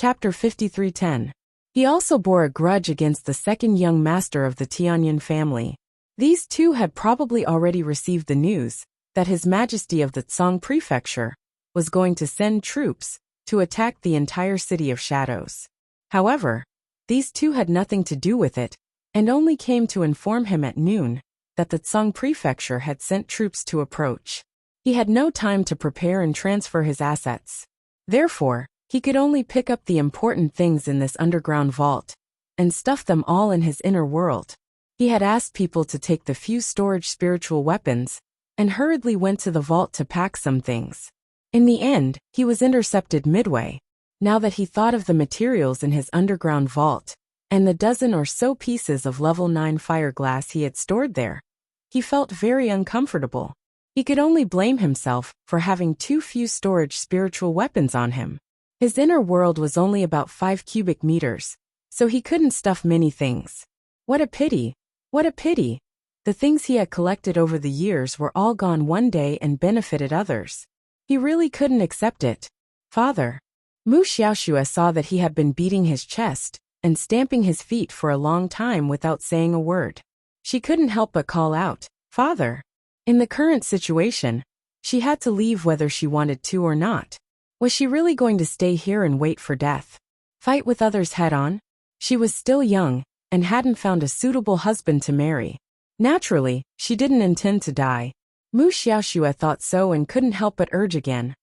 Chapter 53:10. He also bore a grudge against the second young master of the Tianyan family. These two had probably already received the news that His Majesty of the Tsang Prefecture was going to send troops to attack the entire City of Shadows. However, these two had nothing to do with it, and only came to inform him at noon that the Tsang Prefecture had sent troops to approach. He had no time to prepare and transfer his assets. Therefore, he could only pick up the important things in this underground vault and stuff them all in his inner world. He had asked people to take the few storage spiritual weapons and hurriedly went to the vault to pack some things. In the end, he was intercepted midway. Now that he thought of the materials in his underground vault and the dozen or so pieces of level 9 fire glass he had stored there, he felt very uncomfortable. He could only blame himself for having too few storage spiritual weapons on him. His inner world was only about 5 cubic meters, so he couldn't stuff many things. What a pity! What a pity! The things he had collected over the years were all gone one day and benefited others. He really couldn't accept it. Father. Mu Xiaoxue saw that he had been beating his chest and stamping his feet for a long time without saying a word. She couldn't help but call out, "Father." In the current situation, she had to leave whether she wanted to or not. Was she really going to stay here and wait for death? Fight with others head-on? She was still young and hadn't found a suitable husband to marry. Naturally, she didn't intend to die. Mu Xiaoxue thought so and couldn't help but urge again.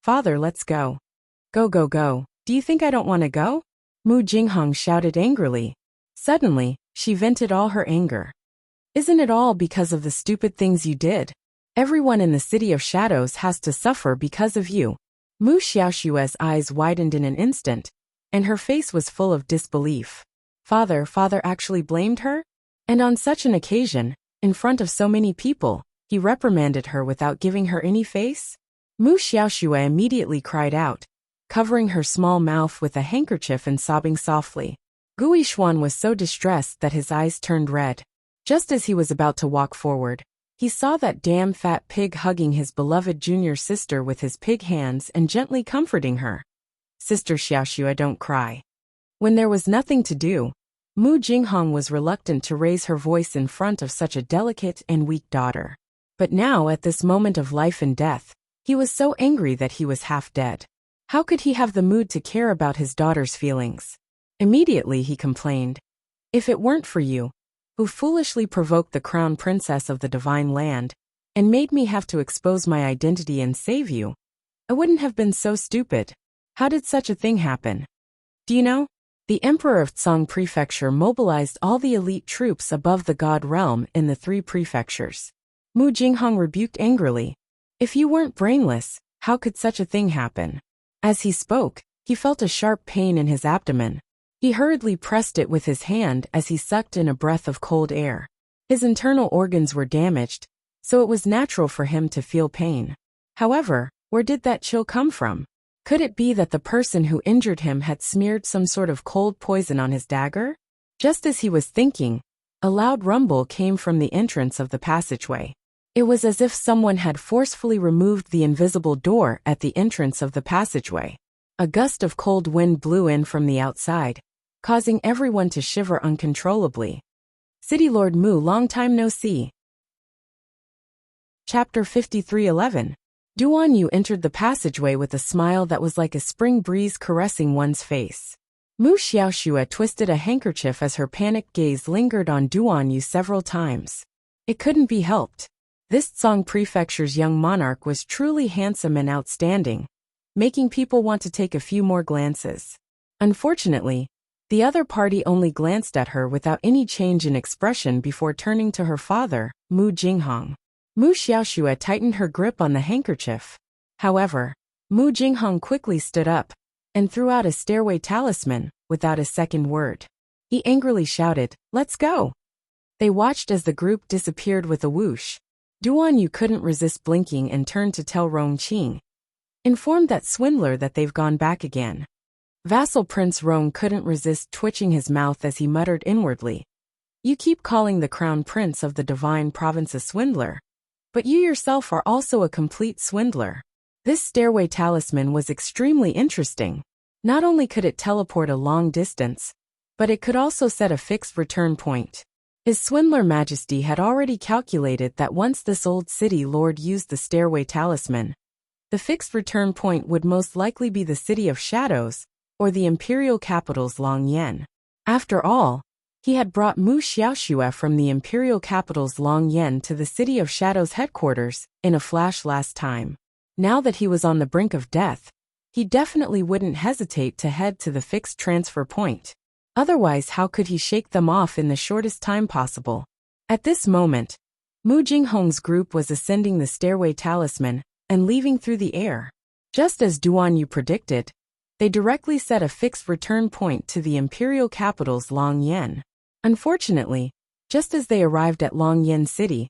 "Father, let's go." "Go, go, go. Do you think I don't want to go?" Mu Jinghong shouted angrily. Suddenly, she vented all her anger. "Isn't it all because of the stupid things you did? Everyone in the City of Shadows has to suffer because of you." Mu Xiaoxue's eyes widened in an instant, and her face was full of disbelief. Father actually blamed her? And on such an occasion, in front of so many people, he reprimanded her without giving her any face? Mu Xiaoxue immediately cried out, covering her small mouth with a handkerchief and sobbing softly. Gui Xuan was so distressed that his eyes turned red. Just as he was about to walk forward, he saw that damn fat pig hugging his beloved junior sister with his pig hands and gently comforting her. "Sister Xiaoxue, don't cry." When there was nothing to do, Mu Jinghong was reluctant to raise her voice in front of such a delicate and weak daughter. But now, at this moment of life and death, he was so angry that he was half dead. How could he have the mood to care about his daughter's feelings? Immediately he complained. "If it weren't for you, who foolishly provoked the crown princess of the divine land and made me have to expose my identity and save you, I wouldn't have been so stupid. How did such a thing happen? Do you know? The Emperor of Tsang Prefecture mobilized all the elite troops above the God realm in the 3 prefectures." Mu Jinghong rebuked angrily. "If you weren't brainless, how could such a thing happen?" As he spoke, he felt a sharp pain in his abdomen. He hurriedly pressed it with his hand as he sucked in a breath of cold air. His internal organs were damaged, so it was natural for him to feel pain. However, where did that chill come from? Could it be that the person who injured him had smeared some sort of cold poison on his dagger? Just as he was thinking, a loud rumble came from the entrance of the passageway. It was as if someone had forcefully removed the invisible door at the entrance of the passageway. A gust of cold wind blew in from the outside, causing everyone to shiver uncontrollably. City Lord Mu, long time no see. Chapter 53:11. Duan Yu entered the passageway with a smile that was like a spring breeze caressing one's face. Mu Xiaoxue twisted a handkerchief as her panicked gaze lingered on Duan Yu several times. It couldn't be helped. This Tsang Prefecture's young monarch was truly handsome and outstanding, making people want to take a few more glances. Unfortunately, the other party only glanced at her without any change in expression before turning to her father, Mu Jinghong. Mu Xiaoxue tightened her grip on the handkerchief. However, Mu Jinghong quickly stood up and threw out a stairway talisman without a second word. He angrily shouted, "Let's go!" They watched as the group disappeared with a whoosh. Duan Yu couldn't resist blinking and turned to tell Rongqing, informed that swindler that they've gone back again. Vassal Prince Rong couldn't resist twitching his mouth as he muttered inwardly, "You keep calling the crown prince of the divine province a swindler, but you yourself are also a complete swindler." This stairway talisman was extremely interesting. Not only could it teleport a long distance, but it could also set a fixed return point. His Swindler Majesty had already calculated that once this old city lord used the stairway talisman, the fixed return point would most likely be the City of Shadows, or the imperial capital's Longyan. After all, he had brought Mu Xiaoxue from the imperial capital's Longyan to the City of Shadows headquarters in a flash last time. Now that he was on the brink of death, he definitely wouldn't hesitate to head to the fixed transfer point. Otherwise, how could he shake them off in the shortest time possible? At this moment, Mu Jinghong's group was ascending the stairway talisman and leaving through the air. Just as Duan Yu predicted, they directly set a fixed return point to the imperial capital's Longyan. Unfortunately, just as they arrived at Longyan City,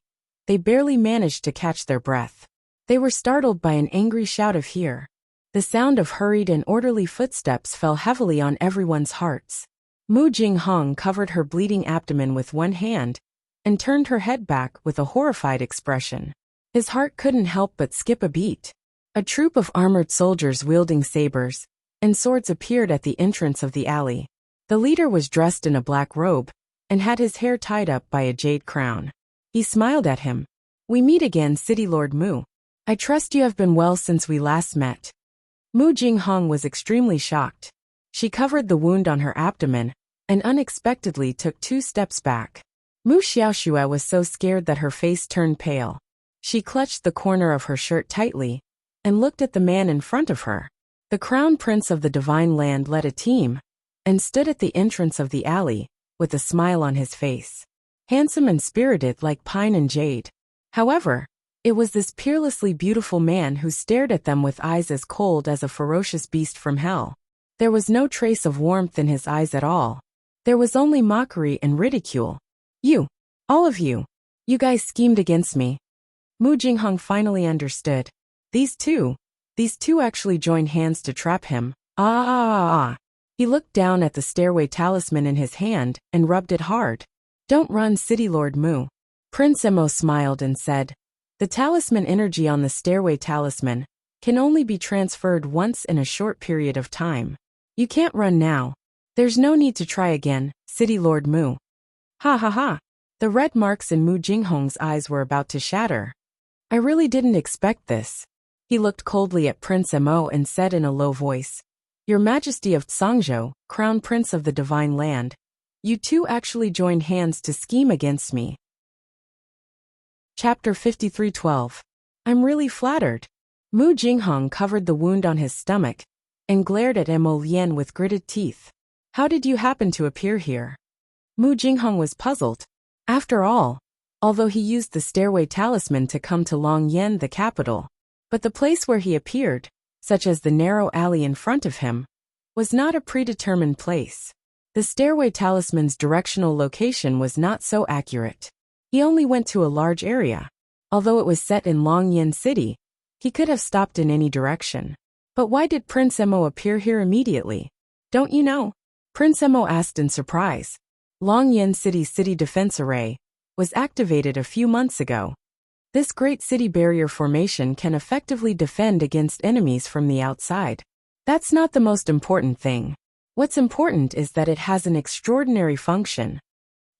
they barely managed to catch their breath. They were startled by an angry shout of "Here!" The sound of hurried and orderly footsteps fell heavily on everyone's hearts. Mu Jinghong covered her bleeding abdomen with one hand and turned her head back with a horrified expression. His heart couldn't help but skip a beat. A troop of armored soldiers wielding sabers and swords appeared at the entrance of the alley. The leader was dressed in a black robe and had his hair tied up by a jade crown. He smiled at him. "We meet again, City Lord Mu. I trust you have been well since we last met." Mu Jinghong was extremely shocked. She covered the wound on her abdomen and unexpectedly took 2 steps back. Mu Xiaoxue was so scared that her face turned pale. She clutched the corner of her shirt tightly and looked at the man in front of her. The Crown Prince of the Divine Land led a team and stood at the entrance of the alley with a smile on his face. Handsome and spirited like pine and jade. However, it was this peerlessly beautiful man who stared at them with eyes as cold as a ferocious beast from hell. There was no trace of warmth in his eyes at all. There was only mockery and ridicule. "You, all of you, you guys schemed against me." Mu Jinghong finally understood. These two actually joined hands to trap him. He looked down at the stairway talisman in his hand and rubbed it hard. "Don't run, City Lord Mu." Prince Emo smiled and said, "The talisman energy on the stairway talisman can only be transferred once in a short period of time. You can't run now. There's no need to try again, City Lord Mu." Ha ha ha. The red marks in Mu Jinghong's eyes were about to shatter. "I really didn't expect this." He looked coldly at Prince Emo and said in a low voice, "Your Majesty of Tsangzhou, Crown Prince of the Divine Land, you two actually joined hands to scheme against me." Chapter 53:12. I'm really flattered. Mu Jinghong covered the wound on his stomach and glared at Emo Lien with gritted teeth. "How did you happen to appear here?" Mu Jinghong was puzzled. After all, although he used the stairway talisman to come to Longyan, the capital, but the place where he appeared, such as the narrow alley in front of him, was not a predetermined place. The stairway talisman's directional location was not so accurate. He only went to a large area. Although it was set in Longyan City, he could have stopped in any direction. But why did Prince Emo appear here immediately? Don't you know? Prince Emo asked in surprise. Longyan City's city defense array was activated a few months ago. This great city barrier formation can effectively defend against enemies from the outside. That's not the most important thing. What's important is that it has an extraordinary function.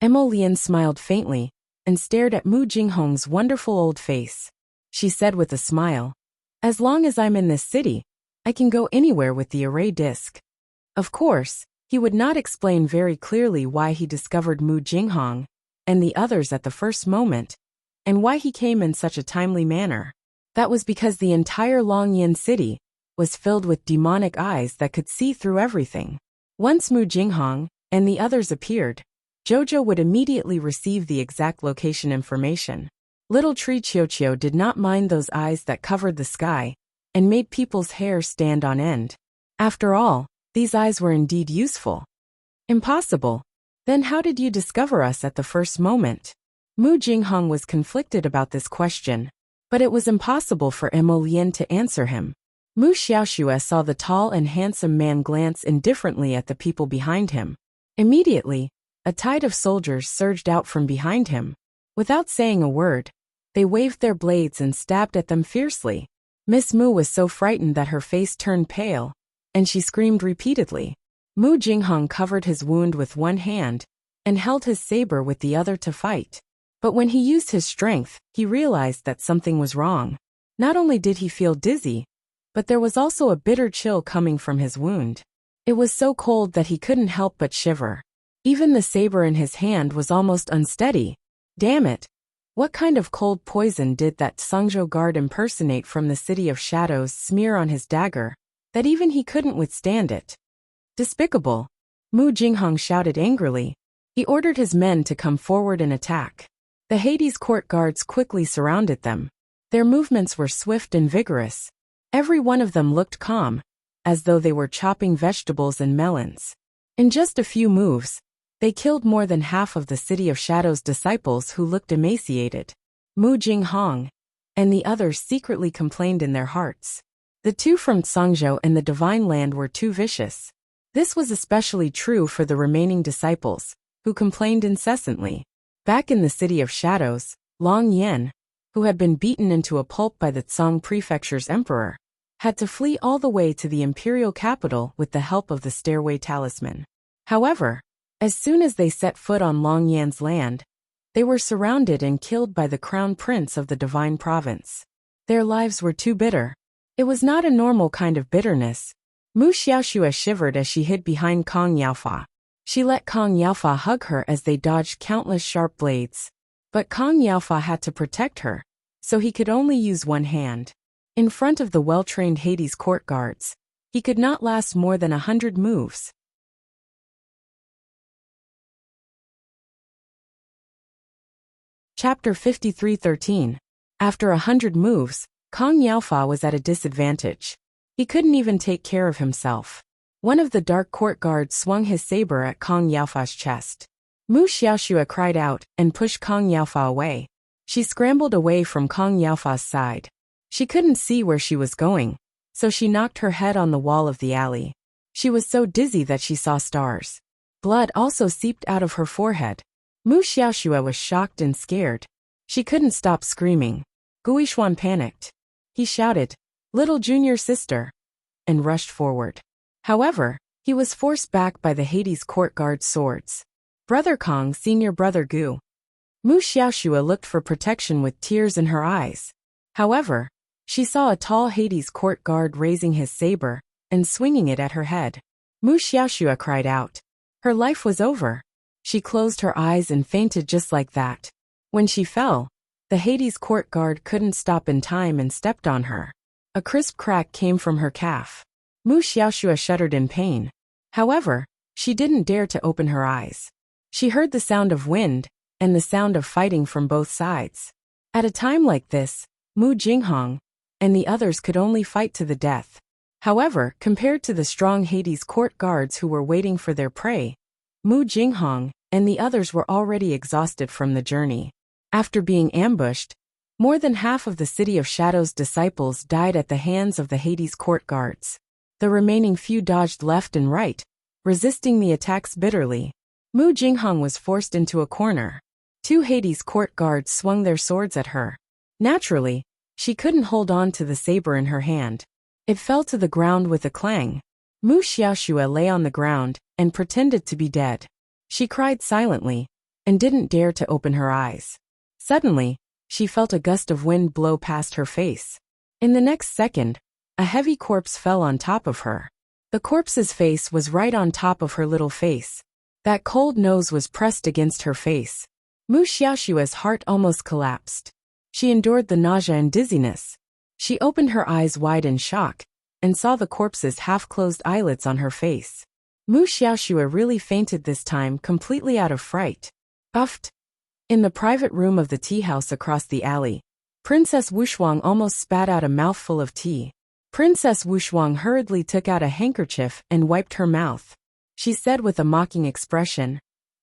Emo Lien smiled faintly and stared at Mu Jinghong's wonderful old face. She said with a smile, "As long as I'm in this city, I can go anywhere with the array disc." Of course, he would not explain very clearly why he discovered Mu Jinghong and the others at the first moment, and why he came in such a timely manner. That was because the entire Longyan City was filled with demonic eyes that could see through everything. Once Mu Jinghong and the others appeared, Jojo would immediately receive the exact location information. Little Tree Qiuqiu did not mind those eyes that covered the sky and made people's hair stand on end. After all, these eyes were indeed useful. Impossible. Then how did you discover us at the first moment? Mu Jinghong was conflicted about this question, but it was impossible for Emo Lien to answer him. Mu Xiaoxue saw the tall and handsome man glance indifferently at the people behind him. Immediately, a tide of soldiers surged out from behind him. Without saying a word, they waved their blades and stabbed at them fiercely. Miss Mu was so frightened that her face turned pale, and she screamed repeatedly. Mu Jinghong covered his wound with one hand and held his saber with the other to fight. But when he used his strength, he realized that something was wrong. Not only did he feel dizzy, but there was also a bitter chill coming from his wound. It was so cold that he couldn't help but shiver. Even the saber in his hand was almost unsteady. Damn it! What kind of cold poison did that Songzhou guard impersonate from the City of Shadows smear on his dagger, that even he couldn't withstand it? Despicable! Mu Jinghong shouted angrily. He ordered his men to come forward and attack. The Hades court guards quickly surrounded them. Their movements were swift and vigorous. Every one of them looked calm, as though they were chopping vegetables and melons. In just a few moves, they killed more than half of the City of Shadows disciples who looked emaciated. Mu Jinghong and the others secretly complained in their hearts. The two from Songzhou and the Divine Land were too vicious. This was especially true for the remaining disciples, who complained incessantly. Back in the City of Shadows, Long Yan, who had been beaten into a pulp by the Tsang Prefecture's emperor, had to flee all the way to the imperial capital with the help of the Stairway Talisman. However, as soon as they set foot on Long Yan's land, they were surrounded and killed by the crown prince of the Divine Province. Their lives were too bitter. It was not a normal kind of bitterness. Mu Xiaoxue shivered as she hid behind Kong Yaofa. She let Kong Yaofa hug her as they dodged countless sharp blades. But Kong Yaofa had to protect her, so he could only use one hand. In front of the well-trained Hades court guards, he could not last more than 100 moves. Chapter 53:13. After 100 moves, Kong Yaofa was at a disadvantage. He couldn't even take care of himself. One of the dark court guards swung his saber at Kong Yaofa's chest. Mu Xiaoxue cried out and pushed Kong Yaofa away. She scrambled away from Kong Yaofa's side. She couldn't see where she was going, so she knocked her head on the wall of the alley. She was so dizzy that she saw stars. Blood also seeped out of her forehead. Mu Xiaoxue was shocked and scared. She couldn't stop screaming. Guishuan panicked. He shouted, "Little junior sister," and rushed forward. However, he was forced back by the Hades court guard's swords. Brother Kong, senior brother Gu. Mu Xiaoxue looked for protection with tears in her eyes. However, she saw a tall Hades court guard raising his saber and swinging it at her head. Mu Xiaoxue cried out. Her life was over. She closed her eyes and fainted just like that. When she fell, the Hades court guard couldn't stop in time and stepped on her. A crisp crack came from her calf. Mu Xiaoxue shuddered in pain. However, she didn't dare to open her eyes. She heard the sound of wind and the sound of fighting from both sides. At a time like this, Mu Jinghong and the others could only fight to the death. However, compared to the strong Hades court guards who were waiting for their prey, Mu Jinghong and the others were already exhausted from the journey. After being ambushed, more than half of the City of Shadows disciples died at the hands of the Hades court guards. The remaining few dodged left and right, resisting the attacks bitterly. Mu Jinghong was forced into a corner. Two Hades court guards swung their swords at her. Naturally, she couldn't hold on to the saber in her hand. It fell to the ground with a clang. Mu Xiaoxue lay on the ground and pretended to be dead. She cried silently and didn't dare to open her eyes. Suddenly, she felt a gust of wind blow past her face. In the next second, a heavy corpse fell on top of her. The corpse's face was right on top of her little face. That cold nose was pressed against her face. Mu Xiaoxue's heart almost collapsed. She endured the nausea and dizziness. She opened her eyes wide in shock and saw the corpse's half-closed eyelids on her face. Mu Xiaoxue really fainted this time, completely out of fright. Uffed. In the private room of the tea house across the alley, Princess Wushuang almost spat out a mouthful of tea. Princess Wushuang hurriedly took out a handkerchief and wiped her mouth. She said with a mocking expression,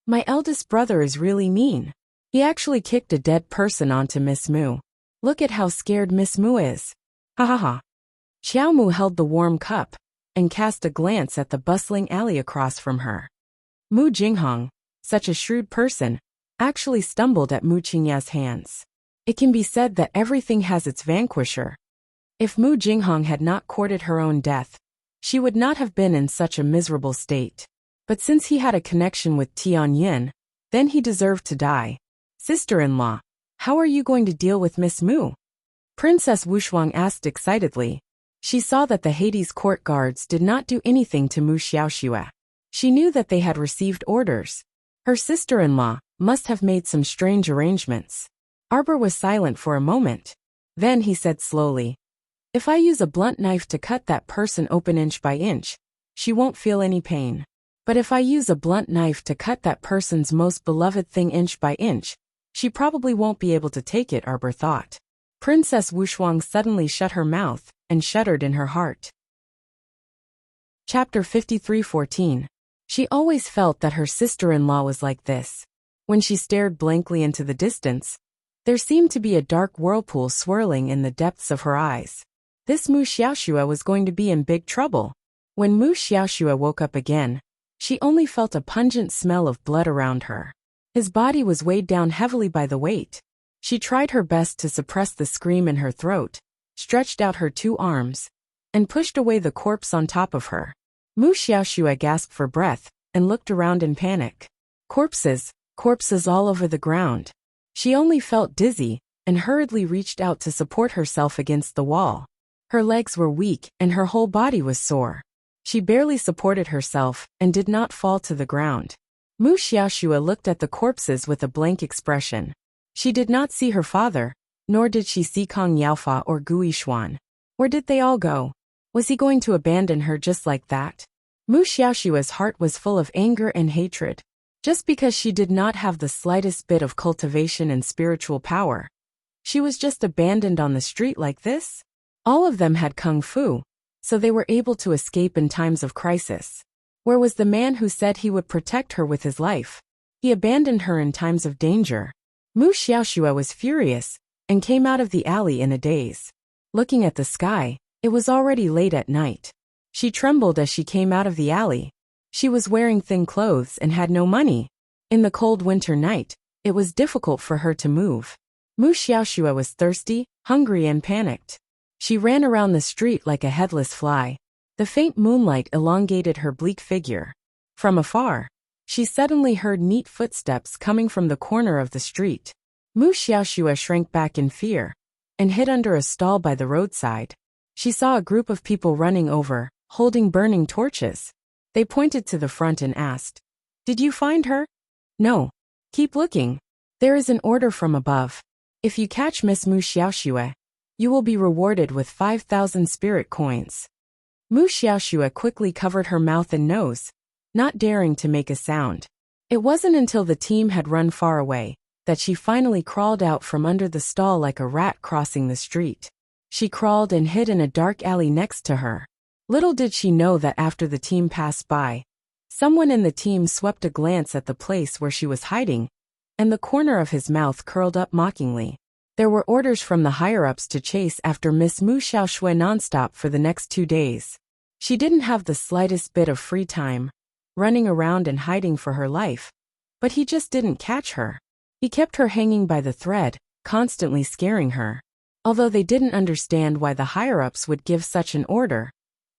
"My eldest brother is really mean. He actually kicked a dead person onto Miss Mu. Look at how scared Miss Mu is. Ha ha ha." Xiao Mu held the warm cup and cast a glance at the bustling alley across from her. Mu Jinghong, such a shrewd person, actually stumbled at Mu Qingya's hands. It can be said that everything has its vanquisher. If Mu Jinghong had not courted her own death, she would not have been in such a miserable state. But since he had a connection with Tianyin, then he deserved to die. Sister-in-law, how are you going to deal with Miss Mu? Princess Wuxia asked excitedly. She saw that the Hades court guards did not do anything to Mu Xiaoxue. She knew that they had received orders. Her sister-in-law must have made some strange arrangements. Arbor was silent for a moment. Then he said slowly, "If I use a blunt knife to cut that person open inch by inch, she won't feel any pain. But if I use a blunt knife to cut that person's most beloved thing inch by inch, she probably won't be able to take it," Arbor thought. Princess Wuxia suddenly shut her mouth and shuddered in her heart. Chapter 53:14. She always felt that her sister-in-law was like this. When she stared blankly into the distance, there seemed to be a dark whirlpool swirling in the depths of her eyes. This Mu Xiaoxue was going to be in big trouble. When Mu Xiaoxue woke up again, she only felt a pungent smell of blood around her. His body was weighed down heavily by the weight. She tried her best to suppress the scream in her throat, stretched out her 2 arms, and pushed away the corpse on top of her. Mu Xiaoxue gasped for breath and looked around in panic. Corpses all over the ground. She only felt dizzy and hurriedly reached out to support herself against the wall. Her legs were weak and her whole body was sore. She barely supported herself and did not fall to the ground. Mu Xiaoxue looked at the corpses with a blank expression. She did not see her father, nor did she see Kong Yaofa or Gui Xuan. Where did they all go? Was he going to abandon her just like that? Mu Xiaoxue's heart was full of anger and hatred. Just because she did not have the slightest bit of cultivation and spiritual power, she was just abandoned on the street like this? All of them had kung fu, so they were able to escape in times of crisis. Where was the man who said he would protect her with his life? He abandoned her in times of danger. Mu Xiaoxue was furious and came out of the alley in a daze. Looking at the sky, it was already late at night. She trembled as she came out of the alley. She was wearing thin clothes and had no money. In the cold winter night, it was difficult for her to move. Mu Xiaoxue was thirsty, hungry and panicked. She ran around the street like a headless fly. The faint moonlight elongated her bleak figure. From afar, she suddenly heard neat footsteps coming from the corner of the street. Mu Xiaoxue shrank back in fear and hid under a stall by the roadside. She saw a group of people running over, holding burning torches. They pointed to the front and asked, "Did you find her?" "No. Keep looking. There is an order from above. If you catch Miss Mu Xiaoxue, you will be rewarded with 5,000 spirit coins." Mu Xiaoxue quickly covered her mouth and nose, not daring to make a sound. It wasn't until the team had run far away that she finally crawled out from under the stall like a rat crossing the street. She crawled and hid in a dark alley next to her. Little did she know that after the team passed by, someone in the team swept a glance at the place where she was hiding, and the corner of his mouth curled up mockingly. There were orders from the higher-ups to chase after Miss Mu Xiaoxue nonstop for the next 2 days. She didn't have the slightest bit of free time, running around and hiding for her life. But he just didn't catch her. He kept her hanging by the thread, constantly scaring her. Although they didn't understand why the higher-ups would give such an order,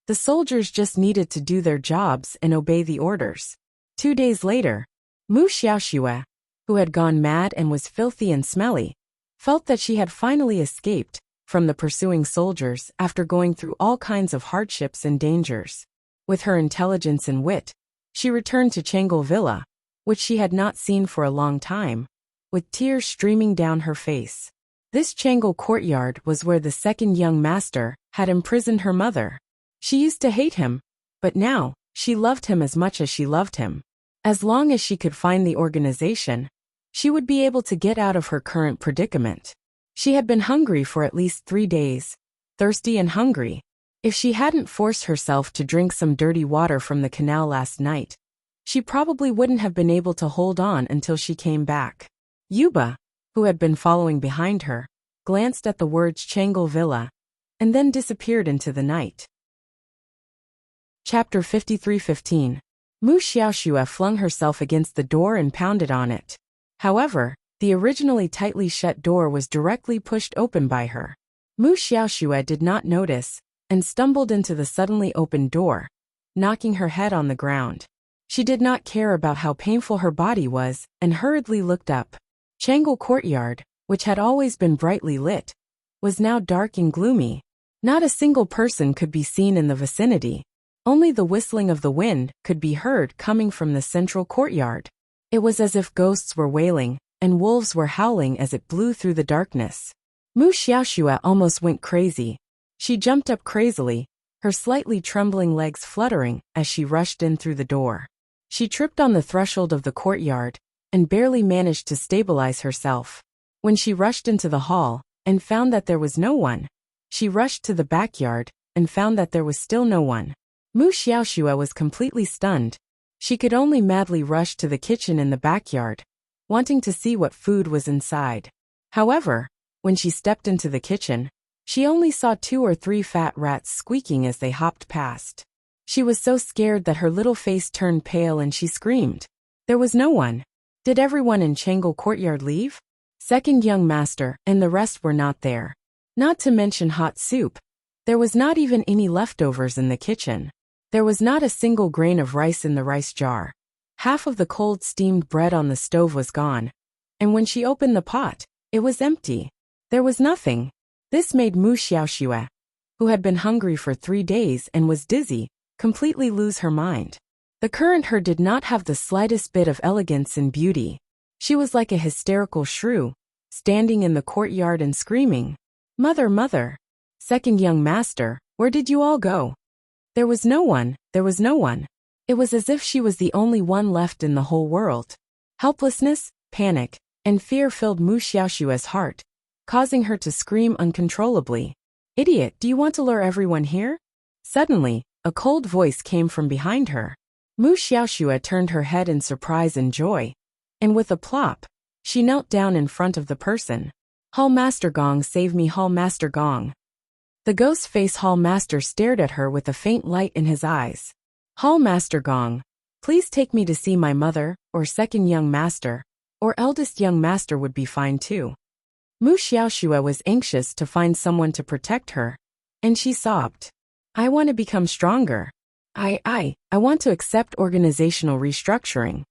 the soldiers just needed to do their jobs and obey the orders. 2 days later, Mu Xiaoxue, who had gone mad and was filthy and smelly, felt that she had finally escaped from the pursuing soldiers after going through all kinds of hardships and dangers. With her intelligence and wit, she returned to Changel Villa, which she had not seen for a long time, with tears streaming down her face. This Changel courtyard was where the second young master had imprisoned her mother. She used to hate him, but now, she loved him as much as she loved him. As long as she could find the organization, she would be able to get out of her current predicament. She had been hungry for at least 3 days, thirsty and hungry. If she hadn't forced herself to drink some dirty water from the canal last night, she probably wouldn't have been able to hold on until she came back. Yuba, who had been following behind her, glanced at the words Changel Villa, and then disappeared into the night. Chapter 53:15. Mu Xiaoxue flung herself against the door and pounded on it. However, the originally tightly shut door was directly pushed open by her. Mu Xiaoxue did not notice, and stumbled into the suddenly opened door, knocking her head on the ground. She did not care about how painful her body was and hurriedly looked up. Changle Courtyard, which had always been brightly lit, was now dark and gloomy. Not a single person could be seen in the vicinity. Only the whistling of the wind could be heard coming from the central courtyard. It was as if ghosts were wailing and wolves were howling as it blew through the darkness. Mu Xiaoxue almost went crazy. She jumped up crazily, her slightly trembling legs fluttering as she rushed in through the door. She tripped on the threshold of the courtyard and barely managed to stabilize herself. When she rushed into the hall and found that there was no one, she rushed to the backyard and found that there was still no one. Mu Xiaoxue was completely stunned. She could only madly rush to the kitchen in the backyard, wanting to see what food was inside. However, when she stepped into the kitchen, she only saw 2 or 3 fat rats squeaking as they hopped past. She was so scared that her little face turned pale and she screamed. There was no one. Did everyone in Changle Courtyard leave? Second young master and the rest were not there. Not to mention hot soup. There was not even any leftovers in the kitchen. There was not a single grain of rice in the rice jar. Half of the cold steamed bread on the stove was gone. And when she opened the pot, it was empty. There was nothing. This made Mu Xiaoxue, who had been hungry for 3 days and was dizzy, completely lose her mind. The current her did not have the slightest bit of elegance and beauty. She was like a hysterical shrew, standing in the courtyard and screaming, "Mother, mother! Second young master, where did you all go?" There was no one, there was no one. It was as if she was the only one left in the whole world. Helplessness, panic, and fear filled Mu Xiaoxue's heart, causing her to scream uncontrollably. "Idiot, do you want to lure everyone here?" Suddenly, a cold voice came from behind her. Mu Xiaoxue turned her head in surprise and joy, and with a plop, she knelt down in front of the person. "Hall Master Gong, save me, Hall Master Gong." The ghost-face Hall Master stared at her with a faint light in his eyes. "Hall Master Gong, please take me to see my mother, or second young master, or eldest young master would be fine too." Mu Xiaoxue was anxious to find someone to protect her, and she sobbed. "I want to become stronger. I want to accept organizational restructuring."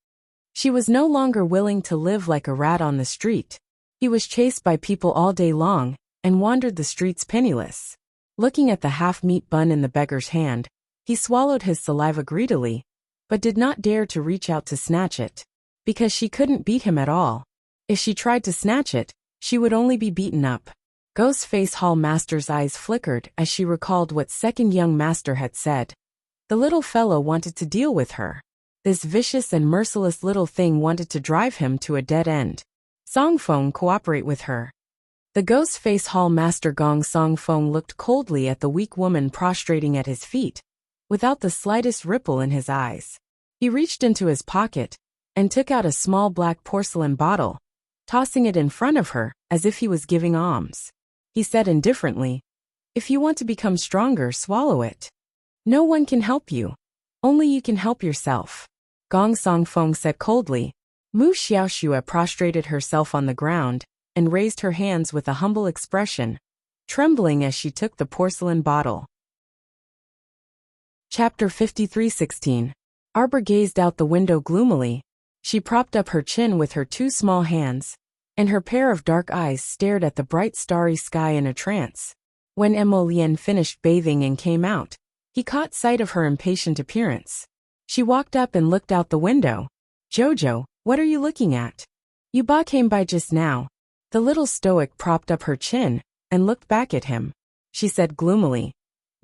She was no longer willing to live like a rat on the street. He was chased by people all day long and wandered the streets penniless. Looking at the half-meat bun in the beggar's hand, he swallowed his saliva greedily, but did not dare to reach out to snatch it, because she couldn't beat him at all. If she tried to snatch it, she would only be beaten up. Ghostface Hall Master's eyes flickered as she recalled what second young master had said. The little fellow wanted to deal with her. This vicious and merciless little thing wanted to drive him to a dead end. Songfeng, cooperate with her. The Ghostface Hall Master Gong Songfeng looked coldly at the weak woman prostrating at his feet, without the slightest ripple in his eyes. He reached into his pocket and took out a small black porcelain bottle, tossing it in front of her as if he was giving alms. He said indifferently, "If you want to become stronger, swallow it. No one can help you. Only you can help yourself." Gong Songfeng said coldly. Mu Xiaoxue prostrated herself on the ground and raised her hands with a humble expression, trembling as she took the porcelain bottle. Chapter 53:16. Arbor gazed out the window gloomily. She propped up her chin with her 2 small hands, and her pair of dark eyes stared at the bright starry sky in a trance. When Emolien finished bathing and came out, he caught sight of her impatient appearance. She walked up and looked out the window. "Jojo, what are you looking at? Yuba came by just now." The little stoic propped up her chin and looked back at him. She said gloomily,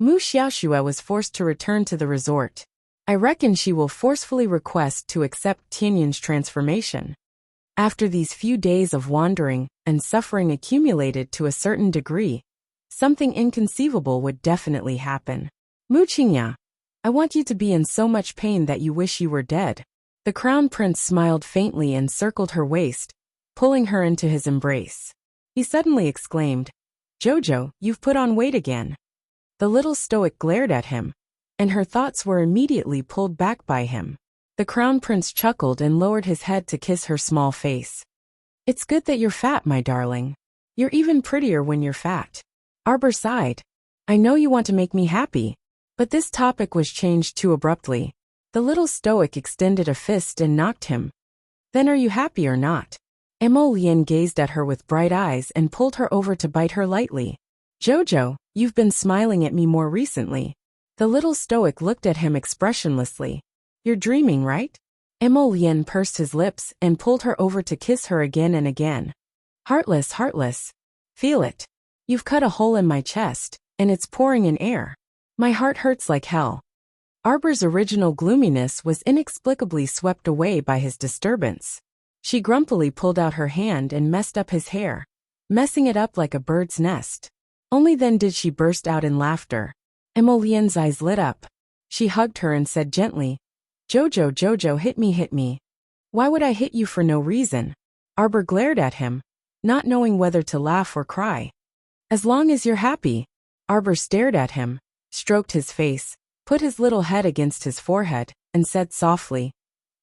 "Mu Xiaoxue was forced to return to the resort. I reckon she will forcefully request to accept Tianyin's transformation." After these few days of wandering and suffering accumulated to a certain degree, something inconceivable would definitely happen. "Mu Qingya, I want you to be in so much pain that you wish you were dead." The crown prince smiled faintly and circled her waist, pulling her into his embrace. He suddenly exclaimed, "Jojo, you've put on weight again." The little stoic glared at him, and her thoughts were immediately pulled back by him. The crown prince chuckled and lowered his head to kiss her small face. "It's good that you're fat, my darling. You're even prettier when you're fat." Arbor sighed. I know you want to make me happy. But this topic was changed too abruptly. The little stoic extended a fist and knocked him. Then are you happy or not? Emolian gazed at her with bright eyes and pulled her over to bite her lightly. Jojo, you've been smiling at me more recently. The little stoic looked at him expressionlessly. You're dreaming, right? Emolian pursed his lips and pulled her over to kiss her again and again. Heartless, heartless. Feel it. You've cut a hole in my chest, and it's pouring in air. My heart hurts like hell. Arbor's original gloominess was inexplicably swept away by his disturbance. She grumpily pulled out her hand and messed up his hair, messing it up like a bird's nest. Only then did she burst out in laughter. Emolian's eyes lit up. She hugged her and said gently, Jojo, Jojo, hit me, hit me. Why would I hit you for no reason? Arbor glared at him, not knowing whether to laugh or cry. As long as you're happy. Arbor stared at him, stroked his face, put his little head against his forehead, and said softly,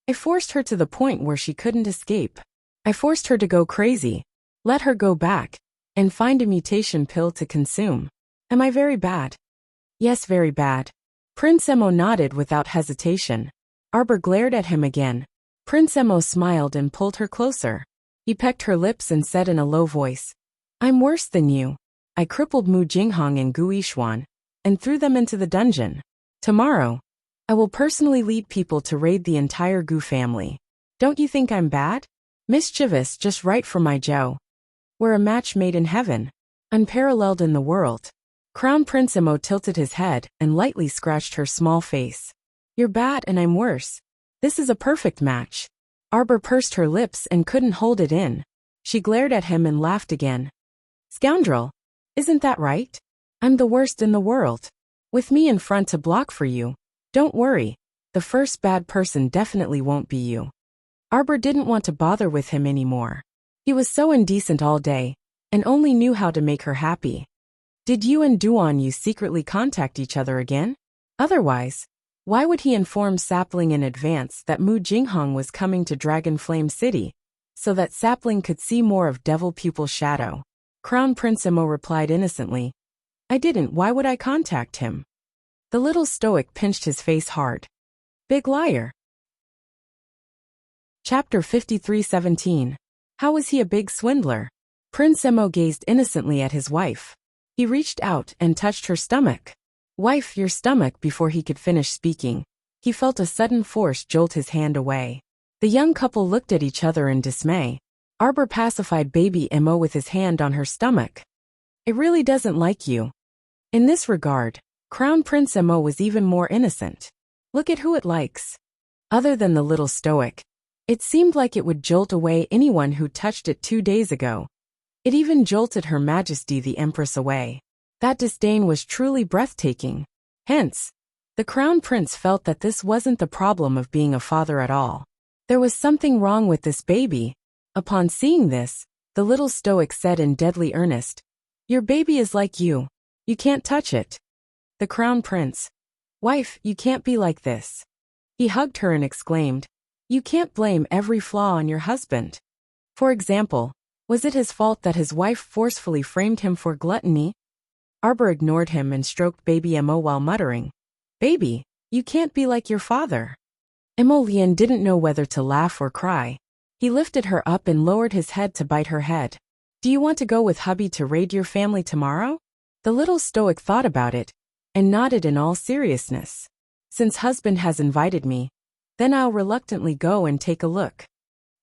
I forced her to the point where she couldn't escape. I forced her to go crazy, let her go back, and find a mutation pill to consume. Am I very bad? Yes, very bad. Prince Emo nodded without hesitation. Arbor glared at him again. Prince Emo smiled and pulled her closer. He pecked her lips and said in a low voice, I'm worse than you. I crippled Mu Jinghong and Gu Yishuan, and threw them into the dungeon. Tomorrow, I will personally lead people to raid the entire Gu family. Don't you think I'm bad? Mischievous, just right for my Zhou. We're a match made in heaven, unparalleled in the world. Crown Prince Emo tilted his head and lightly scratched her small face. You're bad and I'm worse. This is a perfect match. Arbor pursed her lips and couldn't hold it in. She glared at him and laughed again. Scoundrel. Isn't that right? I'm the worst in the world. With me in front to block for you. Don't worry. The first bad person definitely won't be you. Arbor didn't want to bother with him anymore. He was so indecent all day, and only knew how to make her happy. Did you and Duan Yu secretly contact each other again? Otherwise, why would he inform Sapling in advance that Mu Jinghong was coming to Dragon Flame City, so that Sapling could see more of Devil Pupil Shadow? Crown Prince Emo replied innocently. I didn't, why would I contact him? The little stoic pinched his face hard. Big liar. Chapter 53:17. How was he a big swindler? Prince Emo gazed innocently at his wife. He reached out and touched her stomach. Wife, your stomach. Before he could finish speaking, he felt a sudden force jolt his hand away. The young couple looked at each other in dismay. Arbor pacified baby Emo with his hand on her stomach. It really doesn't like you. In this regard, Crown Prince Emo was even more innocent. Look at who it likes. Other than the little stoic, it seemed like it would jolt away anyone who touched it 2 days ago. It even jolted Her Majesty the Empress away. That disdain was truly breathtaking. Hence, the Crown Prince felt that this wasn't the problem of being a father at all. There was something wrong with this baby. Upon seeing this, the little stoic said in deadly earnest, Your baby is like you. You can't touch it. The Crown Prince. Wife, you can't be like this. He hugged her and exclaimed, You can't blame every flaw on your husband. For example, was it his fault that his wife forcefully framed him for gluttony? Arbor ignored him and stroked baby Emo while muttering, Baby, you can't be like your father. Emolian didn't know whether to laugh or cry. He lifted her up and lowered his head to bite her head. Do you want to go with hubby to raid your family tomorrow? The little stoic thought about it, and nodded in all seriousness. Since husband has invited me, then I'll reluctantly go and take a look.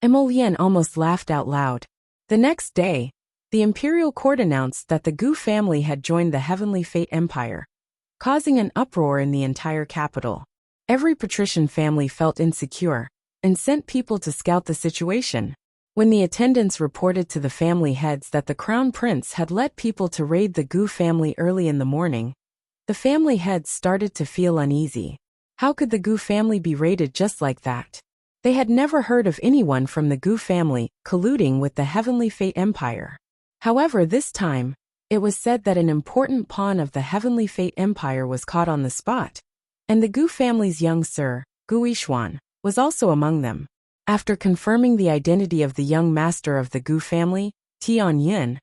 Emolian almost laughed out loud. The next day, the imperial court announced that the Gu family had joined the Heavenly Fate Empire, causing an uproar in the entire capital. Every patrician family felt insecure, and sent people to scout the situation. When the attendants reported to the family heads that the Crown Prince had led people to raid the Gu family early in the morning, the family heads started to feel uneasy. How could the Gu family be raided just like that? They had never heard of anyone from the Gu family colluding with the Heavenly Fate Empire. However, this time, it was said that an important pawn of the Heavenly Fate Empire was caught on the spot, and the Gu family's young sir, Gu Yishuan, was also among them. After confirming the identity of the young master of the Gu family, Tian Yin,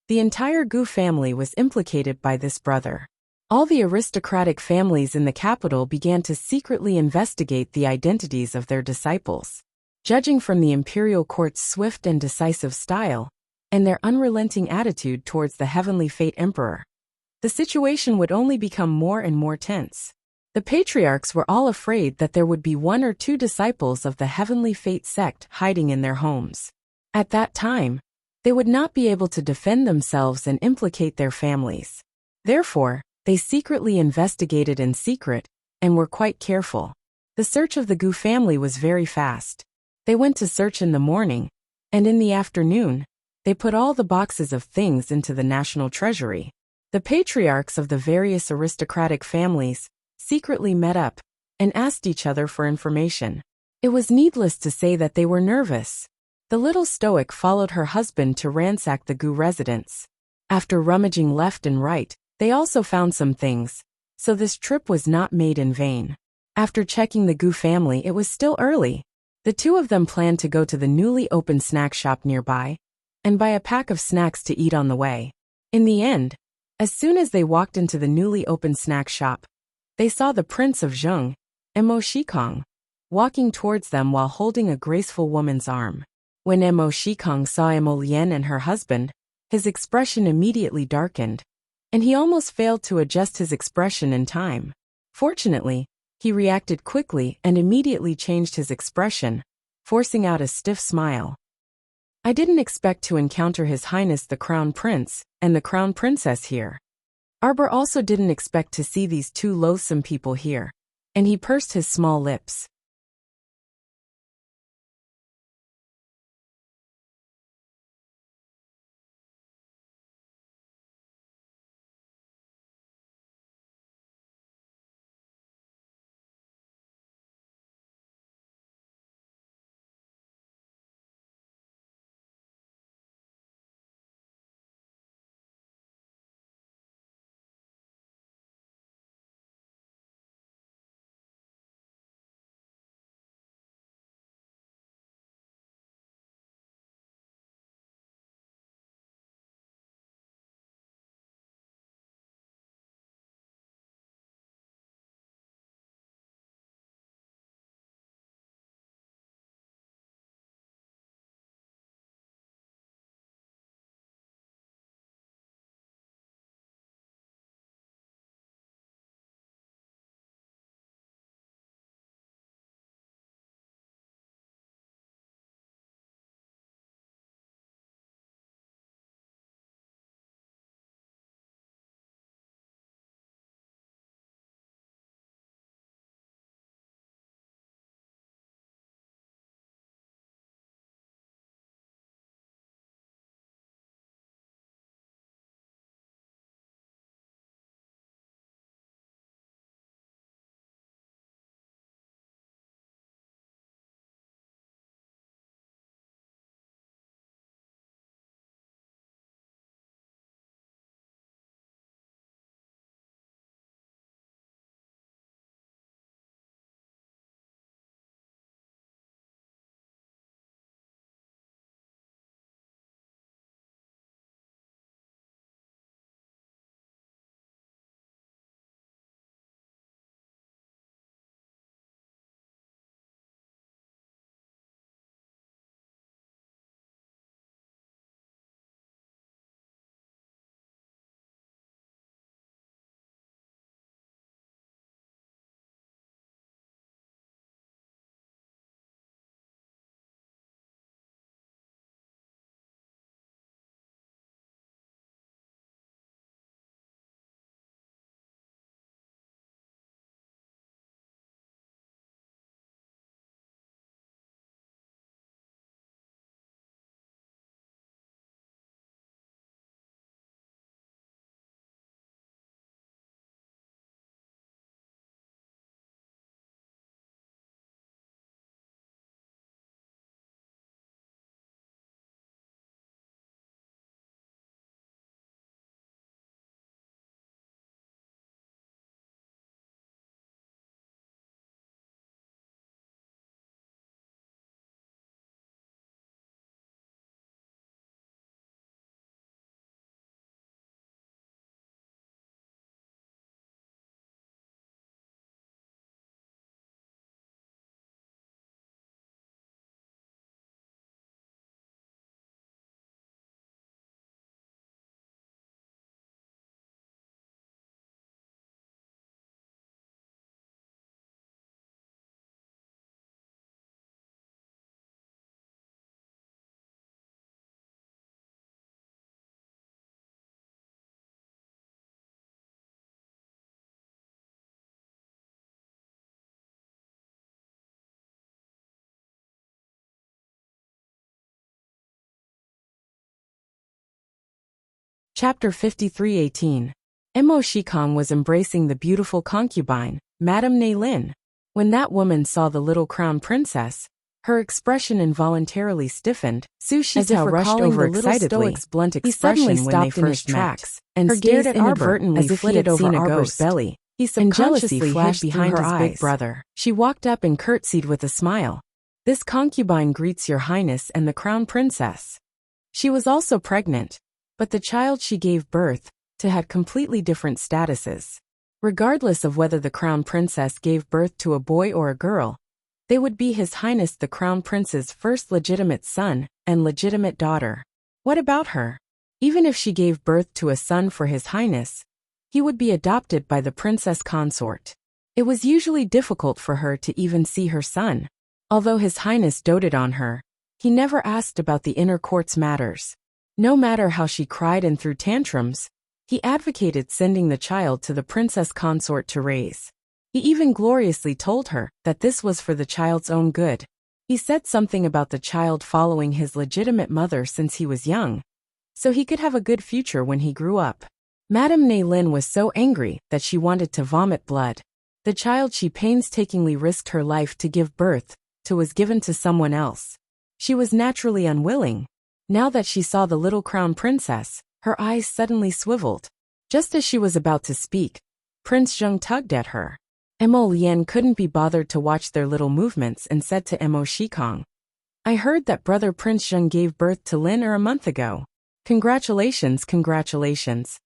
the entire Gu family was implicated by this brother. All the aristocratic families in the capital began to secretly investigate the identities of their disciples. Judging from the imperial court's swift and decisive style, and their unrelenting attitude towards the heavenly fate emperor, the situation would only become more and more tense. The patriarchs were all afraid that there would be one or two disciples of the heavenly fate sect hiding in their homes. At that time, they would not be able to defend themselves and implicate their families. Therefore, they secretly investigated in secret and were quite careful. The search of the Gu family was very fast. They went to search in the morning, and in the afternoon, they put all the boxes of things into the national treasury. The patriarchs of the various aristocratic families secretly met up and asked each other for information. It was needless to say that they were nervous. The little stoic followed her husband to ransack the Gu residence. After rummaging left and right, they also found some things, so this trip was not made in vain. After checking the Gu family, it was still early. The two of them planned to go to the newly opened snack shop nearby and buy a pack of snacks to eat on the way. In the end, as soon as they walked into the newly opened snack shop, they saw the Prince of Zheng, Mo Shikong, walking towards them while holding a graceful woman's arm. When Mo Shikong saw Mo Lian and her husband, his expression immediately darkened, and he almost failed to adjust his expression in time. Fortunately, he reacted quickly and immediately changed his expression, forcing out a stiff smile. I didn't expect to encounter His Highness the Crown Prince and the Crown Princess here. Arbor also didn't expect to see these two loathsome people here, and he pursed his small lips. Chapter 53:18. Mo Shikong was embracing the beautiful concubine, Madame Neilin. When that woman saw the little crown princess, her expression involuntarily stiffened. Su Shitao rushed over excitedly. He suddenly stopped in his tracks and stared at Arbor as if he had seen a Arbor's belly. He subconsciously flashed behind his big brother. She walked up and curtsied with a smile. This concubine greets your highness and the crown princess. She was also pregnant, but the child she gave birth to had completely different statuses. Regardless of whether the crown princess gave birth to a boy or a girl, they would be His Highness the Crown Prince's first legitimate son and legitimate daughter. What about her? Even if she gave birth to a son for His Highness, he would be adopted by the princess consort. It was usually difficult for her to even see her son. Although His Highness doted on her, he never asked about the inner court's matters. No matter how she cried and threw tantrums, he advocated sending the child to the princess consort to raise. He even gloriously told her that this was for the child's own good. He said something about the child following his legitimate mother since he was young, so he could have a good future when he grew up. Madame Neilin was so angry that she wanted to vomit blood. The child she painstakingly risked her life to give birth to was given to someone else. She was naturally unwilling. Now that she saw the little crown princess, her eyes suddenly swiveled. Just as she was about to speak, Prince Zheng tugged at her. Mo Lian couldn't be bothered to watch their little movements and said to Mo Shikong, "I heard that brother Prince Zheng gave birth to Lin a month ago. Congratulations, congratulations."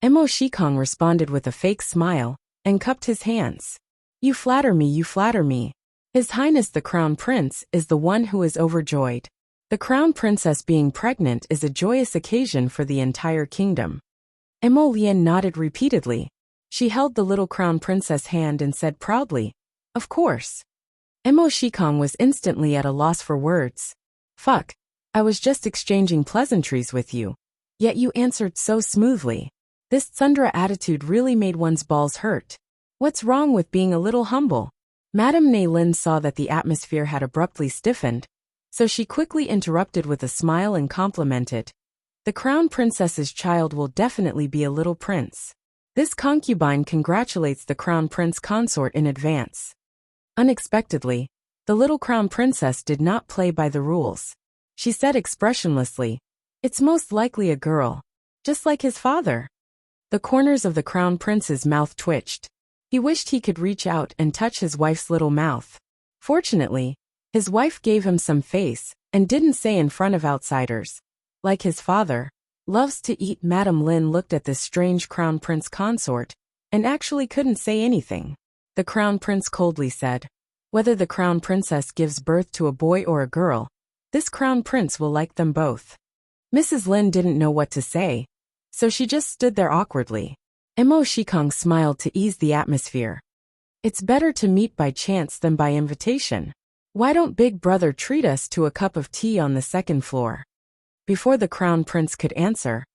Mo Shikong responded with a fake smile and cupped his hands. You flatter me, you flatter me. His Highness the Crown Prince is the one who is overjoyed. The Crown Princess being pregnant is a joyous occasion for the entire kingdom." Mo Lian nodded repeatedly. She held the little Crown Princess' hand and said proudly, "Of course." Mo Shikong was instantly at a loss for words. "Fuck, I was just exchanging pleasantries with you. Yet you answered so smoothly. This tsundere attitude really made one's balls hurt. What's wrong with being a little humble?" Madame Neilin saw that the atmosphere had abruptly stiffened, so she quickly interrupted with a smile and complimented. "The Crown Princess's child will definitely be a little prince. This concubine congratulates the Crown Prince consort in advance." Unexpectedly, the little Crown Princess did not play by the rules. She said expressionlessly, "It's most likely a girl, just like his father." The corners of the Crown Prince's mouth twitched. He wished he could reach out and touch his wife's little mouth. Fortunately, his wife gave him some face and didn't say in front of outsiders, like his father loves to eat. Madame Lin looked at this strange Crown Prince consort and actually couldn't say anything. The Crown Prince coldly said, "Whether the Crown Princess gives birth to a boy or a girl, this Crown Prince will like them both." Mrs. Lin didn't know what to say, so she just stood there awkwardly. Mo Shikong smiled to ease the atmosphere. "It's better to meet by chance than by invitation. Why don't Big Brother treat us to a cup of tea on the second floor?" Before the Crown Prince could answer,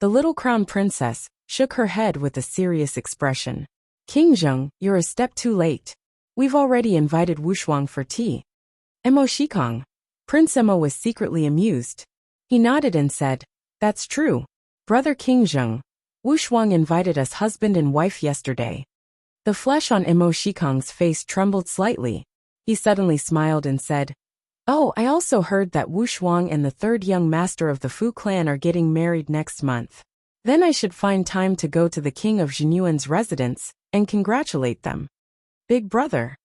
the little Crown Princess shook her head with a serious expression. "King Zheng, you're a step too late. We've already invited Wuxia for tea." Mo Shikong. Prince Mo was secretly amused. He nodded and said, "That's true. Brother King Zheng, Wuxia invited us husband and wife yesterday." The flesh on Mo Shikong's face trembled slightly. He suddenly smiled and said, "Oh, I also heard that Wu Shuang and the third young master of the Fu clan are getting married next month. Then I should find time to go to the king of Zhenyuan's residence and congratulate them. Big brother."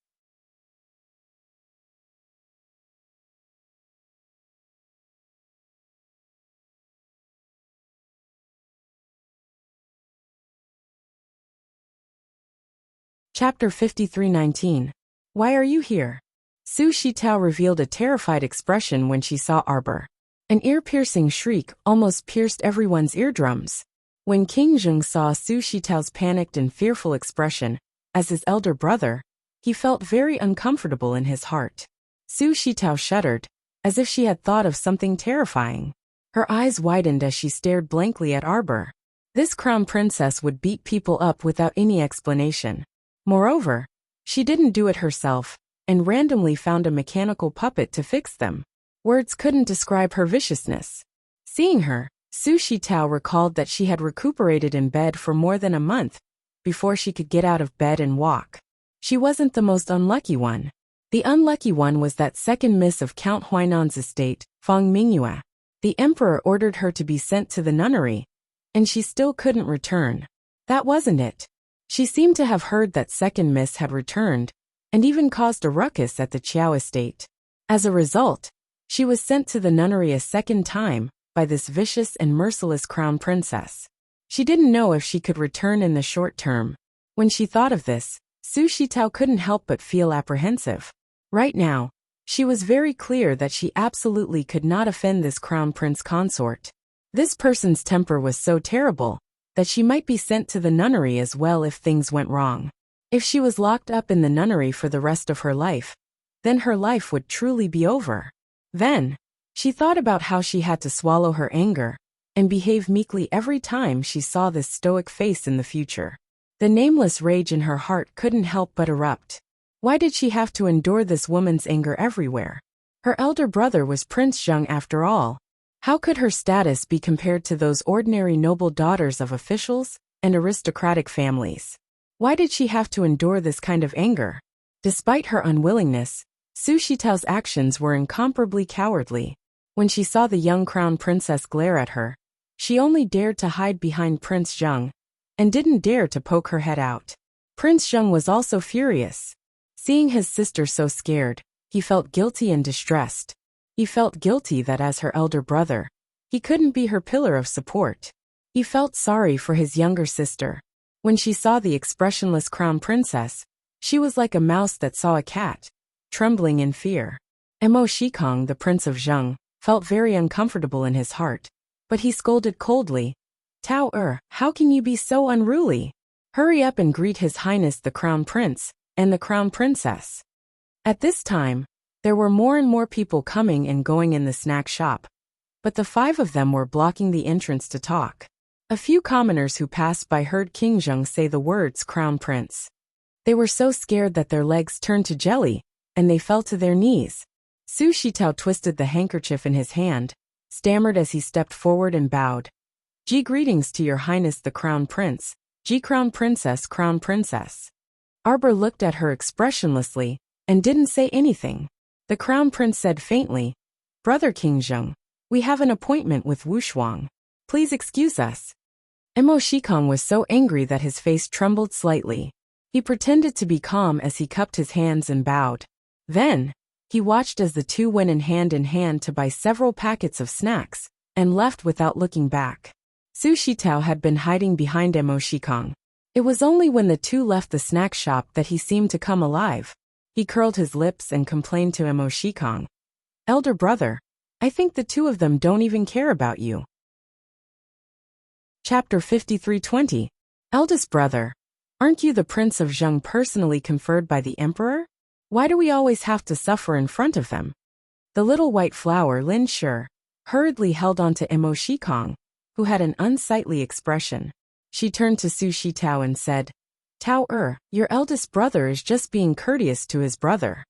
Chapter 53:19. Why are you here? Su Shitao revealed a terrified expression when she saw Arbor. An ear-piercing shriek almost pierced everyone's eardrums. When King Zheng saw Su Shitao's panicked and fearful expression, as his elder brother, he felt very uncomfortable in his heart. Su Shitao shuddered, as if she had thought of something terrifying. Her eyes widened as she stared blankly at Arbor. This crown princess would beat people up without any explanation. Moreover, she didn't do it herself, and randomly found a mechanical puppet to fix them. Words couldn't describe her viciousness. Seeing her, Su Shitao recalled that she had recuperated in bed for more than a month before she could get out of bed and walk. She wasn't the most unlucky one. The unlucky one was that second miss of Count Huainan's estate, Feng Mingyue. The emperor ordered her to be sent to the nunnery, and she still couldn't return. That wasn't it. She seemed to have heard that second miss had returned, and even caused a ruckus at the Qiao estate. As a result, she was sent to the nunnery a second time by this vicious and merciless crown princess. She didn't know if she could return in the short term. When she thought of this, Su Shitao couldn't help but feel apprehensive. Right now, she was very clear that she absolutely could not offend this crown prince consort. This person's temper was so terrible that she might be sent to the nunnery as well if things went wrong. If she was locked up in the nunnery for the rest of her life, then her life would truly be over. Then, she thought about how she had to swallow her anger and behave meekly every time she saw this stoic face in the future. The nameless rage in her heart couldn't help but erupt. Why did she have to endure this woman's anger everywhere? Her elder brother was Prince Zheng after all. How could her status be compared to those ordinary noble daughters of officials and aristocratic families? Why did she have to endure this kind of anger? Despite her unwillingness, Su Shitao's actions were incomparably cowardly. When she saw the young crown princess glare at her, she only dared to hide behind Prince Zheng, and didn't dare to poke her head out. Prince Zheng was also furious. Seeing his sister so scared, he felt guilty and distressed. He felt guilty that as her elder brother, he couldn't be her pillar of support. He felt sorry for his younger sister. When she saw the expressionless crown princess, she was like a mouse that saw a cat, trembling in fear. Mo Shikong, the prince of Zheng, felt very uncomfortable in his heart, but he scolded coldly. Tao how can you be so unruly? Hurry up and greet His Highness the Crown Prince and the Crown Princess. At this time, there were more and more people coming and going in the snack shop, but the 5 of them were blocking the entrance to talk. A few commoners who passed by heard King Zheng say the words Crown Prince. They were so scared that their legs turned to jelly, and they fell to their knees. Su Shitao twisted the handkerchief in his hand, stammered as he stepped forward and bowed. Greetings to Your Highness the Crown Prince, Crown Princess, Crown Princess. Arbor looked at her expressionlessly, and didn't say anything. The Crown Prince said faintly, Brother King Zheng, we have an appointment with Wuxia. Please excuse us. Mo Shikong was so angry that his face trembled slightly. He pretended to be calm as he cupped his hands and bowed. Then, he watched as the two went in hand to buy several packets of snacks, and left without looking back. Su Shitao had been hiding behind Mo Shikong. It was only when the two left the snack shop that he seemed to come alive. He curled his lips and complained to Mo Shikong. Elder brother, I think the two of them don't even care about you. Chapter 53:20. Eldest brother, aren't you the Prince of Zheng personally conferred by the Emperor? Why do we always have to suffer in front of them? The little white flower Lin Shi hurriedly held on to Mo Shikong, who had an unsightly expression. She turned to Su Shitao and said, Tao your eldest brother is just being courteous to his brother.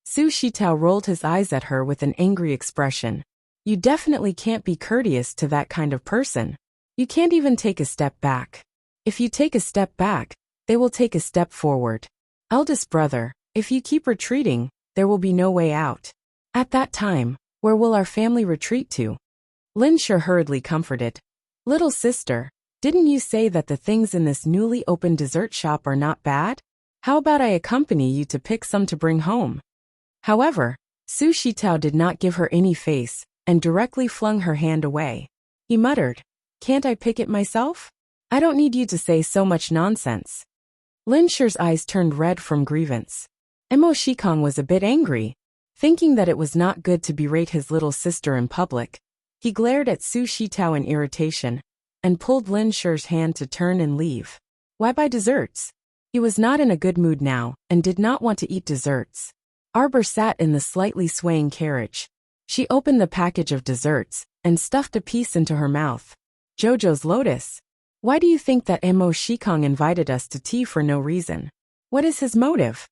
Su Shitao rolled his eyes at her with an angry expression. You definitely can't be courteous to that kind of person. You can't even take a step back. If you take a step back, they will take a step forward. Eldest brother, if you keep retreating, there will be no way out. At that time, where will our family retreat to? Lin Shi hurriedly comforted. Little sister, didn't you say that the things in this newly opened dessert shop are not bad? How about I accompany you to pick some to bring home? However, Su Shitao did not give her any face, and directly flung her hand away. He muttered, Can't I pick it myself? I don't need you to say so much nonsense. Lin Shi's eyes turned red from grievance. Mo Shikong was a bit angry. Thinking that it was not good to berate his little sister in public, he glared at Su Shitao in irritation, and pulled Lin Shi's hand to turn and leave. Why buy desserts? He was not in a good mood now, and did not want to eat desserts. Arbor sat in the slightly swaying carriage. She opened the package of desserts, and stuffed a piece into her mouth. Jojo's lotus. Why do you think that Mo Shikong invited us to tea for no reason? What is his motive?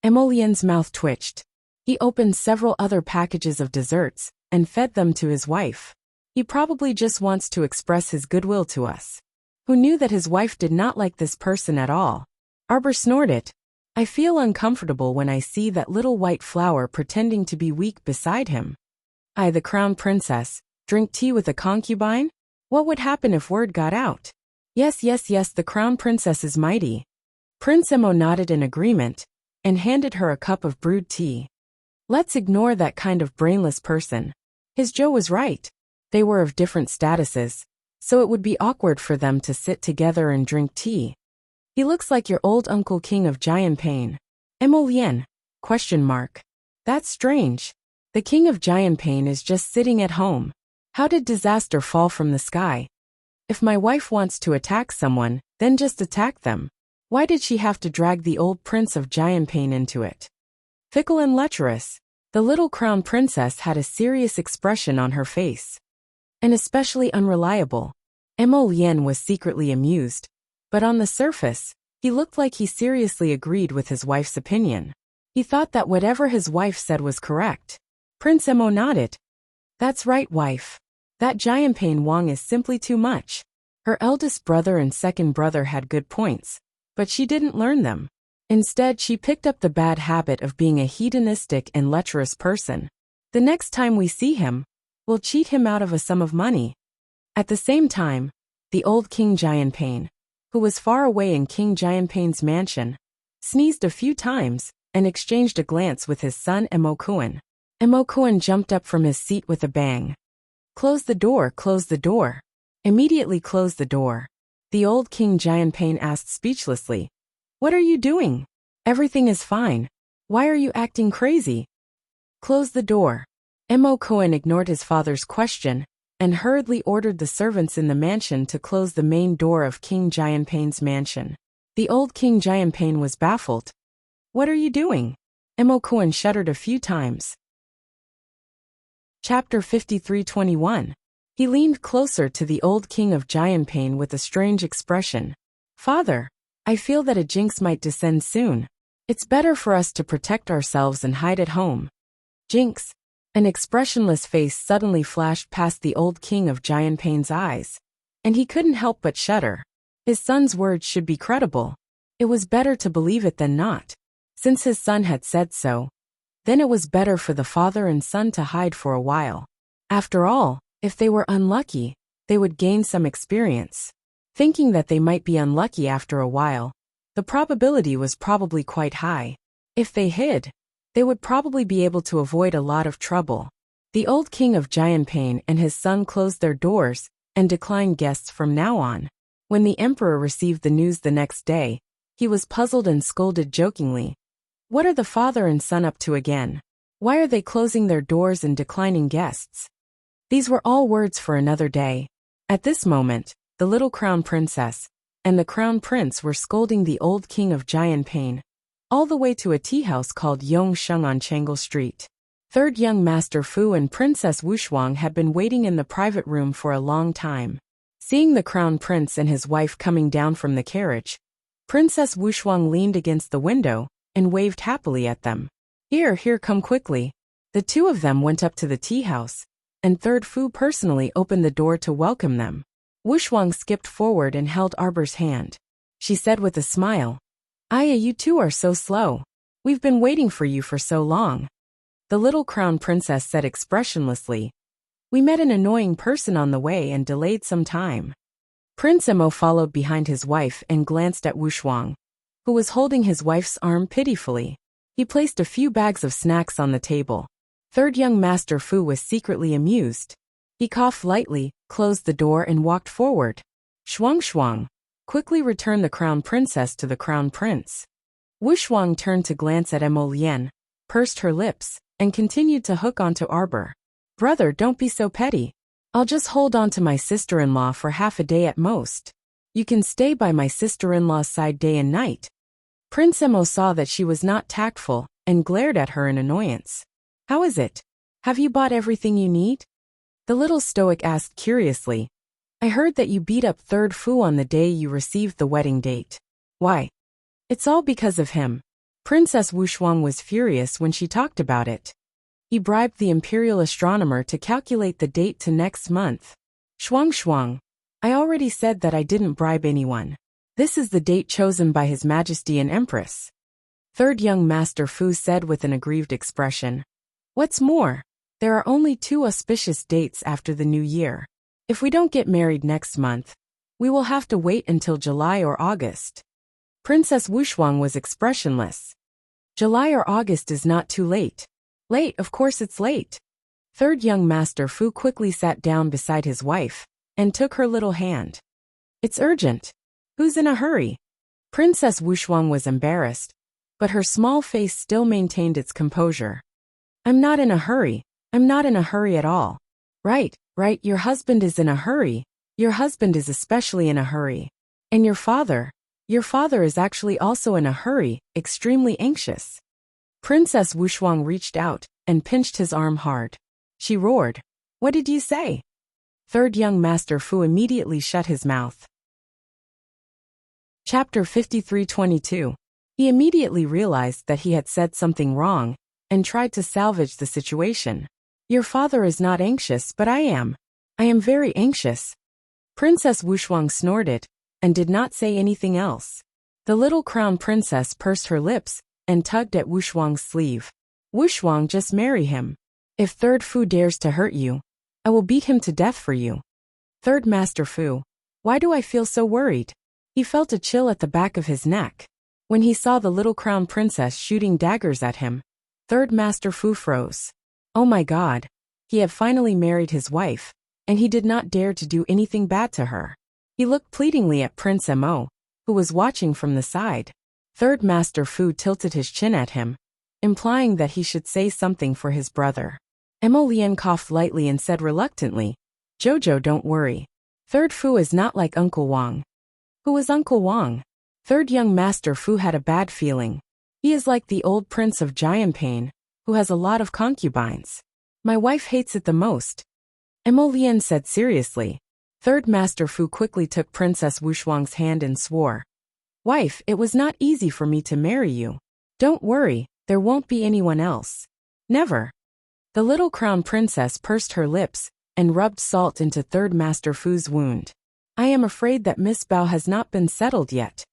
Emolien's mouth twitched. He opened several other packages of desserts, and fed them to his wife. He probably just wants to express his goodwill to us. Who knew that his wife did not like this person at all? Arbor snorted. I feel uncomfortable when I see that little white flower pretending to be weak beside him. I, the crown princess, drink tea with a concubine? What would happen if word got out? Yes, the crown princess is mighty. Prince Emo nodded in agreement and handed her a cup of brewed tea. Let's ignore that kind of brainless person. His Joe was right. They were of different statuses, so it would be awkward for them to sit together and drink tea. He looks like your old uncle king of Jianping. Emolien? ? That's strange. The king of Jianping is just sitting at home. How did disaster fall from the sky? If my wife wants to attack someone, then just attack them. Why did she have to drag the old prince of Jianping into it? Fickle and lecherous, the little crown princess had a serious expression on her face. And especially unreliable. Emolien was secretly amused, but on the surface, he looked like he seriously agreed with his wife's opinion. He thought that whatever his wife said was correct. Prince Emo nodded. That's right, wife. That Jianping Wang is simply too much. Her eldest brother and second brother had good points, but she didn't learn them. Instead, she picked up the bad habit of being a hedonistic and lecherous person. The next time we see him, we'll cheat him out of a sum of money. At the same time, the old King Jianping, who was far away in King Jianping's mansion, sneezed a few times and exchanged a glance with his son Emokuan. Emokuan jumped up from his seat with a bang. Close the door, close the door. Immediately close the door. The old King Jianping asked speechlessly. What are you doing? Everything is fine. Why are you acting crazy? Close the door. Emokuan ignored his father's question and hurriedly ordered the servants in the mansion to close the main door of King Jianping's mansion. The old King Jianping was baffled. What are you doing? Emokuan shuddered a few times. Chapter 53:21. He leaned closer to the old king of Jianping with a strange expression. Father, I feel that a jinx might descend soon. It's better for us to protect ourselves and hide at home. Jinx. An expressionless face suddenly flashed past the old king of Jianping's eyes, and he couldn't help but shudder. His son's words should be credible. It was better to believe it than not. Since his son had said so, then it was better for the father and son to hide for a while. After all, if they were unlucky, they would gain some experience. Thinking that they might be unlucky after a while, the probability was probably quite high. If they hid, they would probably be able to avoid a lot of trouble. The old king of Jianping and his son closed their doors and declined guests from now on. When the emperor received the news the next day, he was puzzled and scolded jokingly. What are the father and son up to again? Why are they closing their doors and declining guests? These were all words for another day. At this moment, the little crown princess and the crown prince were scolding the old king of Jianping, all the way to a tea house called Yongsheng on Changle Street. Third young Master Fu and Princess Wuxia had been waiting in the private room for a long time. Seeing the crown prince and his wife coming down from the carriage, Princess Wuxia leaned against the window and waved happily at them. Here, come quickly. The two of them went up to the tea house, and Third Fu personally opened the door to welcome them. Wuxia skipped forward and held Arbor's hand. She said with a smile, Aya, you two are so slow. We've been waiting for you for so long. The little crown princess said expressionlessly, We met an annoying person on the way and delayed some time. Prince Emo followed behind his wife and glanced at Wuxia, who was holding his wife's arm pitifully. He placed a few bags of snacks on the table. Third young Master Fu was secretly amused. He coughed lightly, closed the door and walked forward. Shuang, quickly returned the crown princess to the crown prince. Wuxia turned to glance at Emolien, pursed her lips, and continued to hook onto Arbor. Brother, don't be so petty. I'll just hold on to my sister-in-law for half a day at most. You can stay by my sister-in-law's side day and night. Prince Emo saw that she was not tactful and glared at her in annoyance. How is it? Have you bought everything you need? The little stoic asked curiously. I heard that you beat up Third Fu on the day you received the wedding date. Why? It's all because of him. Princess Wuxia was furious when she talked about it. He bribed the imperial astronomer to calculate the date to next month. Shuang shuang. I already said that I didn't bribe anyone. This is the date chosen by His Majesty and Empress. Third young Master Fu said with an aggrieved expression. What's more, there are only 2 auspicious dates after the new year. If we don't get married next month, we will have to wait until July or August. Princess Wushuang was expressionless. July or August is not too late. Late, of course it's late. Third young Master Fu quickly sat down beside his wife and took her little hand. It's urgent. Who's in a hurry? Princess Wushuang was embarrassed, but her small face still maintained its composure. I'm not in a hurry. I'm not in a hurry at all. Right, your husband is in a hurry. Your husband is especially in a hurry. And your father is actually also in a hurry, extremely anxious. Princess Wushuang reached out and pinched his arm hard. She roared. What did you say? Third young Master Fu immediately shut his mouth. Chapter 53:22. He immediately realized that he had said something wrong and tried to salvage the situation. Your father is not anxious, but I am. I am very anxious. Princess Wushuang snorted and did not say anything else. The little crown princess pursed her lips and tugged at Wushuang's sleeve. Wushuang, just marry him. If Third Fu dares to hurt you, I will beat him to death for you. Third Master Fu. Why do I feel so worried? He felt a chill at the back of his neck. When he saw the little crown princess shooting daggers at him, Third Master Fu froze. Oh my God. He had finally married his wife, and he did not dare to do anything bad to her. He looked pleadingly at Prince Mo, who was watching from the side. Third Master Fu tilted his chin at him, implying that he should say something for his brother. Mo Lian coughed lightly and said reluctantly, Jojo, don't worry. Third Fu is not like Uncle Wang. Who is Uncle Wang? Third young Master Fu had a bad feeling. He is like the old prince of Jianpain, who has a lot of concubines. My wife hates it the most. Mo Lian said seriously. Third Master Fu quickly took Princess Wushuang's hand and swore. Wife, it was not easy for me to marry you. Don't worry, there won't be anyone else. Never. The little crown princess pursed her lips and rubbed salt into Third Master Fu's wound. I am afraid that Miss Bao has not been settled yet.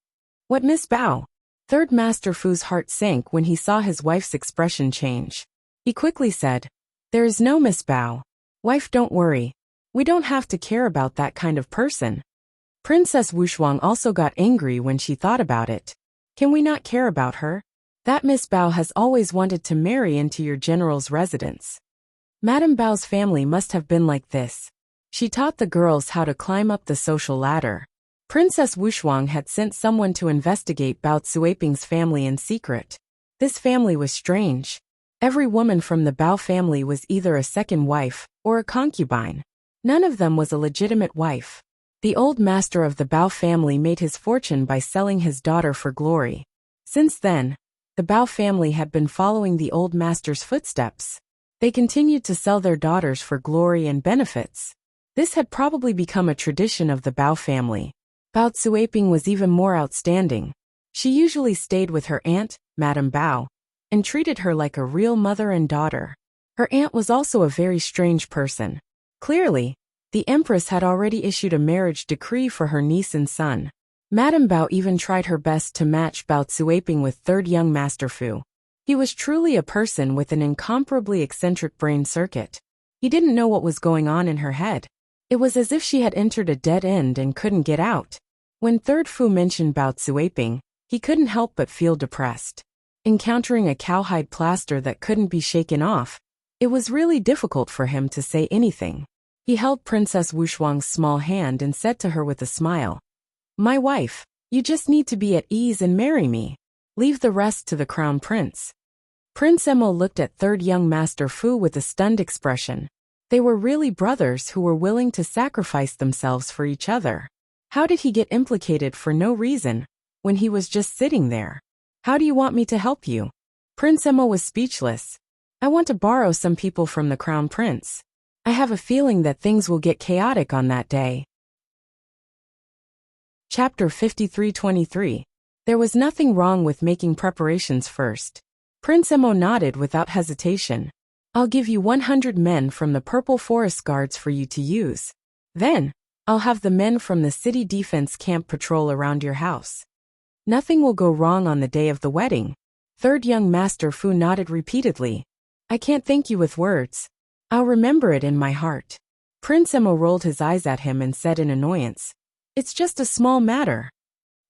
What Miss Bao? Third Master Fu's heart sank when he saw his wife's expression change. He quickly said, There is no Miss Bao. Wife, don't worry. We don't have to care about that kind of person. Princess Wushuang also got angry when she thought about it. Can we not care about her? That Miss Bao has always wanted to marry into your general's residence. Madame Bao's family must have been like this. She taught the girls how to climb up the social ladder. Princess Wushuang had sent someone to investigate Bao Cuiping's family in secret. This family was strange. Every woman from the Bao family was either a second wife or a concubine. None of them was a legitimate wife. The old master of the Bao family made his fortune by selling his daughter for glory. Since then, the Bao family had been following the old master's footsteps. They continued to sell their daughters for glory and benefits. This had probably become a tradition of the Bao family. Bao Cuiping was even more outstanding. She usually stayed with her aunt, Madame Bao, and treated her like a real mother and daughter. Her aunt was also a very strange person. Clearly, the empress had already issued a marriage decree for her niece and son. Madame Bao even tried her best to match Bao Cuiping with Third Young Master Fu. He was truly a person with an incomparably eccentric brain circuit. He didn't know what was going on in her head. It was as if she had entered a dead end and couldn't get out. When Third Fu mentioned Bao Cuiping, he couldn't help but feel depressed. Encountering a cowhide plaster that couldn't be shaken off, it was really difficult for him to say anything. He held Princess Wushuang's small hand and said to her with a smile, My wife, you just need to be at ease and marry me. Leave the rest to the crown prince. Prince Mo looked at Third Young Master Fu with a stunned expression. They were really brothers who were willing to sacrifice themselves for each other. How did he get implicated for no reason, when he was just sitting there? How do you want me to help you? Prince Mo was speechless. I want to borrow some people from the crown prince. I have a feeling that things will get chaotic on that day. Chapter 53:23. There was nothing wrong with making preparations first. Prince Mo nodded without hesitation. I'll give you 100 men from the Purple Forest Guards for you to use. Then, I'll have the men from the city defense camp patrol around your house. Nothing will go wrong on the day of the wedding. Third young Master Fu nodded repeatedly. I can't thank you with words. I'll remember it in my heart. Prince Emo rolled his eyes at him and said in annoyance, It's just a small matter.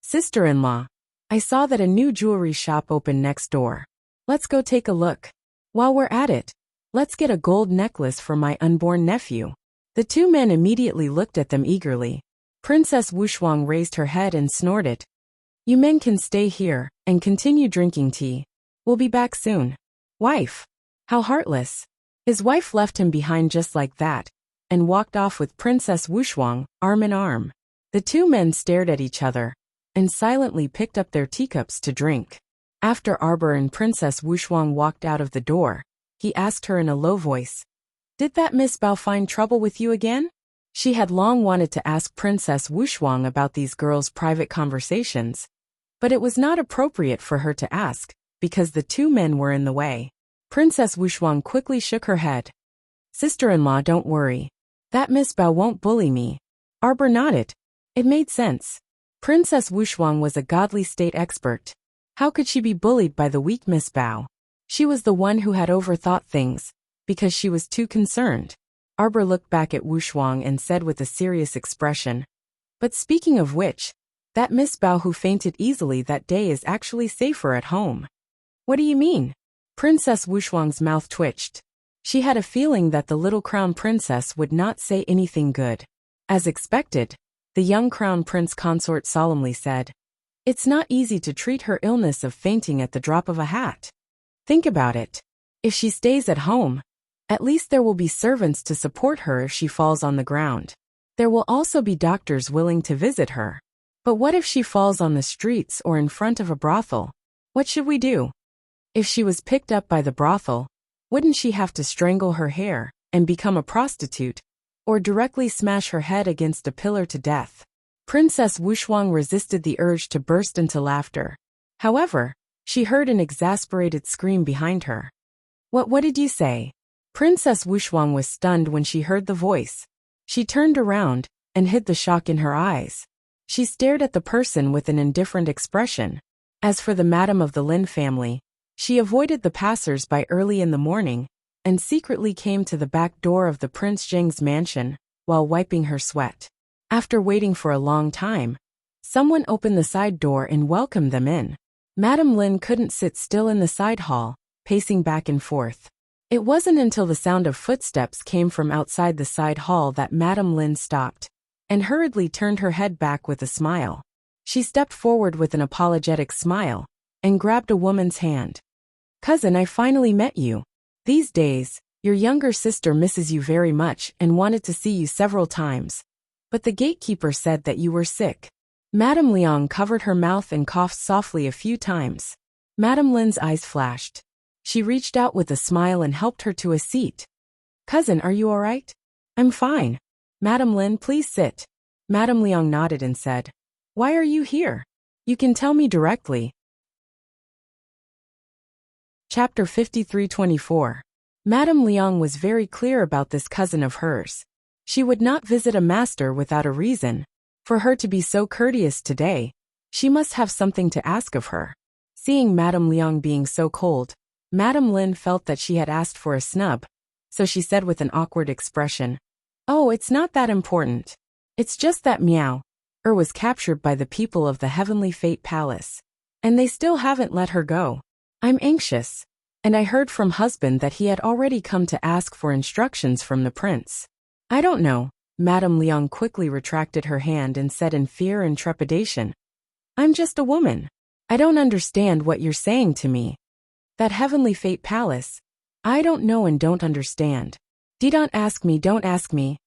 Sister-in-law, I saw that a new jewelry shop opened next door. Let's go take a look. While we're at it, let's get a gold necklace for my unborn nephew. The two men immediately looked at them eagerly. Princess Wushuang raised her head and snorted. You men can stay here and continue drinking tea. We'll be back soon. Wife. How heartless. His wife left him behind just like that and walked off with Princess Wushuang, arm in arm. The two men stared at each other and silently picked up their teacups to drink. After Arbor and Princess Wushuang walked out of the door, he asked her in a low voice, Did that Miss Bao find trouble with you again? She had long wanted to ask Princess Wushuang about these girls' private conversations, but it was not appropriate for her to ask, because the two men were in the way. Princess Wushuang quickly shook her head. Sister-in-law, don't worry. That Miss Bao won't bully me. Arbor nodded. It made sense. Princess Wushuang was a godly state expert. How could she be bullied by the weak Miss Bao? She was the one who had overthought things, because she was too concerned. Arbor looked back at Wushuang and said with a serious expression, But speaking of which, that Miss Bao who fainted easily that day is actually safer at home. What do you mean? Princess Wushuang's mouth twitched. She had a feeling that the little crown princess would not say anything good. As expected, the young crown prince consort solemnly said, It's not easy to treat her illness of fainting at the drop of a hat. Think about it. If she stays at home, at least there will be servants to support her if she falls on the ground. There will also be doctors willing to visit her. But what if she falls on the streets or in front of a brothel? What should we do? If she was picked up by the brothel, wouldn't she have to strangle her hair and become a prostitute, or directly smash her head against a pillar to death? Princess Wushuang resisted the urge to burst into laughter. However, she heard an exasperated scream behind her. What did you say? Princess Wushuang was stunned when she heard the voice. She turned around and hid the shock in her eyes. She stared at the person with an indifferent expression. As for the madam of the Lin family, she avoided the passers-by early in the morning and secretly came to the back door of the Prince Zheng's mansion while wiping her sweat. After waiting for a long time, someone opened the side door and welcomed them in. Madam Lin couldn't sit still in the side hall, pacing back and forth. It wasn't until the sound of footsteps came from outside the side hall that Madam Lin stopped and hurriedly turned her head back with a smile. She stepped forward with an apologetic smile and grabbed a woman's hand. Cousin, I finally met you. These days, your younger sister misses you very much and wanted to see you several times. But the gatekeeper said that you were sick. Madame Liang covered her mouth and coughed softly a few times. Madame Lin's eyes flashed. She reached out with a smile and helped her to a seat. Cousin, are you all right? I'm fine. Madame Lin, please sit. Madame Liang nodded and said, Why are you here? You can tell me directly. Chapter 53-24. Madame Liang was very clear about this cousin of hers. She would not visit a master without a reason. For her to be so courteous today, she must have something to ask of her. Seeing Madame Liang being so cold, Madame Lin felt that she had asked for a snub, so she said with an awkward expression, Oh, it's not that important. It's just that Miao was captured by the people of the Heavenly Fate Palace, and they still haven't let her go. I'm anxious, and I heard from husband that he had already come to ask for instructions from the prince. I don't know. Madame Liang quickly retracted her hand and said in fear and trepidation, I'm just a woman. I don't understand what you're saying to me. That Heavenly Fate Palace, I don't know and don't understand. Don't ask me.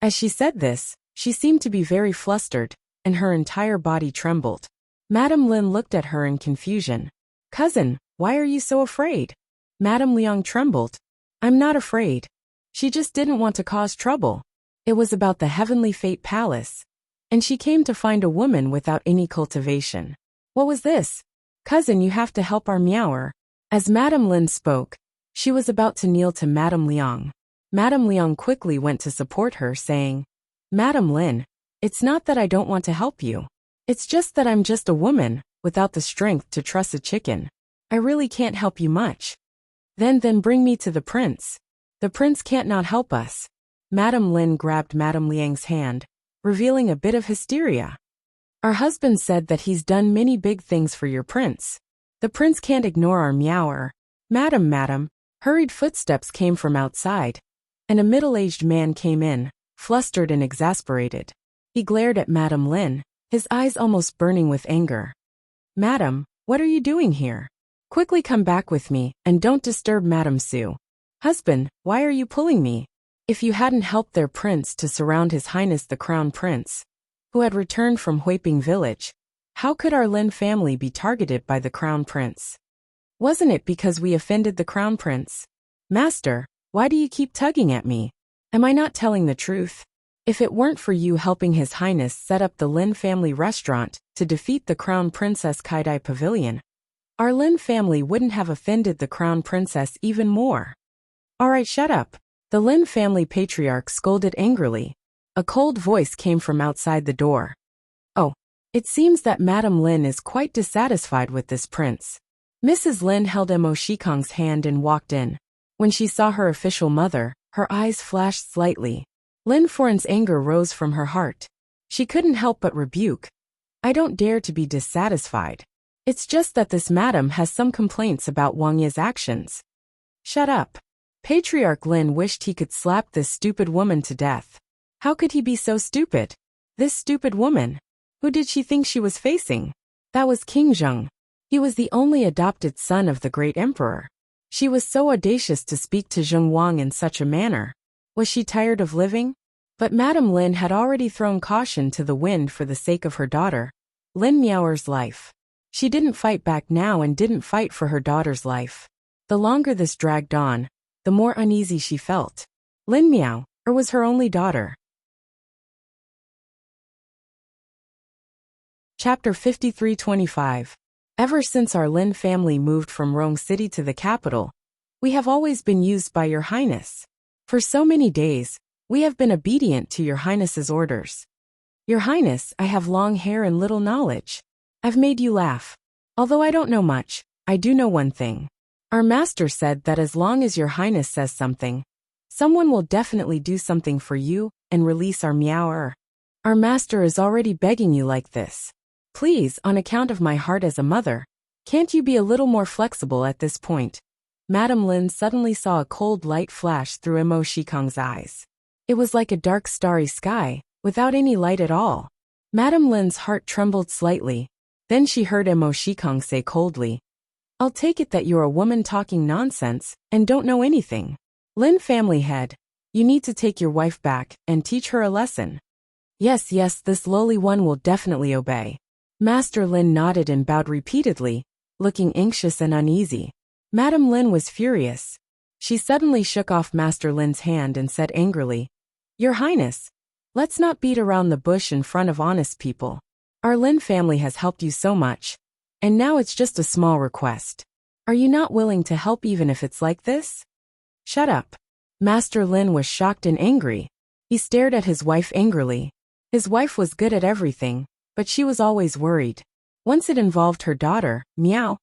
As she said this, she seemed to be very flustered, and her entire body trembled. Madame Lin looked at her in confusion. Cousin, why are you so afraid? Madame Liang trembled. I'm not afraid. She just didn't want to cause trouble. It was about the Heavenly Fate Palace, and she came to find a woman without any cultivation. What was this? Cousin, you have to help our Miaoer. As Madame Lin spoke, She was about to kneel to Madame Liang. Madame Liang quickly went to support her, saying, Madame Lin, it's not that I don't want to help you. It's just that I'm just a woman, without the strength to truss a chicken. I really can't help you much. Then bring me to the prince. The prince can't not help us. Madame Lin grabbed Madame Liang's hand, revealing a bit of hysteria. Our husband said that he's done many big things for your prince. The prince can't ignore our meower. Madam. Hurried footsteps came from outside, and a middle-aged man came in, flustered and exasperated. He glared at Madame Lin, his eyes almost burning with anger. Madam, what are you doing here? Quickly come back with me, and don't disturb Madame Su. Husband, why are you pulling me? If you hadn't helped their prince to surround His Highness the Crown Prince, who had returned from Huiping village, how could our Lin family be targeted by the Crown Prince? Wasn't it because we offended the Crown Prince? Master, why do you keep tugging at me? Am I not telling the truth? If it weren't for you helping His Highness set up the Lin family restaurant to defeat the Crown Princess Kaidai Pavilion, our Lin family wouldn't have offended the Crown Princess even more. Alright, shut up. The Lin family patriarch scolded angrily. A cold voice came from outside the door. Oh, it seems that Madame Lin is quite dissatisfied with this prince. Mrs. Lin held Mo Shikong's hand and walked in. When she saw her official mother, her eyes flashed slightly. Lin Foren's anger rose from her heart. She couldn't help but rebuke. I don't dare to be dissatisfied. It's just that this madam has some complaints about Wang Ye's actions. Shut up. Patriarch Lin wished he could slap this stupid woman to death. How could he be so stupid? This stupid woman. Who did she think she was facing? That was King Zheng. He was the only adopted son of the great emperor. She was so audacious to speak to Zheng Wang in such a manner. Was she tired of living? But Madame Lin had already thrown caution to the wind for the sake of her daughter, Lin Miao's life. She didn't fight back now and didn't fight for her daughter's life. The longer this dragged on, the more uneasy she felt. Lin Miao, or was her only daughter. Chapter 53-25. Ever since our Lin family moved from Rong City to the capital, we have always been used by Your Highness. For so many days, we have been obedient to Your Highness's orders. Your Highness, I have long hair and little knowledge. I've made you laugh. Although I don't know much, I do know one thing. Our master said that as long as Your Highness says something, someone will definitely do something for you and release our meower. Our master is already begging you like this. Please, on account of my heart as a mother, can't you be a little more flexible at this point? Madame Lin suddenly saw a cold light flash through Mo Shikong's eyes. It was like a dark starry sky, without any light at all. Madame Lin's heart trembled slightly. Then she heard Mo Shikong say coldly, I'll take it that you're a woman talking nonsense and don't know anything. Lin family head, you need to take your wife back and teach her a lesson. Yes, this lowly one will definitely obey. Master Lin nodded and bowed repeatedly, looking anxious and uneasy. Madame Lin was furious. She suddenly shook off Master Lin's hand and said angrily, Your Highness, let's not beat around the bush in front of honest people. Our Lin family has helped you so much, and now it's just a small request. Are you not willing to help even if it's like this? Shut up. Master Lin was shocked and angry. He stared at his wife angrily. His wife was good at everything, but she was always worried. Once it involved her daughter, Miao,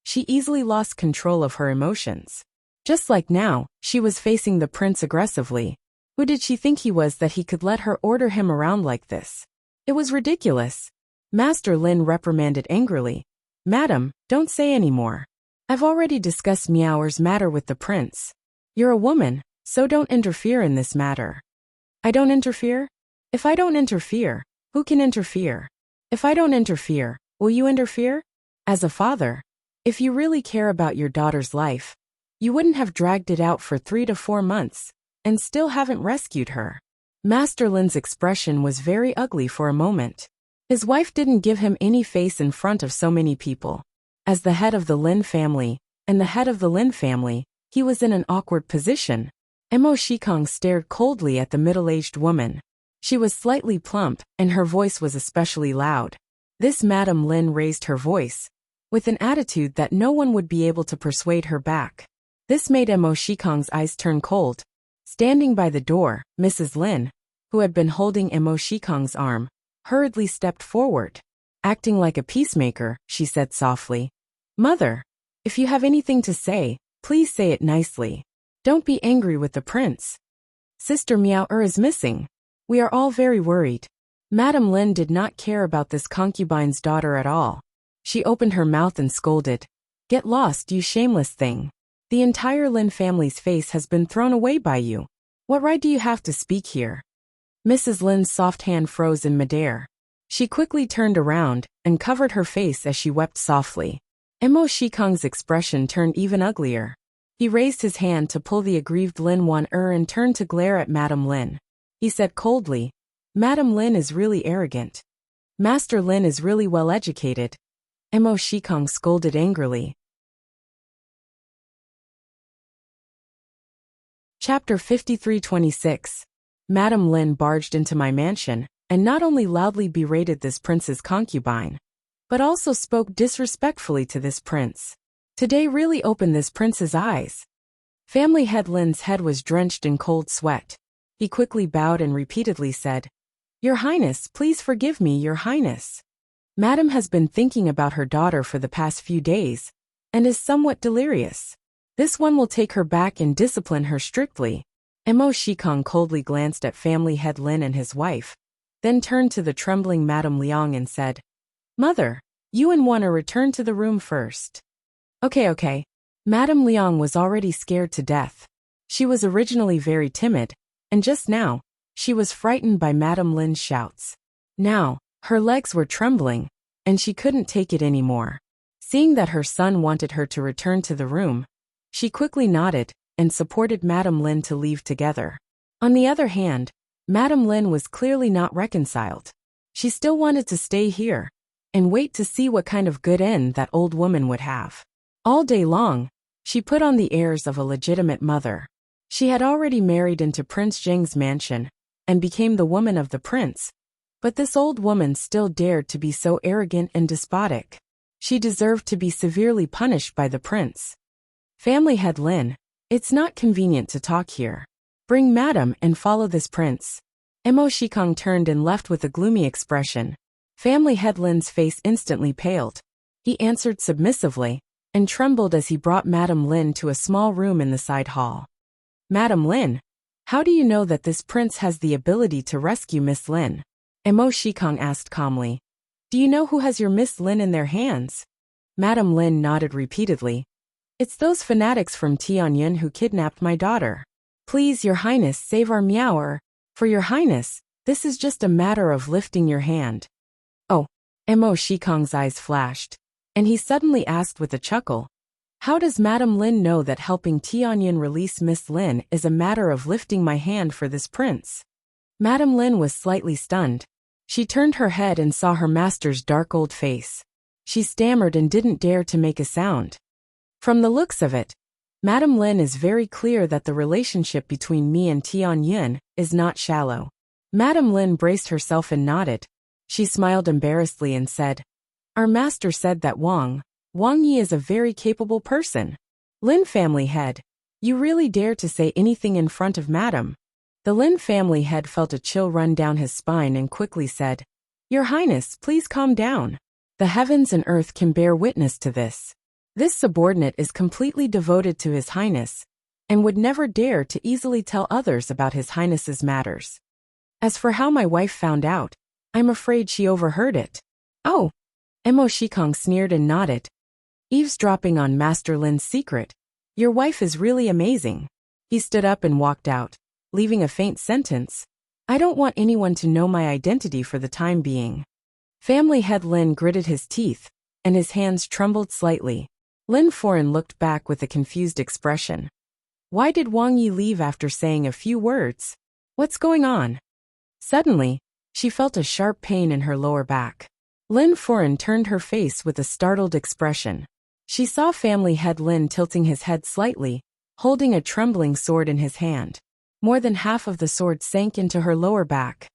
she easily lost control of her emotions. Just like now, she was facing the prince aggressively. Who did she think he was that he could let her order him around like this? It was ridiculous. Master Lin reprimanded angrily. Madam, don't say any more. I've already discussed Miao's matter with the prince. You're a woman, so don't interfere in this matter. I don't interfere? If I don't interfere, who can interfere? If I don't interfere, will you interfere? As a father, if you really care about your daughter's life, you wouldn't have dragged it out for 3 to 4 months, and still haven't rescued her. Master Lin's expression was very ugly for a moment. His wife didn't give him any face in front of so many people. As the head of the Lin family, and the head of the Lin family, he was in an awkward position. Mo Shikong stared coldly at the middle-aged woman. She was slightly plump, and her voice was especially loud. This Madame Lin raised her voice, with an attitude that no one would be able to persuade her back. This made Mo Shikong's eyes turn cold. Standing by the door, Mrs. Lin, who had been holding Mo Shikong's arm, hurriedly stepped forward. Acting like a peacemaker, she said softly, "Mother, if you have anything to say, please say it nicely. Don't be angry with the prince. Sister Miao is missing. We are all very worried." Madame Lin did not care about this concubine's daughter at all. She opened her mouth and scolded, "Get lost, you shameless thing. The entire Lin family's face has been thrown away by you. What right do you have to speak here?" Mrs. Lin's soft hand froze in midair. She quickly turned around and covered her face as she wept softly. Mo Shikong's expression turned even uglier. He raised his hand to pull the aggrieved Lin Wan and turned to glare at Madame Lin. He said coldly, "Madame Lin is really arrogant. Master Lin is really well educated." Mo Shikong scolded angrily. Chapter 53:26. Madame Lin barged into my mansion, and not only loudly berated this prince's concubine, but also spoke disrespectfully to this prince. Today really opened this prince's eyes. Family head Lin's head was drenched in cold sweat. He quickly bowed and repeatedly said, "Your Highness, please forgive me, Your Highness. Madam has been thinking about her daughter for the past few days, and is somewhat delirious. This one will take her back and discipline her strictly." Mo Shikong coldly glanced at family head Lin and his wife, then turned to the trembling Madame Liang and said, "Mother, you and Wan return to the room first." Okay. Madame Liang was already scared to death. She was originally very timid, and just now, she was frightened by Madame Lin's shouts. Now, her legs were trembling, and she couldn't take it anymore. Seeing that her son wanted her to return to the room, she quickly nodded and supported Madame Lin to leave together. On the other hand, Madame Lin was clearly not reconciled. She still wanted to stay here and wait to see what kind of good end that old woman would have. All day long, she put on the airs of a legitimate mother. She had already married into Prince Zheng's mansion and became the woman of the prince, but this old woman still dared to be so arrogant and despotic. She deserved to be severely punished by the prince. Family head Lin, it's not convenient to talk here. Bring Madam and follow this prince. Mo Shikong turned and left with a gloomy expression. Family head Lin's face instantly paled. He answered submissively, and trembled as he brought Madame Lin to a small room in the side hall. "Madame Lin, how do you know that this prince has the ability to rescue Miss Lin?" Mo Shikong asked calmly. "Do you know who has your Miss Lin in their hands?" Madame Lin nodded repeatedly. "It's those fanatics from Tianyin who kidnapped my daughter. Please, Your Highness, save our Miao. For Your Highness, this is just a matter of lifting your hand." Oh, Mo Shikong's eyes flashed, and he suddenly asked with a chuckle, "How does Madame Lin know that helping Tianyin release Miss Lin is a matter of lifting my hand for this prince?" Madame Lin was slightly stunned. She turned her head and saw her master's dark old face. She stammered and didn't dare to make a sound. From the looks of it, Madame Lin is very clear that the relationship between me and Tianyin is not shallow. Madame Lin braced herself and nodded. She smiled embarrassedly and said, "Our master said that Wang Yi is a very capable person. Lin family head, you really dare to say anything in front of Madam?" The Lin family head felt a chill run down his spine and quickly said, "Your Highness, please calm down. The heavens and earth can bear witness to this. This subordinate is completely devoted to His Highness, and would never dare to easily tell others about His Highness's matters. As for how my wife found out, I'm afraid she overheard it." "Oh," Mo Shikong sneered and nodded. "Eavesdropping on Master Lin's secret. Your wife is really amazing." He stood up and walked out, leaving a faint sentence, "I don't want anyone to know my identity for the time being." Family head Lin gritted his teeth, and his hands trembled slightly. Lin Foreign looked back with a confused expression. Why did Wang Yi leave after saying a few words? What's going on? Suddenly, she felt a sharp pain in her lower back. Lin Foreign turned her face with a startled expression. She saw family head Lin tilting his head slightly, holding a trembling sword in his hand. More than half of the sword sank into her lower back.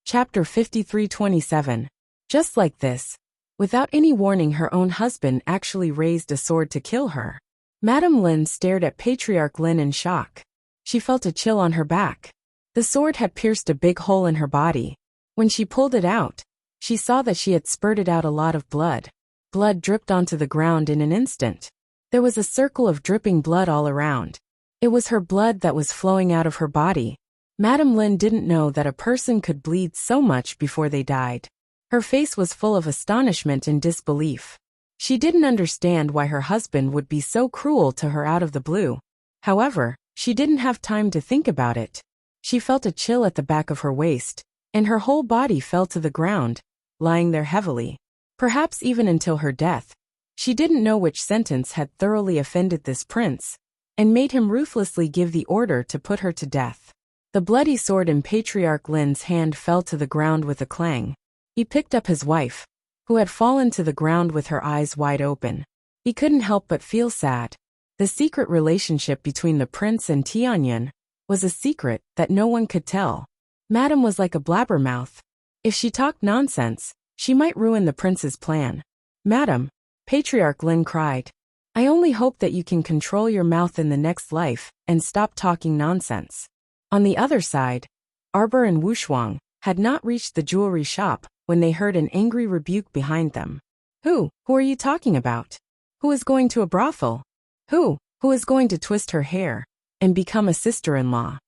Chapter 53:27. Just like this, Without any warning, her own husband actually raised a sword to kill her. Madame Lin stared at Patriarch Lin in shock. She felt a chill on her back. The sword had pierced a big hole in her body. When she pulled it out, she saw that she had spurted out a lot of blood. Blood dripped onto the ground in an instant. There was a circle of dripping blood all around. It was her blood that was flowing out of her body. Madame Lin didn't know that a person could bleed so much before they died. Her face was full of astonishment and disbelief. She didn't understand why her husband would be so cruel to her out of the blue. However, she didn't have time to think about it. She felt a chill at the back of her waist, and her whole body fell to the ground, lying there heavily. Perhaps even until her death. She didn't know which sentence had thoroughly offended this prince, and made him ruthlessly give the order to put her to death. The bloody sword in Patriarch Lin's hand fell to the ground with a clang. He picked up his wife, who had fallen to the ground with her eyes wide open. He couldn't help but feel sad. The secret relationship between the prince and Tianyan was a secret that no one could tell. Madame was like a blabbermouth. If she talked nonsense, she might ruin the prince's plan. Madam, Patriarch Lin cried. I only hope that you can control your mouth in the next life and stop talking nonsense. On the other side, Arbor and Wuxia had not reached the jewelry shop when they heard an angry rebuke behind them. Who are you talking about? Who is going to a brothel? Who is going to twist her hair and become a sister-in-law?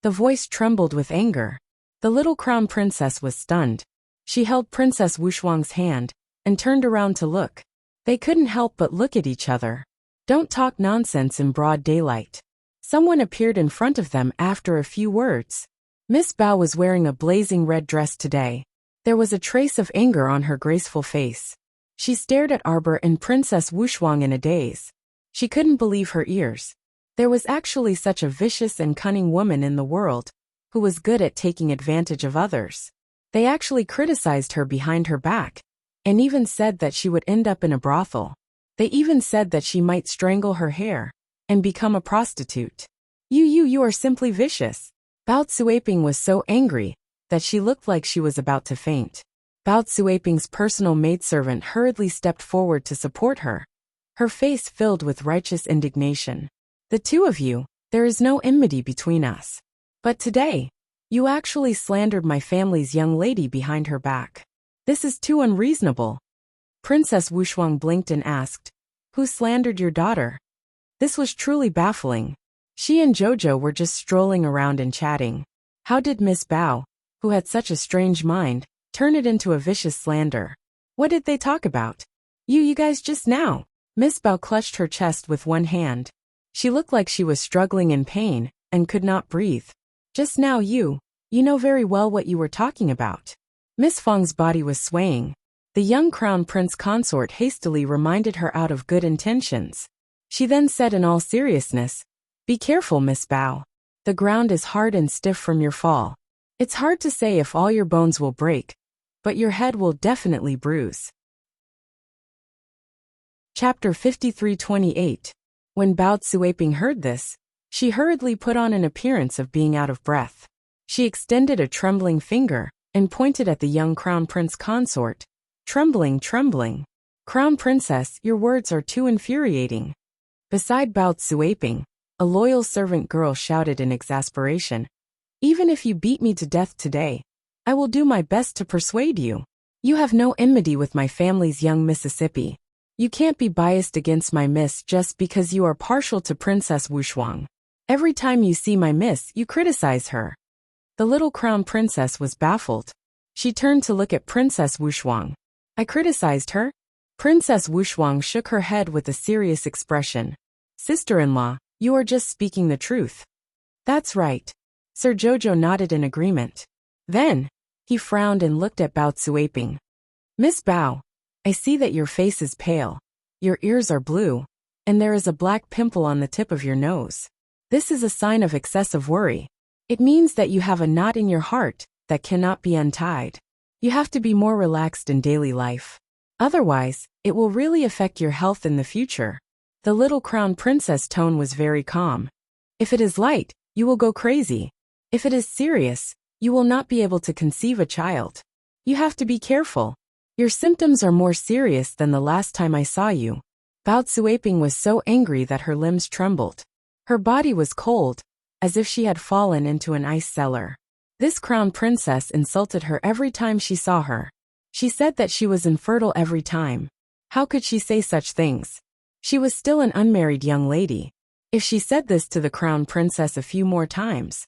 The voice trembled with anger. The little crown princess was stunned. She held Princess Wuxia's hand and turned around to look. They couldn't help but look at each other. Don't talk nonsense in broad daylight. Someone appeared in front of them after a few words. Miss Bao was wearing a blazing red dress today. There was a trace of anger on her graceful face. She stared at Arbor and Princess Wuxia in a daze. She couldn't believe her ears. There was actually such a vicious and cunning woman in the world, who was good at taking advantage of others. They actually criticized her behind her back, and even said that she would end up in a brothel. They even said that she might strangle her hair and become a prostitute. You are simply vicious. Bao Cuiping was so angry that she looked like she was about to faint. Bao Cuiping's personal maidservant hurriedly stepped forward to support her, her face filled with righteous indignation. The two of you, there is no enmity between us. But today, you actually slandered my family's young lady behind her back. This is too unreasonable. Princess Wuxia blinked and asked, Who slandered your daughter? This was truly baffling. She and Jojo were just strolling around and chatting. How did Miss Bao, who had such a strange mind, turn it into a vicious slander? What did they talk about? You guys just now. Miss Bao clutched her chest with one hand. She looked like she was struggling in pain and could not breathe. Just now you know very well what you were talking about. Miss Feng's body was swaying. The young crown prince consort hastily reminded her out of good intentions. She then said in all seriousness, Be careful, Miss Bao. The ground is hard and stiff from your fall. It's hard to say if all your bones will break, but your head will definitely bruise. Chapter 53:28. When Bao Cuiping heard this, she hurriedly put on an appearance of being out of breath. She extended a trembling finger and pointed at the young crown prince consort. Trembling. Crown princess, your words are too infuriating. Beside Bao Cuiping, a loyal servant girl shouted in exasperation. Even if you beat me to death today, I will do my best to persuade you. You have no enmity with my family's young Mississippi. You can't be biased against my miss just because you are partial to Princess Wuxia. Every time you see my miss, you criticize her. The little crown princess was baffled. She turned to look at Princess Wuxia. I criticized her? Princess Wuxia shook her head with a serious expression. Sister-in-law, you are just speaking the truth. That's right. Sir Jojo nodded in agreement. Then, he frowned and looked at Bao Cuiping. Miss Bao, I see that your face is pale, your ears are blue, and there is a black pimple on the tip of your nose. This is a sign of excessive worry. It means that you have a knot in your heart that cannot be untied. You have to be more relaxed in daily life. Otherwise, it will really affect your health in the future. The little crown princess tone was very calm. If it is light, you will go crazy. If it is serious, you will not be able to conceive a child. You have to be careful. Your symptoms are more serious than the last time I saw you. Bao Zuiping was so angry that her limbs trembled. Her body was cold, as if she had fallen into an ice cellar. This crown princess insulted her every time she saw her. She said that she was infertile every time. How could she say such things? She was still an unmarried young lady. If she said this to the crown princess a few more times,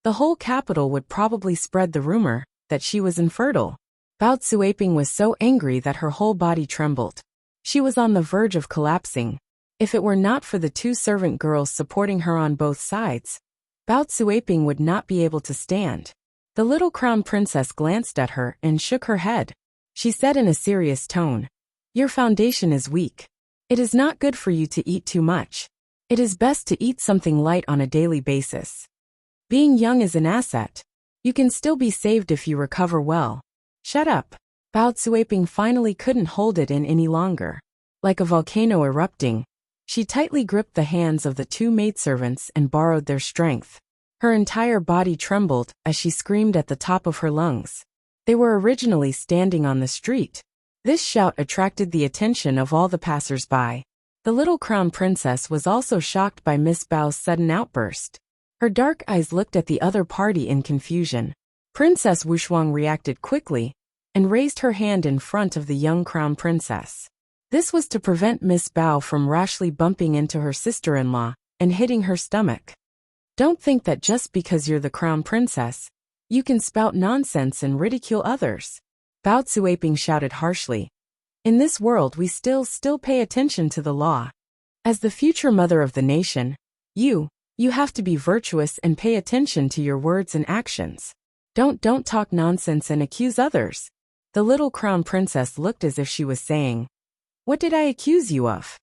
the whole capital would probably spread the rumor that she was infertile. Bao Zuiping was so angry that her whole body trembled. She was on the verge of collapsing. If it were not for the two servant girls supporting her on both sides, Bao Zuiping would not be able to stand. The little crown princess glanced at her and shook her head. She said in a serious tone, "Your foundation is weak. It is not good for you to eat too much. It is best to eat something light on a daily basis. Being young is an asset. You can still be saved if you recover well." Shut up. Bao Zuiping finally couldn't hold it in any longer. Like a volcano erupting, she tightly gripped the hands of the two maidservants and borrowed their strength. Her entire body trembled as she screamed at the top of her lungs. They were originally standing on the street. This shout attracted the attention of all the passers-by. The little crown princess was also shocked by Miss Bao's sudden outburst. Her dark eyes looked at the other party in confusion. Princess Wuxia reacted quickly and raised her hand in front of the young crown princess. This was to prevent Miss Bao from rashly bumping into her sister-in-law and hitting her stomach. Don't think that just because you're the crown princess, you can spout nonsense and ridicule others. Bao Zuiping shouted harshly. In this world we still pay attention to the law. As the future mother of the nation, you have to be virtuous and pay attention to your words and actions. Don't talk nonsense and accuse others. The little crown princess looked as if she was saying, "What did I accuse you of?"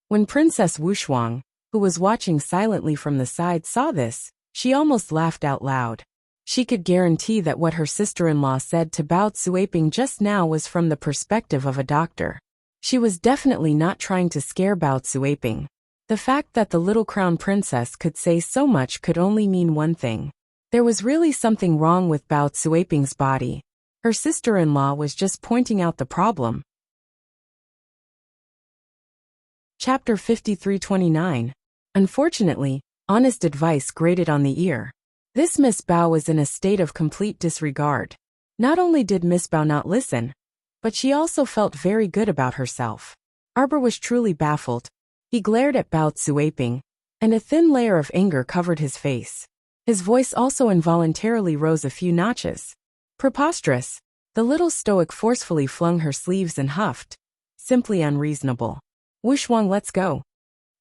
When Princess Wuxia, who was watching silently from the side, saw this, she almost laughed out loud. She could guarantee that what her sister-in-law said to Bao Zuiping just now was from the perspective of a doctor. She was definitely not trying to scare Bao Zuiping. The fact that the little crown princess could say so much could only mean one thing. There was really something wrong with Bao Zuiping's body. Her sister-in-law was just pointing out the problem. Chapter 53:29. Unfortunately, honest advice grated on the ear. This Miss Bao was in a state of complete disregard. Not only did Miss Bao not listen, but she also felt very good about herself. Arbor was truly baffled. He glared at Bao Zuiping, and a thin layer of anger covered his face. His voice also involuntarily rose a few notches. Preposterous. The little stoic forcefully flung her sleeves and huffed. Simply unreasonable. Wuxia, let's go.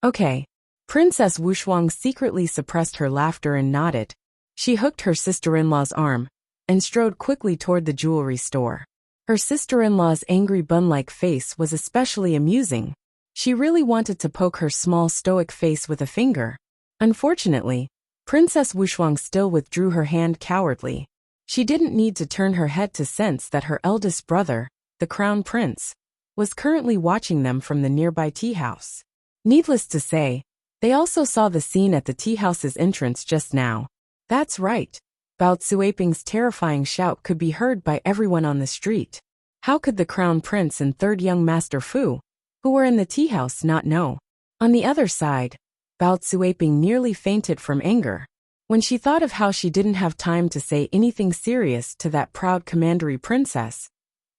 Okay. Princess Wuxia secretly suppressed her laughter and nodded. She hooked her sister-in-law's arm and strode quickly toward the jewelry store. Her sister-in-law's angry bun-like face was especially amusing. She really wanted to poke her small stoic face with a finger. Unfortunately, Princess Wuxia still withdrew her hand cowardly. She didn't need to turn her head to sense that her eldest brother, the crown prince, was currently watching them from the nearby tea house. Needless to say, they also saw the scene at the tea house's entrance just now. That's right. Bao Zuiping's terrifying shout could be heard by everyone on the street. How could the crown prince and third young master Fu, who were in the tea house, not know? On the other side, Bao Zuiping nearly fainted from anger. When she thought of how she didn't have time to say anything serious to that proud commandery princess,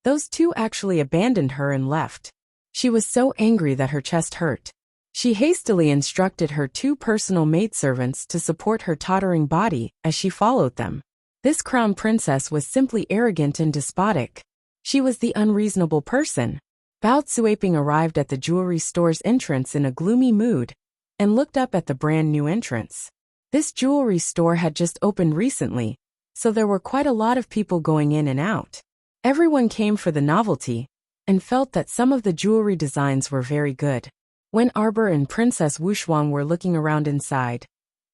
those two actually abandoned her and left. She was so angry that her chest hurt. She hastily instructed her two personal maidservants to support her tottering body as she followed them. This crown princess was simply arrogant and despotic. She was the unreasonable person. Bao Zuiping arrived at the jewelry store's entrance in a gloomy mood and looked up at the brand new entrance. This jewelry store had just opened recently, so there were quite a lot of people going in and out. Everyone came for the novelty and felt that some of the jewelry designs were very good. When Arbor and Princess Wuxia were looking around inside,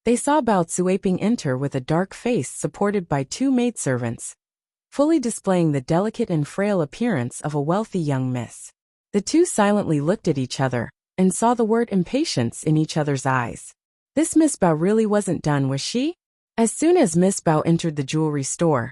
they saw Bao Zuiping enter with a dark face supported by two maidservants, fully displaying the delicate and frail appearance of a wealthy young miss. The two silently looked at each other and saw the word impatience in each other's eyes. This Miss Bao really wasn't done, was she? As soon as Miss Bao entered the jewelry store,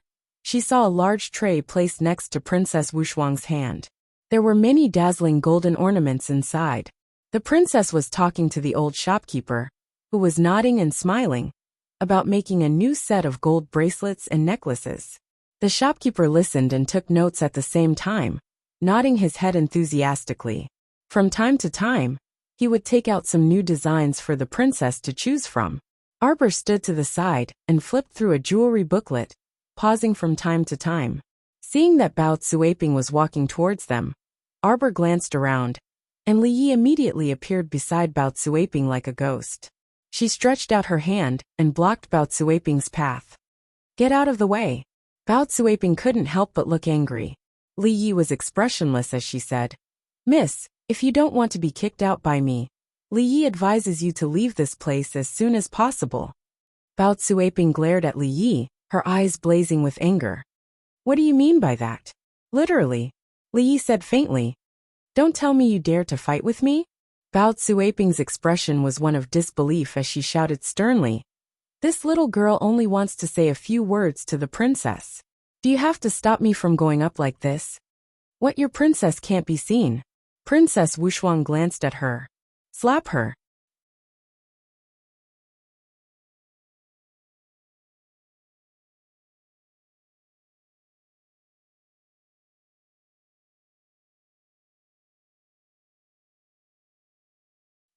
she saw a large tray placed next to Princess Wuxuang's hand. There were many dazzling golden ornaments inside. The princess was talking to the old shopkeeper, who was nodding and smiling, about making a new set of gold bracelets and necklaces. The shopkeeper listened and took notes at the same time, nodding his head enthusiastically. From time to time, he would take out some new designs for the princess to choose from. Arbor stood to the side and flipped through a jewelry booklet, pausing from time to time. Seeing that Bao Cuiping was walking towards them, Arbor glanced around, and Li Yi immediately appeared beside Bao Cuiping like a ghost. She stretched out her hand and blocked Bao Cuiping's path. "Get out of the way." Bao Cuiping couldn't help but look angry. Li Yi was expressionless as she said, "Miss, if you don't want to be kicked out by me, Li Yi advises you to leave this place as soon as possible." Bao Cuiping glared at Li Yi, her eyes blazing with anger. "What do you mean by that?" "Literally," Li Yi said faintly. "Don't tell me you dare to fight with me?" Bao Cuiping's expression was one of disbelief as she shouted sternly, "This little girl only wants to say a few words to the princess. Do you have to stop me from going up like this? What, your princess can't be seen?" Princess Wuxuang glanced at her. "Slap her."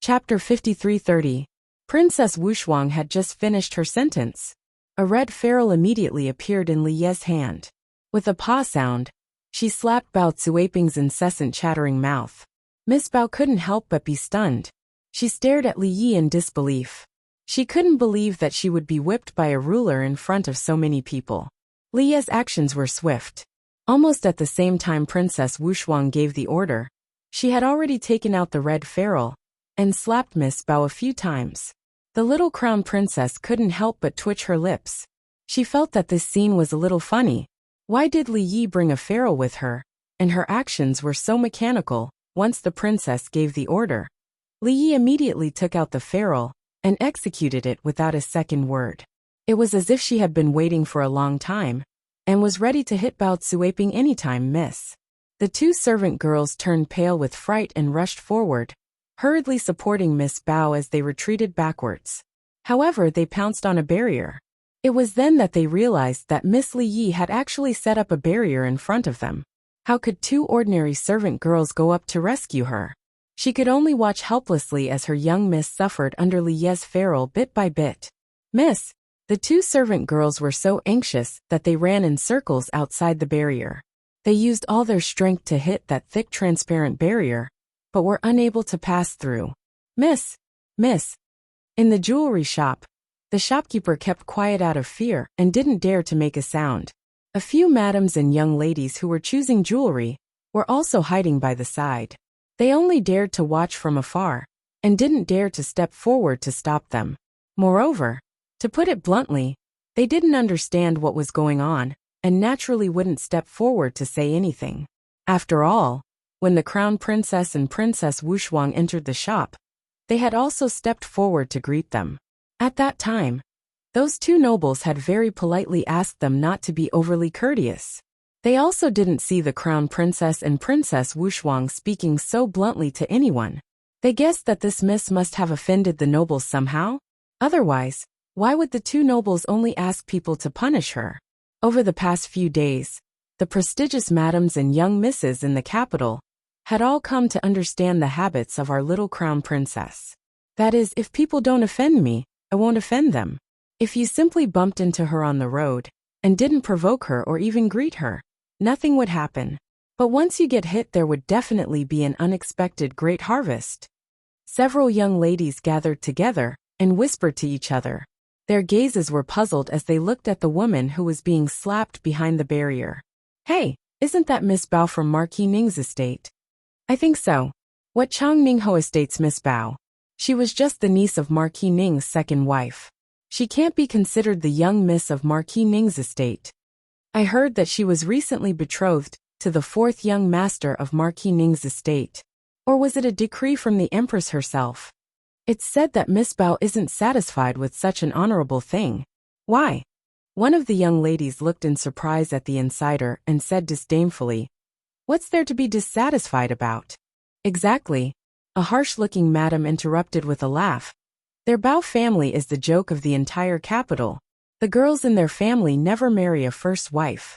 Chapter 53:30. Princess Wuxuang had just finished her sentence. A red ferrule immediately appeared in Li Ye's hand. With a paw sound, she slapped Bao Cuiping's incessant chattering mouth. Miss Bao couldn't help but be stunned. She stared at Li Yi in disbelief. She couldn't believe that she would be whipped by a ruler in front of so many people. Li Ye's actions were swift. Almost at the same time Princess Wuxuang gave the order, she had already taken out the red ferrule and slapped Miss Bao a few times. The little crown princess couldn't help but twitch her lips. She felt that this scene was a little funny. Why did Li Yi bring a ferrule with her? And her actions were so mechanical. Once the princess gave the order, Li Yi immediately took out the ferrule and executed it without a second word. It was as if she had been waiting for a long time and was ready to hit Bao Cuiping anytime. Miss. The two servant girls turned pale with fright and rushed forward, hurriedly supporting Miss Bao as they retreated backwards. However, they pounced on a barrier. It was then that they realized that Miss Li Yi had actually set up a barrier in front of them. How could two ordinary servant girls go up to rescue her? She could only watch helplessly as her young miss suffered under Li Ye's ferrule bit by bit. "Miss!" The two servant girls were so anxious that they ran in circles outside the barrier. They used all their strength to hit that thick transparent barrier, but were unable to pass through. "Miss! Miss!" In the jewelry shop, the shopkeeper kept quiet out of fear and didn't dare to make a sound. A few madams and young ladies who were choosing jewelry were also hiding by the side. They only dared to watch from afar and didn't dare to step forward to stop them. Moreover, to put it bluntly, they didn't understand what was going on and naturally wouldn't step forward to say anything. After all, when the crown princess and Princess Wuxuang entered the shop, they had also stepped forward to greet them. At that time, those two nobles had very politely asked them not to be overly courteous. They also didn't see the crown princess and Princess Wuxuang speaking so bluntly to anyone. They guessed that this miss must have offended the nobles somehow. Otherwise, why would the two nobles only ask people to punish her? Over the past few days, the prestigious madams and young misses in the capital had all come to understand the habits of our little crown princess. That is, if people don't offend me, I won't offend them. If you simply bumped into her on the road and didn't provoke her or even greet her, nothing would happen. But once you get hit, there would definitely be an unexpected great harvest. Several young ladies gathered together and whispered to each other. Their gazes were puzzled as they looked at the woman who was being slapped behind the barrier. "Hey, isn't that Miss Bao from Marquis Ning's estate?" "I think so." "What Chang Ningho estate's Miss Bao?" "She was just the niece of Marquis Ning's second wife. She can't be considered the young miss of Marquis Ning's estate. I heard that she was recently betrothed to the fourth young master of Marquis Ning's estate. Or was it a decree from the Empress herself? It's said that Miss Bao isn't satisfied with such an honorable thing." "Why?" One of the young ladies looked in surprise at the insider and said disdainfully, "What's there to be dissatisfied about?" "Exactly," a harsh-looking madam interrupted with a laugh. "Their Bao family is the joke of the entire capital. The girls in their family never marry a first wife."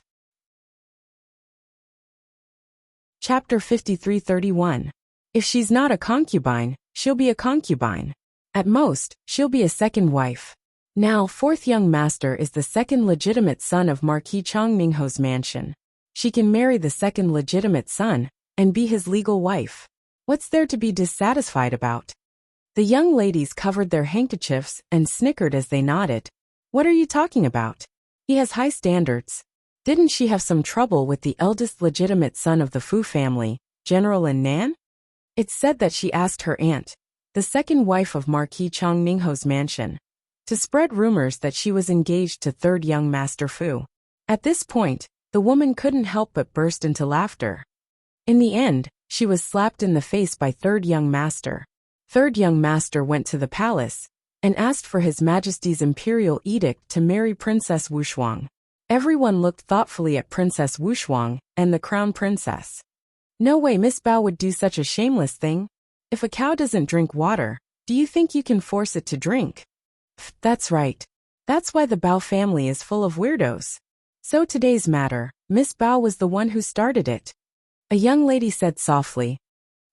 Chapter 53:31. If she's not a concubine, she'll be a concubine. At most, she'll be a second wife. Now, fourth young master is the second legitimate son of Marquis Chongningho's mansion. She can marry the second legitimate son and be his legal wife. What's there to be dissatisfied about? The young ladies covered their handkerchiefs and snickered as they nodded. What are you talking about? He has high standards. Didn't she have some trouble with the eldest legitimate son of the Fu family, General and Nan? It's said that she asked her aunt, the second wife of Marquis Chongningho's mansion, to spread rumors that she was engaged to third young Master Fu. At this point, the woman couldn't help but burst into laughter. In the end, she was slapped in the face by third young master. Third young master went to the palace and asked for His Majesty's imperial edict to marry Princess Wushuang. Everyone looked thoughtfully at Princess Wushuang and the crown princess. No way Miss Bao would do such a shameless thing. If a cow doesn't drink water, do you think you can force it to drink? That's right. That's why the Bao family is full of weirdos. So today's matter, Miss Bao was the one who started it. A young lady said softly,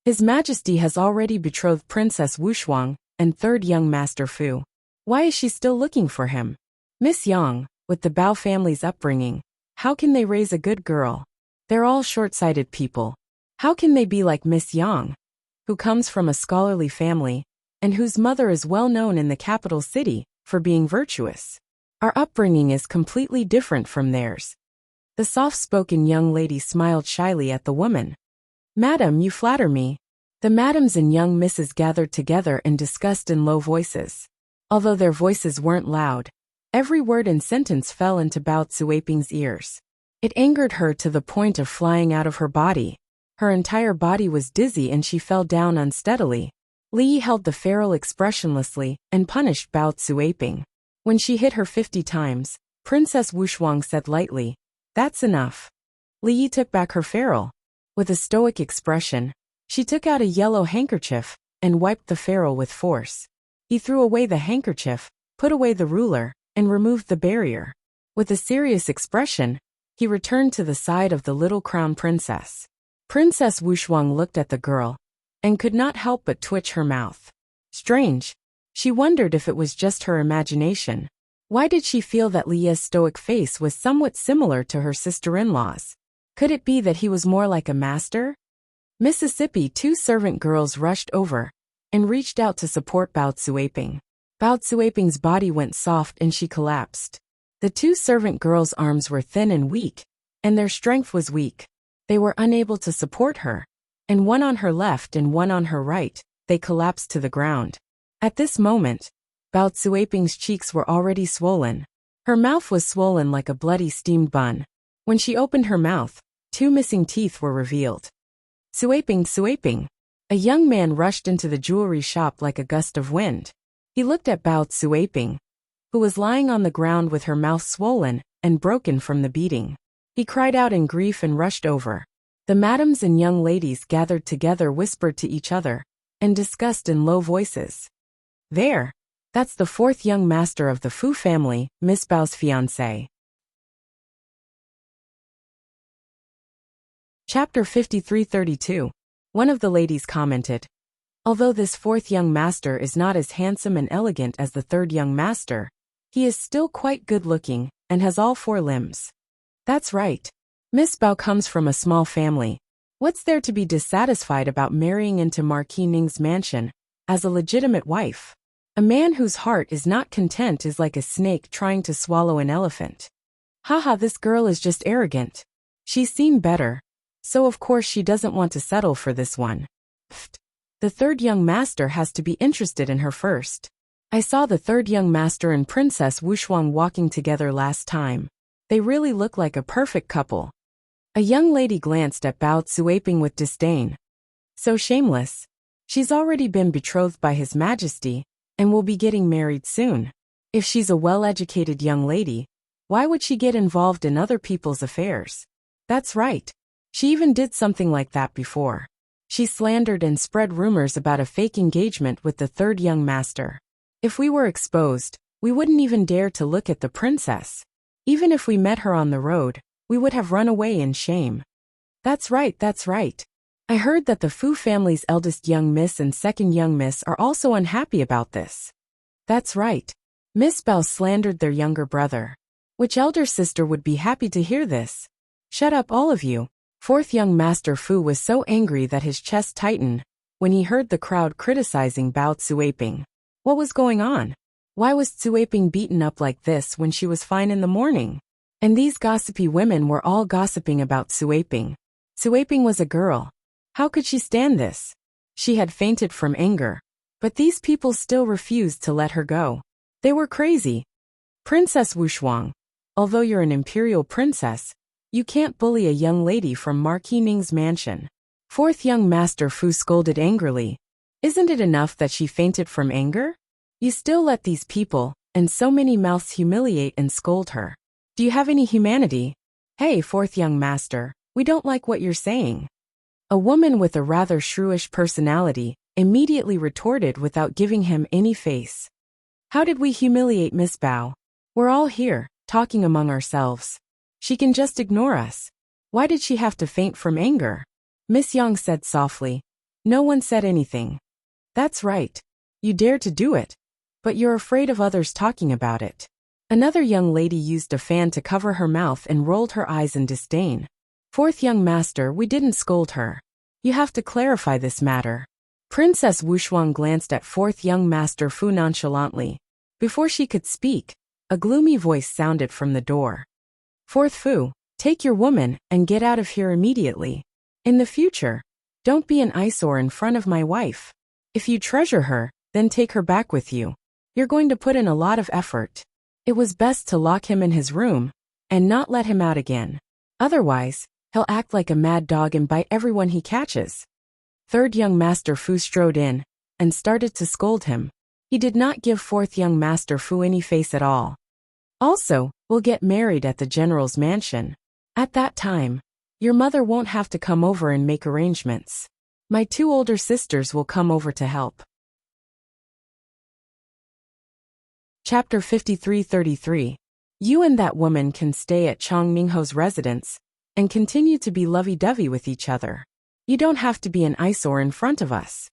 His Majesty has already betrothed Princess Wushuang and third young Master Fu. Why is she still looking for him? Miss Yang, with the Bao family's upbringing, how can they raise a good girl? They're all short-sighted people. How can they be like Miss Yang, who comes from a scholarly family, and whose mother is well known in the capital city for being virtuous? Our upbringing is completely different from theirs. The soft-spoken young lady smiled shyly at the woman. Madam, you flatter me. The madams and young misses gathered together and discussed in low voices. Although their voices weren't loud, every word and sentence fell into Bao Cuiping's ears. It angered her to the point of flying out of her body. Her entire body was dizzy and she fell down unsteadily. Li Yi held the ferrule expressionlessly and punished Bao Cuiping. When she hit her 50 times, Princess Wushuang said lightly, That's enough. Li Yi took back her ferrule. With a stoic expression, she took out a yellow handkerchief and wiped the ferrule with force. He threw away the handkerchief, put away the ruler, and removed the barrier. With a serious expression, he returned to the side of the little crown princess. Princess Wushuang looked at the girl and could not help but twitch her mouth. Strange. She wondered if it was just her imagination. Why did she feel that Li Yi's stoic face was somewhat similar to her sister-in-law's? Could it be that he was more like a master? Mississippi, 2 servant girls rushed over and reached out to support Bao Cuiping. Bao Cuiping's body went soft and she collapsed. The 2 servant girls' arms were thin and weak, and their strength was weak. They were unable to support her, and one on her left and one on her right, they collapsed to the ground. At this moment, Bao Cuiping's cheeks were already swollen. Her mouth was swollen like a bloody steamed bun. When she opened her mouth, 2 missing teeth were revealed. Cuiping. A young man rushed into the jewelry shop like a gust of wind. He looked at Bao Cuiping, who was lying on the ground with her mouth swollen and broken from the beating. He cried out in grief and rushed over. The madams and young ladies gathered together whispered to each other and discussed in low voices. There. That's the 4th young master of the Fu family, Miss Bao's fiancé. Chapter 53:32. One of the ladies commented, Although this 4th young master is not as handsome and elegant as the 3rd young master, he is still quite good-looking and has all 4 limbs. That's right. Miss Bao comes from a small family. What's there to be dissatisfied about marrying into Marquis Ning's mansion as a legitimate wife? A man whose heart is not content is like a snake trying to swallow an elephant. Haha, this girl is just arrogant. She's seen better, so of course she doesn't want to settle for this one. Pfft. The 3rd young master has to be interested in her first. I saw the 3rd young master and Princess Wushuang walking together last time. They really look like a perfect couple. A young lady glanced at Bao Cuiping with disdain. So shameless. She's already been betrothed by His Majesty and will be getting married soon. If she's a well-educated young lady, Why would she get involved in other people's affairs? That's right. She even did something like that before. She slandered and spread rumors about a fake engagement with the third young master. If we were exposed, we wouldn't even dare to look at the princess. Even if we met her on the road, we would have run away in shame. That's right, that's right. I heard that the Fu family's eldest young miss and second young miss are also unhappy about this. That's right. Miss Bao slandered their younger brother. Which elder sister would be happy to hear this? Shut up, all of you. Fourth young master Fu was so angry that his chest tightened when he heard the crowd criticizing Bao Cuiping. What was going on? Why was Cuiping beaten up like this when she was fine in the morning? And these gossipy women were all gossiping about Cuiping. Cuiping was a girl. How could she stand this? She had fainted from anger. But these people still refused to let her go. They were crazy. Princess Wuxia, although you're an imperial princess, you can't bully a young lady from Marquis Ning's mansion. Fourth young master Fu scolded angrily. Isn't it enough that she fainted from anger? You still let these people, and so many mouths humiliate and scold her. Do you have any humanity? Hey, fourth young master, we don't like what you're saying. A woman with a rather shrewish personality immediately retorted without giving him any face. How did we humiliate Miss Bao? We're all here, talking among ourselves. She can just ignore us. Why did she have to faint from anger? Miss Yang said softly. No one said anything. That's right. You dare to do it. But you're afraid of others talking about it. Another young lady used a fan to cover her mouth and rolled her eyes in disdain. Fourth young master, we didn't scold her. You have to clarify this matter. Princess Wuxia glanced at fourth young master Fu nonchalantly. Before she could speak, a gloomy voice sounded from the door. Fourth Fu, take your woman and get out of here immediately. In the future, don't be an eyesore in front of my wife. If you treasure her, then take her back with you. You're going to put in a lot of effort. It was best to lock him in his room and not let him out again. Otherwise, he'll act like a mad dog and bite everyone he catches. Third young master Fu strode in and started to scold him. He did not give fourth young master Fu any face at all. Also, we'll get married at the general's mansion. At that time, your mother won't have to come over and make arrangements. My two older sisters will come over to help. Chapter 53-33. You and that woman can stay at Chong Ningho's residence and continue to be lovey-dovey with each other. You don't have to be an eyesore in front of us.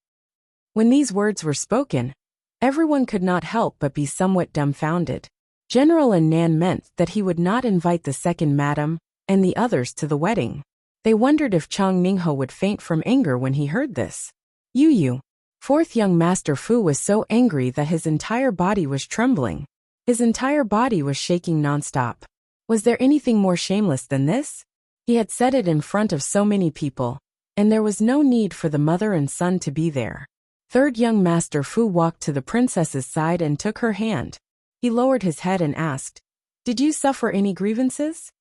When these words were spoken, everyone could not help but be somewhat dumbfounded. General and Nan meant that he would not invite the second madam and the others to the wedding. They wondered if Chong Ningho would faint from anger when he heard this. You. Fourth young master Fu was so angry that his entire body was trembling. His entire body was shaking nonstop. Was there anything more shameless than this? He had said it in front of so many people, and there was no need for the mother and son to be there. Third young master Fu walked to the princess's side and took her hand. He lowered his head and asked, Did you suffer any grievances?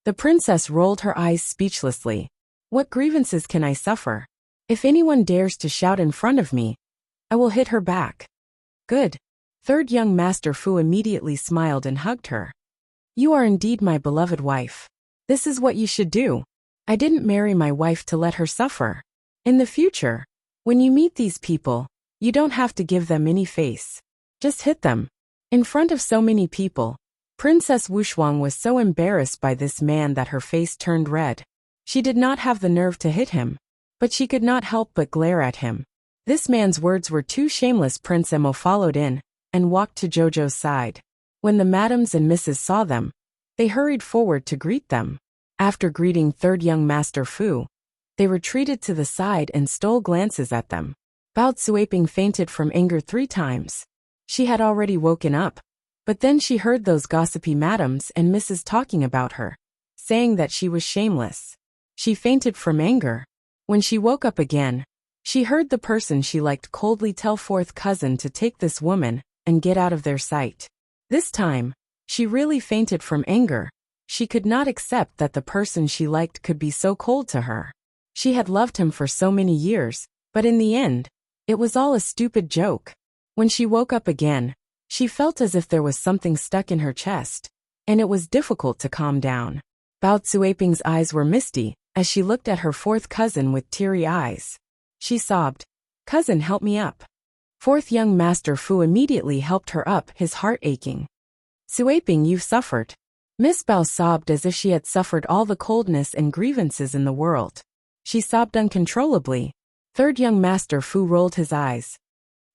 The princess rolled her eyes speechlessly. What grievances can I suffer? If anyone dares to shout in front of me, I will hit her back. Good. Third young master Fu immediately smiled and hugged her. You are indeed my beloved wife. This is what you should do. I didn't marry my wife to let her suffer. In the future, when you meet these people, you don't have to give them any face. Just hit them. In front of so many people, Princess Wuxia was so embarrassed by this man that her face turned red. She did not have the nerve to hit him, but she could not help but glare at him. This man's words were too shameless. Prince Emo followed in and walked to Jojo's side. When the madams and misses saw them, they hurried forward to greet them. After greeting third young master Fu, they retreated to the side and stole glances at them. Bao Cuiping fainted from anger 3 times. She had already woken up, but then she heard those gossipy madams and misses talking about her, saying that she was shameless. She fainted from anger. When she woke up again, she heard the person she liked coldly tell fourth cousin to take this woman and get out of their sight. This time, she really fainted from anger. She could not accept that the person she liked could be so cold to her. She had loved him for so many years, but in the end, it was all a stupid joke. When she woke up again, she felt as if there was something stuck in her chest. and it was difficult to calm down. Bao Zuiping's eyes were misty as she looked at her fourth cousin with teary eyes. She sobbed, "Cousin, help me up." Fourth young Master Fu immediately helped her up, his heart aching. "Zuiping, you've suffered." Miss Bao sobbed as if she had suffered all the coldness and grievances in the world. She sobbed uncontrollably. Third young Master Fu rolled his eyes.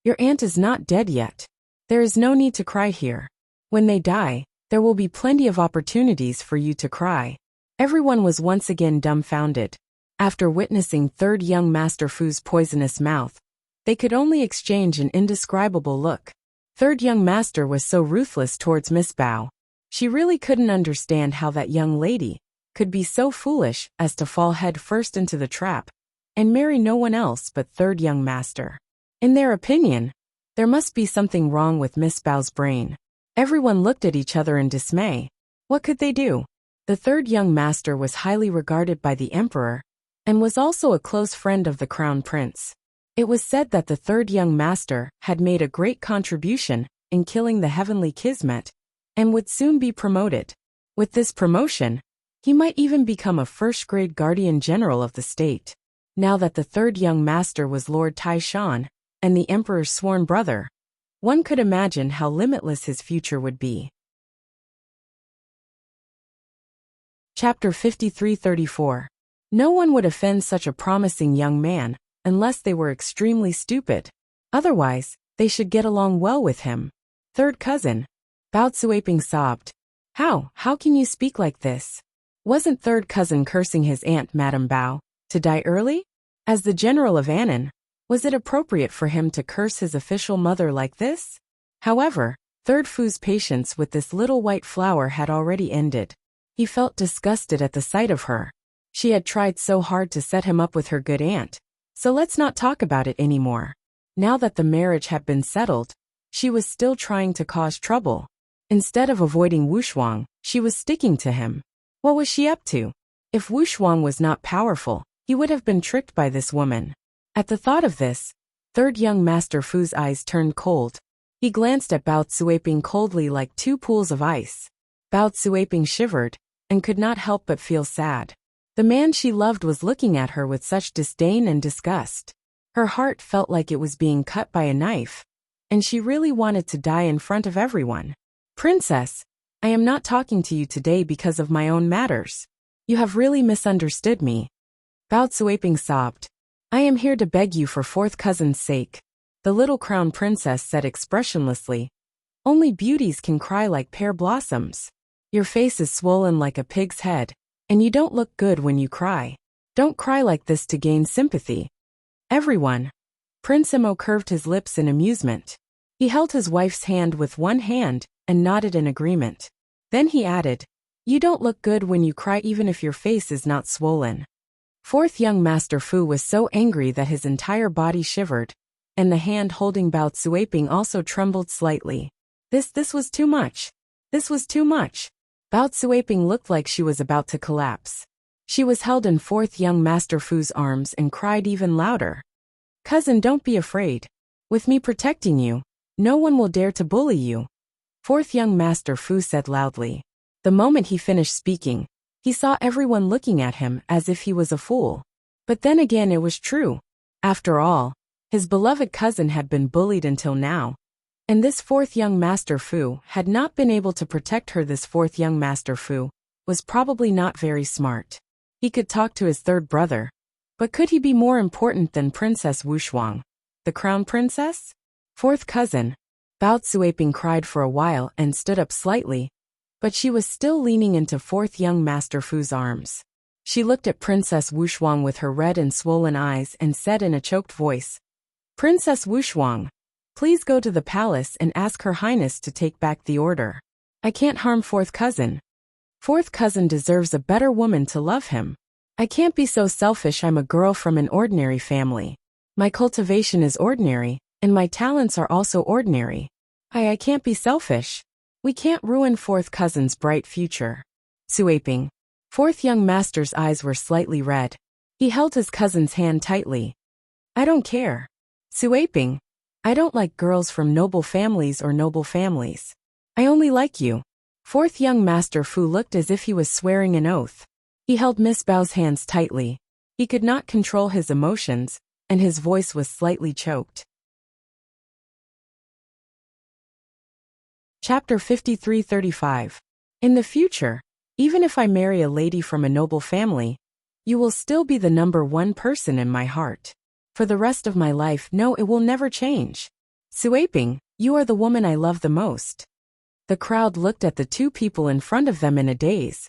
"Your aunt is not dead yet. There is no need to cry here. When they die, there will be plenty of opportunities for you to cry." Everyone was once again dumbfounded. After witnessing third young Master Fu's poisonous mouth, they could only exchange an indescribable look. Third young master was so ruthless towards Miss Bao. She really couldn't understand how that young lady could be so foolish as to fall head first into the trap and marry no one else but third young master. In their opinion, there must be something wrong with Miss Bao's brain. Everyone looked at each other in dismay. What could they do? The third young master was highly regarded by the emperor and was also a close friend of the crown prince. It was said that the third young master had made a great contribution in killing the heavenly Kismet and would soon be promoted. With this promotion, he might even become a first-grade guardian general of the state. Now that the third young master was Lord Taishan and the emperor's sworn brother, one could imagine how limitless his future would be. Chapter 53-34. No one would offend such a promising young man unless they were extremely stupid. Otherwise, they should get along well with him. Third cousin. Bao Zuiping sobbed. How can you speak like this? Wasn't third cousin cursing his aunt, Madame Bao, to die early? As the general of Annan, was it appropriate for him to curse his official mother like this? However, third Fu's patience with this little white flower had already ended. He felt disgusted at the sight of her. She had tried so hard to set him up with her good aunt, so let's not talk about it anymore. Now that the marriage had been settled, she was still trying to cause trouble. Instead of avoiding Wushuang, she was sticking to him. What was she up to? If Wushuang was not powerful, he would have been tricked by this woman. At the thought of this, third young Master Fu's eyes turned cold. He glanced at Bao Zuiping coldly like two pools of ice. Bao Zuiping shivered and could not help but feel sad. The man she loved was looking at her with such disdain and disgust. Her heart felt like it was being cut by a knife, and she really wanted to die in front of everyone. "Princess, I am not talking to you today because of my own matters. You have really misunderstood me." Bao Zuiping sobbed. "I am here to beg you for fourth cousin's sake," the little crown princess said expressionlessly. "Only beauties can cry like pear blossoms. Your face is swollen like a pig's head, and you don't look good when you cry. Don't cry like this to gain sympathy." Everyone. Prince Imo curved his lips in amusement. He held his wife's hand with one hand and nodded in agreement. Then he added, "You don't look good when you cry even if your face is not swollen." Fourth young Master Fu was so angry that his entire body shivered, and the hand holding Bao Zuiping also trembled slightly. This was too much. This was too much. Bao Zuiping looked like she was about to collapse. She was held in fourth young Master Fu's arms and cried even louder. "Cousin, don't be afraid. With me protecting you, no one will dare to bully you," fourth young Master Fu said loudly. The moment he finished speaking, he saw everyone looking at him as if he was a fool. But then again, it was true. After all, his beloved cousin had been bullied until now, and this fourth young Master Fu had not been able to protect her. This fourth young Master Fu was probably not very smart. He could talk to his third brother, but could he be more important than Princess Wushuang, the crown princess? Fourth cousin. Bao Zuiping cried for a while and stood up slightly, but she was still leaning into fourth young Master Fu's arms. She looked at Princess Wushuang with her red and swollen eyes and said in a choked voice, "Princess Wushuang, please go to the palace and ask Her Highness to take back the order. I can't harm fourth cousin. Fourth cousin deserves a better woman to love him. I can't be so selfish. I'm a girl from an ordinary family. My cultivation is ordinary, and my talents are also ordinary. I can't be selfish. We can't ruin fourth cousin's bright future." Zuiping. Fourth young master's eyes were slightly red. He held his cousin's hand tightly. "I don't care. Zuiping, I don't like girls from noble families or noble families. I only like you. Fourth young Master Fu looked as if he was swearing an oath. He held Miss Bao's hands tightly. He could not control his emotions, and his voice was slightly choked. Chapter 53:35. In the future, even if I marry a lady from a noble family, you will still be the number one person in my heart. For the rest of my life, no, it will never change. Suaping, you are the woman I love the most. The crowd looked at the two people in front of them in a daze,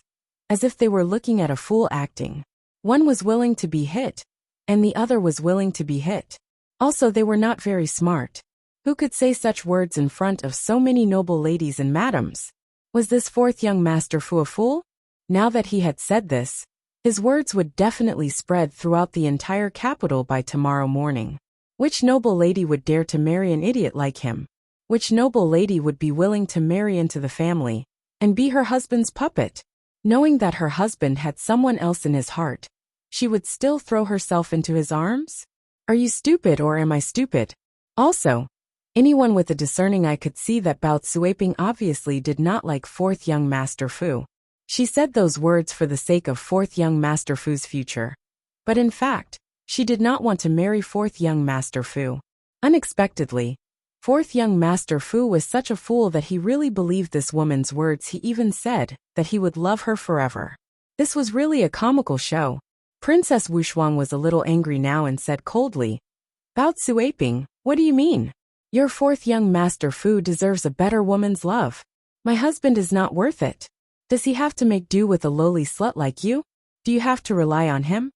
as if they were looking at a fool acting. One was willing to be hit, and the other was willing to be hit. Also, they were not very smart. Who could say such words in front of so many noble ladies and madams? Was this fourth young Master Fu a fool? Now that he had said this, his words would definitely spread throughout the entire capital by tomorrow morning. Which noble lady would dare to marry an idiot like him? Which noble lady would be willing to marry into the family and be her husband's puppet? Knowing that her husband had someone else in his heart, she would still throw herself into his arms? Are you stupid or am I stupid? Also, anyone with a discerning eye could see that Bao Suaping obviously did not like fourth young Master Fu. She said those words for the sake of fourth young Master Fu's future. But in fact, she did not want to marry fourth young Master Fu. Unexpectedly, fourth young Master Fu was such a fool that he really believed this woman's words. He even said that he would love her forever. This was really a comical show. Princess Wuxia was a little angry now and said coldly, Bao Suaping, what do you mean? Your fourth young Master Fu deserves a better woman's love. My husband is not worth it. Does he have to make do with a lowly slut like you? Do you have to rely on him?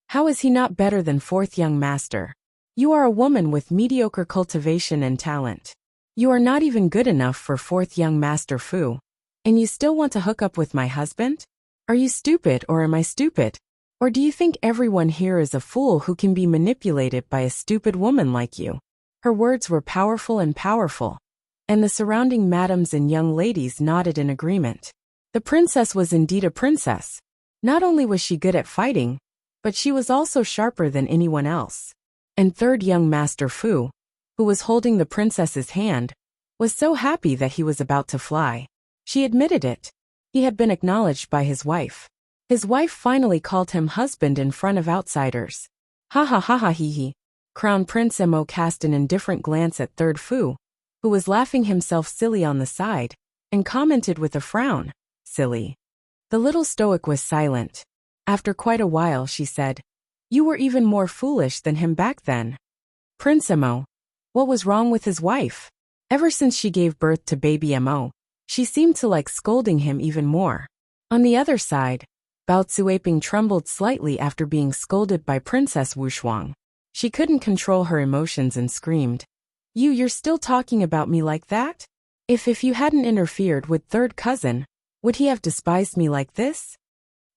How is he not better than fourth young master? You are a woman with mediocre cultivation and talent. You are not even good enough for fourth young Master Fu. And you still want to hook up with my husband? Are you stupid or am I stupid? Or do you think everyone here is a fool who can be manipulated by a stupid woman like you? Her words were powerful, and the surrounding madams and young ladies nodded in agreement. The princess was indeed a princess. Not only was she good at fighting, but she was also sharper than anyone else. And third young Master Fu, who was holding the princess's hand, was so happy that he was about to fly. She admitted it. He had been acknowledged by his wife. His wife finally called him husband in front of outsiders. Ha ha ha ha hee hee. Crown Prince Mo cast an indifferent glance at third Fu, who was laughing himself silly on the side, and commented with a frown, silly. The little stoic was silent. After quite a while she said, You were even more foolish than him back then. Prince Mo. What was wrong with his wife? Ever since she gave birth to baby Mo, she seemed to like scolding him even more. On the other side, Bao Suaping trembled slightly after being scolded by Princess Wuxia. She couldn't control her emotions and screamed, You're still talking about me like that? If you hadn't interfered with third cousin, would he have despised me like this?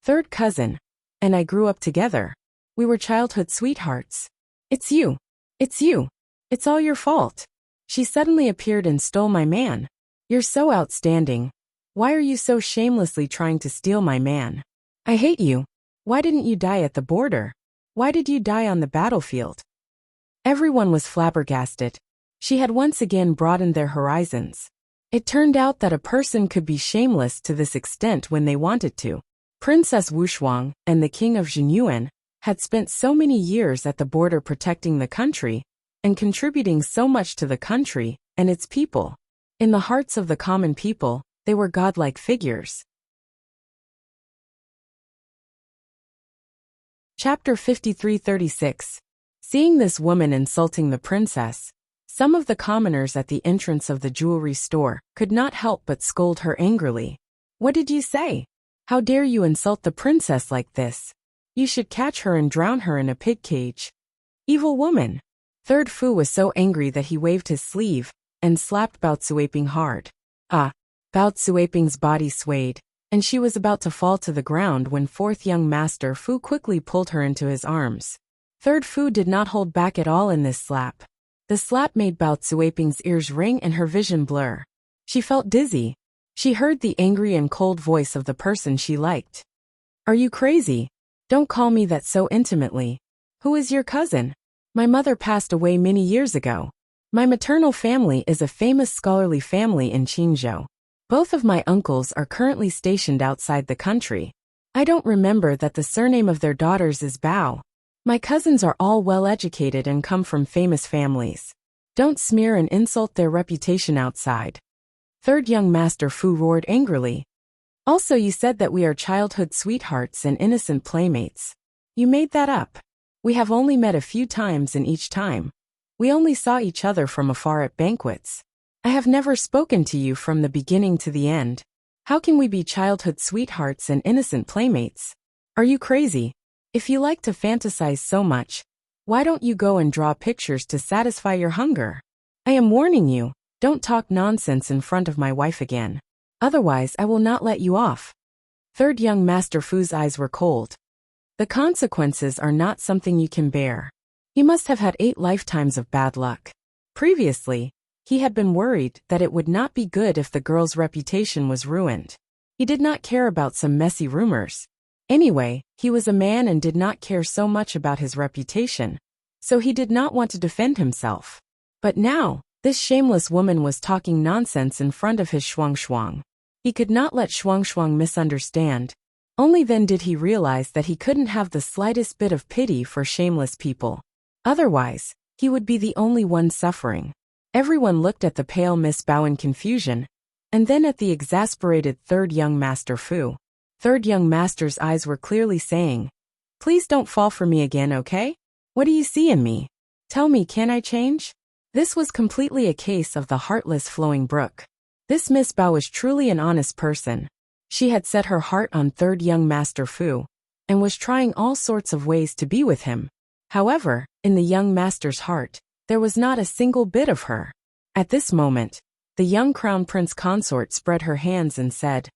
Third cousin and I grew up together. We were childhood sweethearts. It's you. It's all your fault. She suddenly appeared and stole my man. You're so outstanding. Why are you so shamelessly trying to steal my man? I hate you. Why didn't you die at the border? Why did you die on the battlefield? Everyone was flabbergasted. She had once again broadened their horizons. It turned out that a person could be shameless to this extent when they wanted to. Princess Wuxia and the King of Zhenyuan had spent so many years at the border protecting the country and contributing so much to the country and its people. In the hearts of the common people, they were godlike figures. Chapter 53:36. Seeing this woman insulting the princess, some of the commoners at the entrance of the jewelry store could not help but scold her angrily. What did you say? How dare you insult the princess like this? You should catch her and drown her in a pig cage. Evil woman. Third Fu was so angry that he waved his sleeve and slapped Bao Suaping hard. Bao Suaping's body swayed, and she was about to fall to the ground when fourth young Master Fu quickly pulled her into his arms. Third Fu did not hold back at all in this slap. The slap made Bao Suaping's ears ring and her vision blur. She felt dizzy. She heard the angry and cold voice of the person she liked. Are you crazy? Don't call me that so intimately. Who is your cousin? My mother passed away many years ago. My maternal family is a famous scholarly family in Qingzhou. Both of my uncles are currently stationed outside the country. I don't remember that the surname of their daughters is Bao. My cousins are all well-educated and come from famous families. Don't smear and insult their reputation outside. Third young master Fu roared angrily. Also, you said that we are childhood sweethearts and innocent playmates. You made that up. We have only met a few times, and each time, we only saw each other from afar at banquets. I have never spoken to you from the beginning to the end. How can we be childhood sweethearts and innocent playmates? Are you crazy? If you like to fantasize so much, why don't you go and draw pictures to satisfy your hunger? I am warning you, don't talk nonsense in front of my wife again. Otherwise, I will not let you off. Third young master Fu's eyes were cold. The consequences are not something you can bear. He must have had 8 lifetimes of bad luck. Previously, he had been worried that it would not be good if the girl's reputation was ruined. He did not care about some messy rumors. Anyway, he was a man and did not care so much about his reputation, so he did not want to defend himself. But now, this shameless woman was talking nonsense in front of his Shuang. He could not let Shuang misunderstand. Only then did he realize that he couldn't have the slightest bit of pity for shameless people. Otherwise, he would be the only one suffering. Everyone looked at the pale Miss Bao in confusion, and then at the exasperated third young master Fu. Third young master's eyes were clearly saying, "Please don't fall for me again, okay? What do you see in me? Tell me, can I change?" This was completely a case of the heartless flowing brook. This Miss Bao was truly an honest person. She had set her heart on third young master Fu, and was trying all sorts of ways to be with him. However, in the young master's heart, there was not a single bit of her. At this moment, the young crown prince consort spread her hands and said,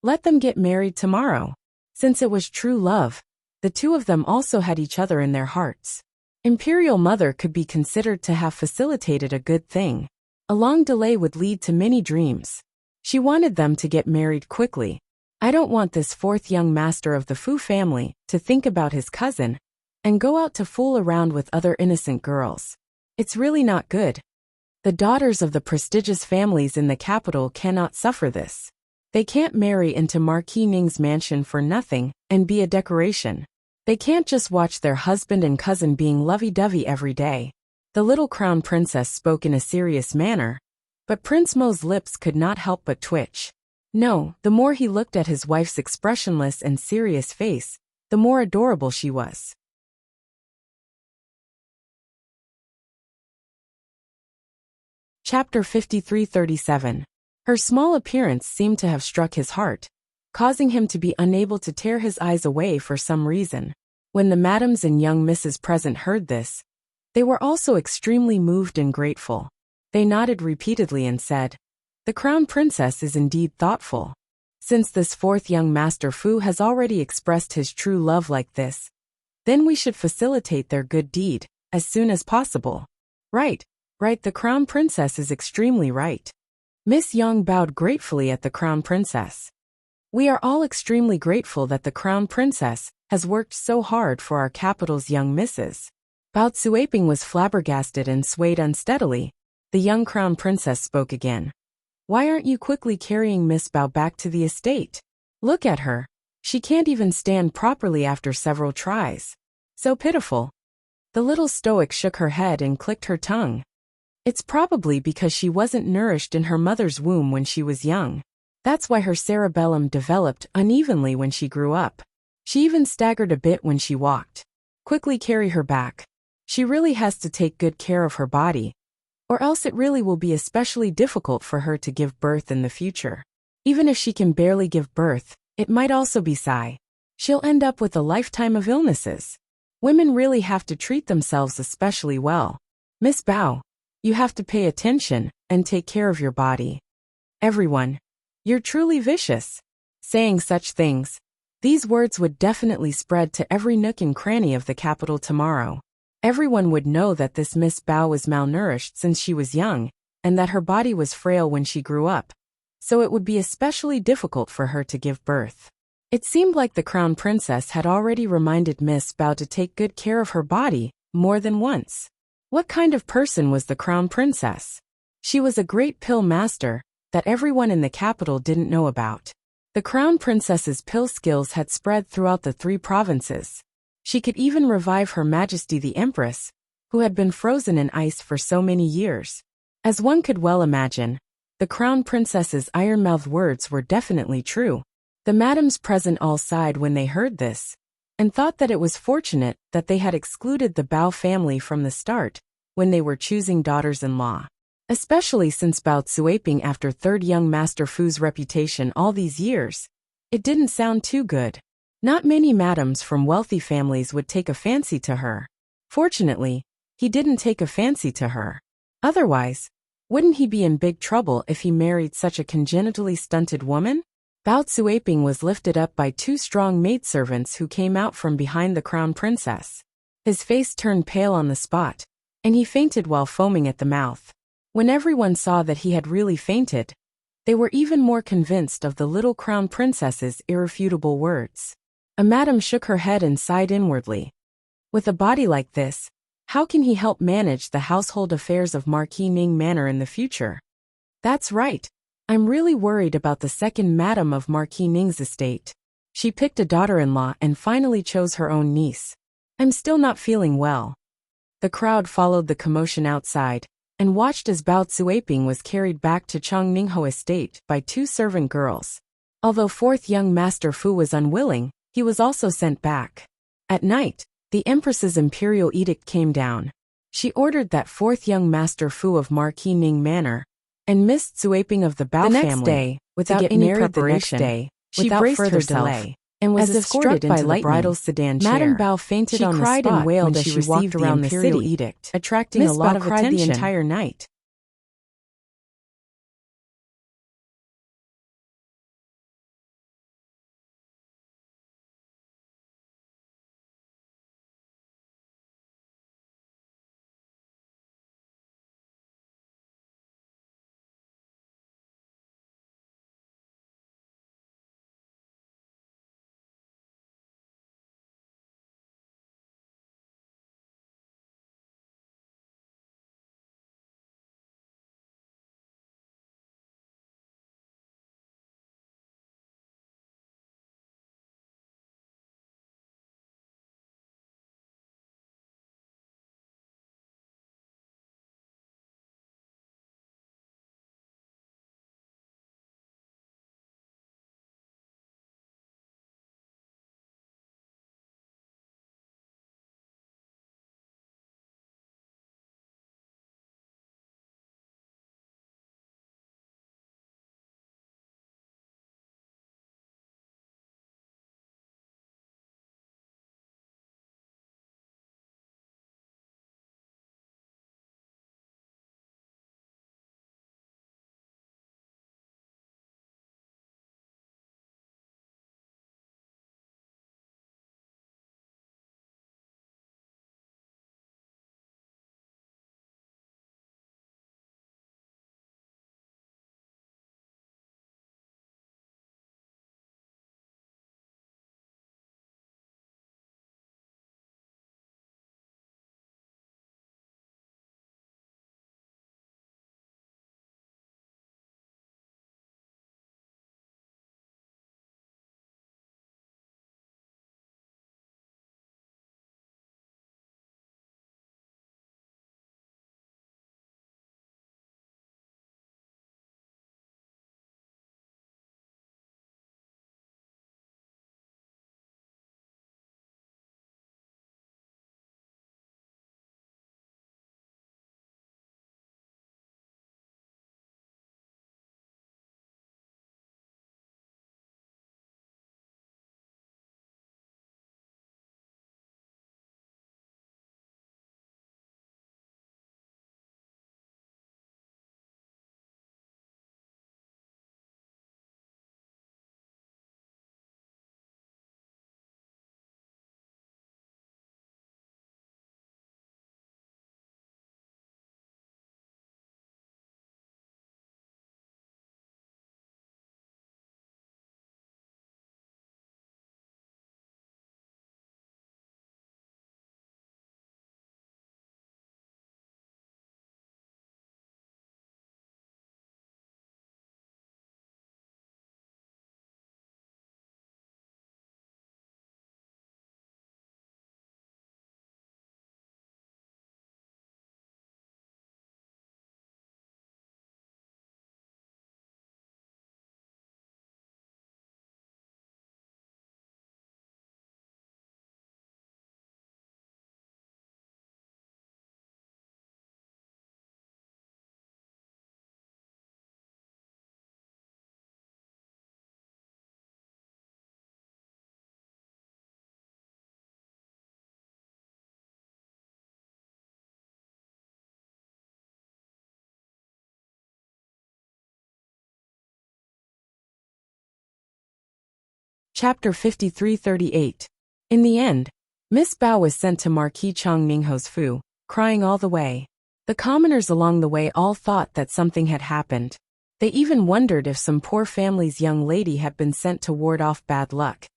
"Let them get married tomorrow." Since it was true love, the two of them also had each other in their hearts. Imperial Mother could be considered to have facilitated a good thing. A long delay would lead to many dreams. She wanted them to get married quickly. I don't want this fourth young master of the Fu family to think about his cousin and go out to fool around with other innocent girls. It's really not good. The daughters of the prestigious families in the capital cannot suffer this. They can't marry into Marquis Ning's mansion for nothing and be a decoration. They can't just watch their husband and cousin being lovey-dovey every day. The little crown princess spoke in a serious manner, but Prince Mo's lips could not help but twitch. No, the more he looked at his wife's expressionless and serious face, the more adorable she was. Chapter 53:37. Her small appearance seemed to have struck his heart, causing him to be unable to tear his eyes away for some reason. When the madams and young misses present heard this, they were also extremely moved and grateful. They nodded repeatedly and said, "The crown princess is indeed thoughtful. Since this fourth young master Fu has already expressed his true love like this, then we should facilitate their good deed as soon as possible." Right, the crown princess is extremely right. Miss Yang bowed gratefully at the crown princess. We are all extremely grateful that the crown princess has worked so hard for our capital's young misses. Bao Tsuaping was flabbergasted and swayed unsteadily. The young crown princess spoke again. "Why aren't you quickly carrying Miss Bao back to the estate? Look at her. She can't even stand properly after several tries. So pitiful." The little stoic shook her head and clicked her tongue. It's probably because she wasn't nourished in her mother's womb when she was young. That's why her cerebellum developed unevenly when she grew up. She even staggered a bit when she walked. Quickly carry her back. She really has to take good care of her body, or else it really will be especially difficult for her to give birth in the future. Even if she can barely give birth, it might also be sigh. She'll end up with a lifetime of illnesses. Women really have to treat themselves especially well. Miss Bao, you have to pay attention and take care of your body. Everyone, you're truly vicious. Saying such things, these words would definitely spread to every nook and cranny of the capital tomorrow. Everyone would know that this Miss Bao was malnourished since she was young, and that her body was frail when she grew up, so it would be especially difficult for her to give birth. It seemed like the crown princess had already reminded Miss Bao to take good care of her body more than once. What kind of person was the crown princess? She was a great pill master that everyone in the capital didn't know about. The crown princess's pill skills had spread throughout the 3 provinces. She could even revive Her Majesty the Empress, who had been frozen in ice for so many years. As one could well imagine, the crown princess's iron-mouthed words were definitely true. The madams present all sighed when they heard this, and thought that it was fortunate that they had excluded the Bao family from the start when they were choosing daughters-in-law. Especially since Bao Cuiping, after third young Master Fu's reputation all these years, it didn't sound too good. Not many madams from wealthy families would take a fancy to her. Fortunately, he didn't take a fancy to her. Otherwise, wouldn't he be in big trouble if he married such a congenitally stunted woman? Bao Cuiping was lifted up by 2 strong maidservants who came out from behind the crown princess. His face turned pale on the spot, and he fainted while foaming at the mouth. When everyone saw that he had really fainted, they were even more convinced of the little crown princess's irrefutable words. A madam shook her head and sighed inwardly. With a body like this, how can he help manage the household affairs of Marquis Ning Manor in the future? That's right. I'm really worried about the second madam of Marquis Ning's estate. She picked a daughter-in-law and finally chose her own niece. I'm still not feeling well. The crowd followed the commotion outside and watched as Bao Cuiping was carried back to Chongningho estate by 2 servant girls. Although 4th young Master Fu was unwilling, he was also sent back. At night, the Empress's imperial edict came down. She ordered that 4th young Master Fu of Marquis Ning Manor and Miss Cuiping of the Bao family, next day, without to get any married preparation, the next day, she without braced further herself delay, and was as if escorted struck by into the lightning. bridal sedan chair. Madame Bao fainted She on the cried spot and wailed when as she she received walked the around the imperial city, edict, attracting Miss a lot Bao of cried the attention. entire night. Chapter 5338. In the end, Miss Bao was sent to Marquis Chong Ningho's Fu, crying all the way. The commoners along the way all thought that something had happened. They even wondered if some poor family's young lady had been sent to ward off bad luck,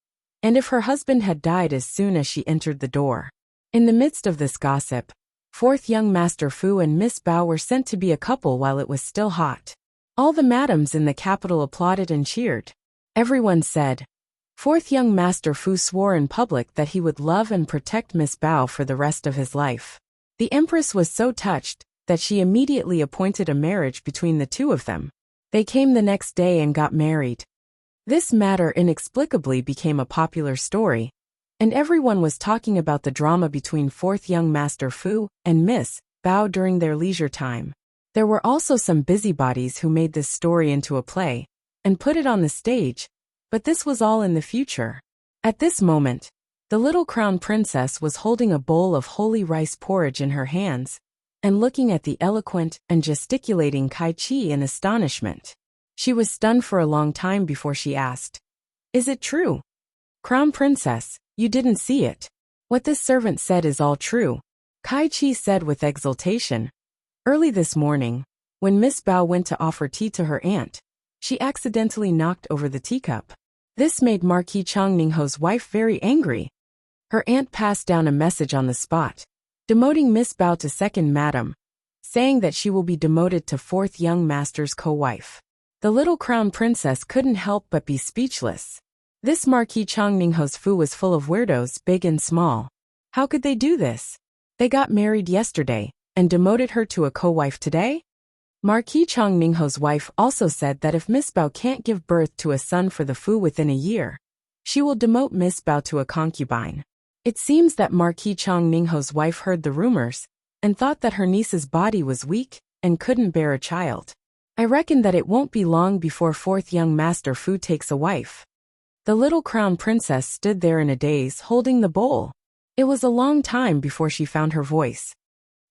and if her husband had died as soon as she entered the door. In the midst of this gossip, fourth young Master Fu and Miss Bao were sent to be a couple while it was still hot. All the madams in the capital applauded and cheered. Everyone said, fourth young Master Fu swore in public that he would love and protect Miss Bao for the rest of his life. The Empress was so touched that she immediately appointed a marriage between the two of them. They came the next day and got married. This matter inexplicably became a popular story, and everyone was talking about the drama between fourth young Master Fu and Miss Bao during their leisure time. There were also some busybodies who made this story into a play and put it on the stage, but this was all in the future. At this moment, the little crown princess was holding a bowl of holy rice porridge in her hands and looking at the eloquent and gesticulating Kai Chi in astonishment. She was stunned for a long time before she asked, "Is it true? Crown princess, you didn't see it. What this servant said is all true," Kai Chi said with exultation. Early this morning, when Miss Bao went to offer tea to her aunt, she accidentally knocked over the teacup. This made Marquis Chong Ningho's wife very angry. Her aunt passed down a message on the spot, demoting Miss Bao to second madam, saying that she will be demoted to fourth young master's co-wife. The little crown princess couldn't help but be speechless. This Marquis Chong Ningho's Fu was full of weirdos, big and small. How could they do this? They got married yesterday and demoted her to a co-wife today? Marquis Chong Ningho's wife also said that if Miss Bao can't give birth to a son for the Fu within a year, she will demote Miss Bao to a concubine. It seems that Marquis Chong Ningho's wife heard the rumors and thought that her niece's body was weak and couldn't bear a child. I reckon that it won't be long before fourth young Master Fu takes a wife. The little crown princess stood there in a daze holding the bowl. It was a long time before she found her voice.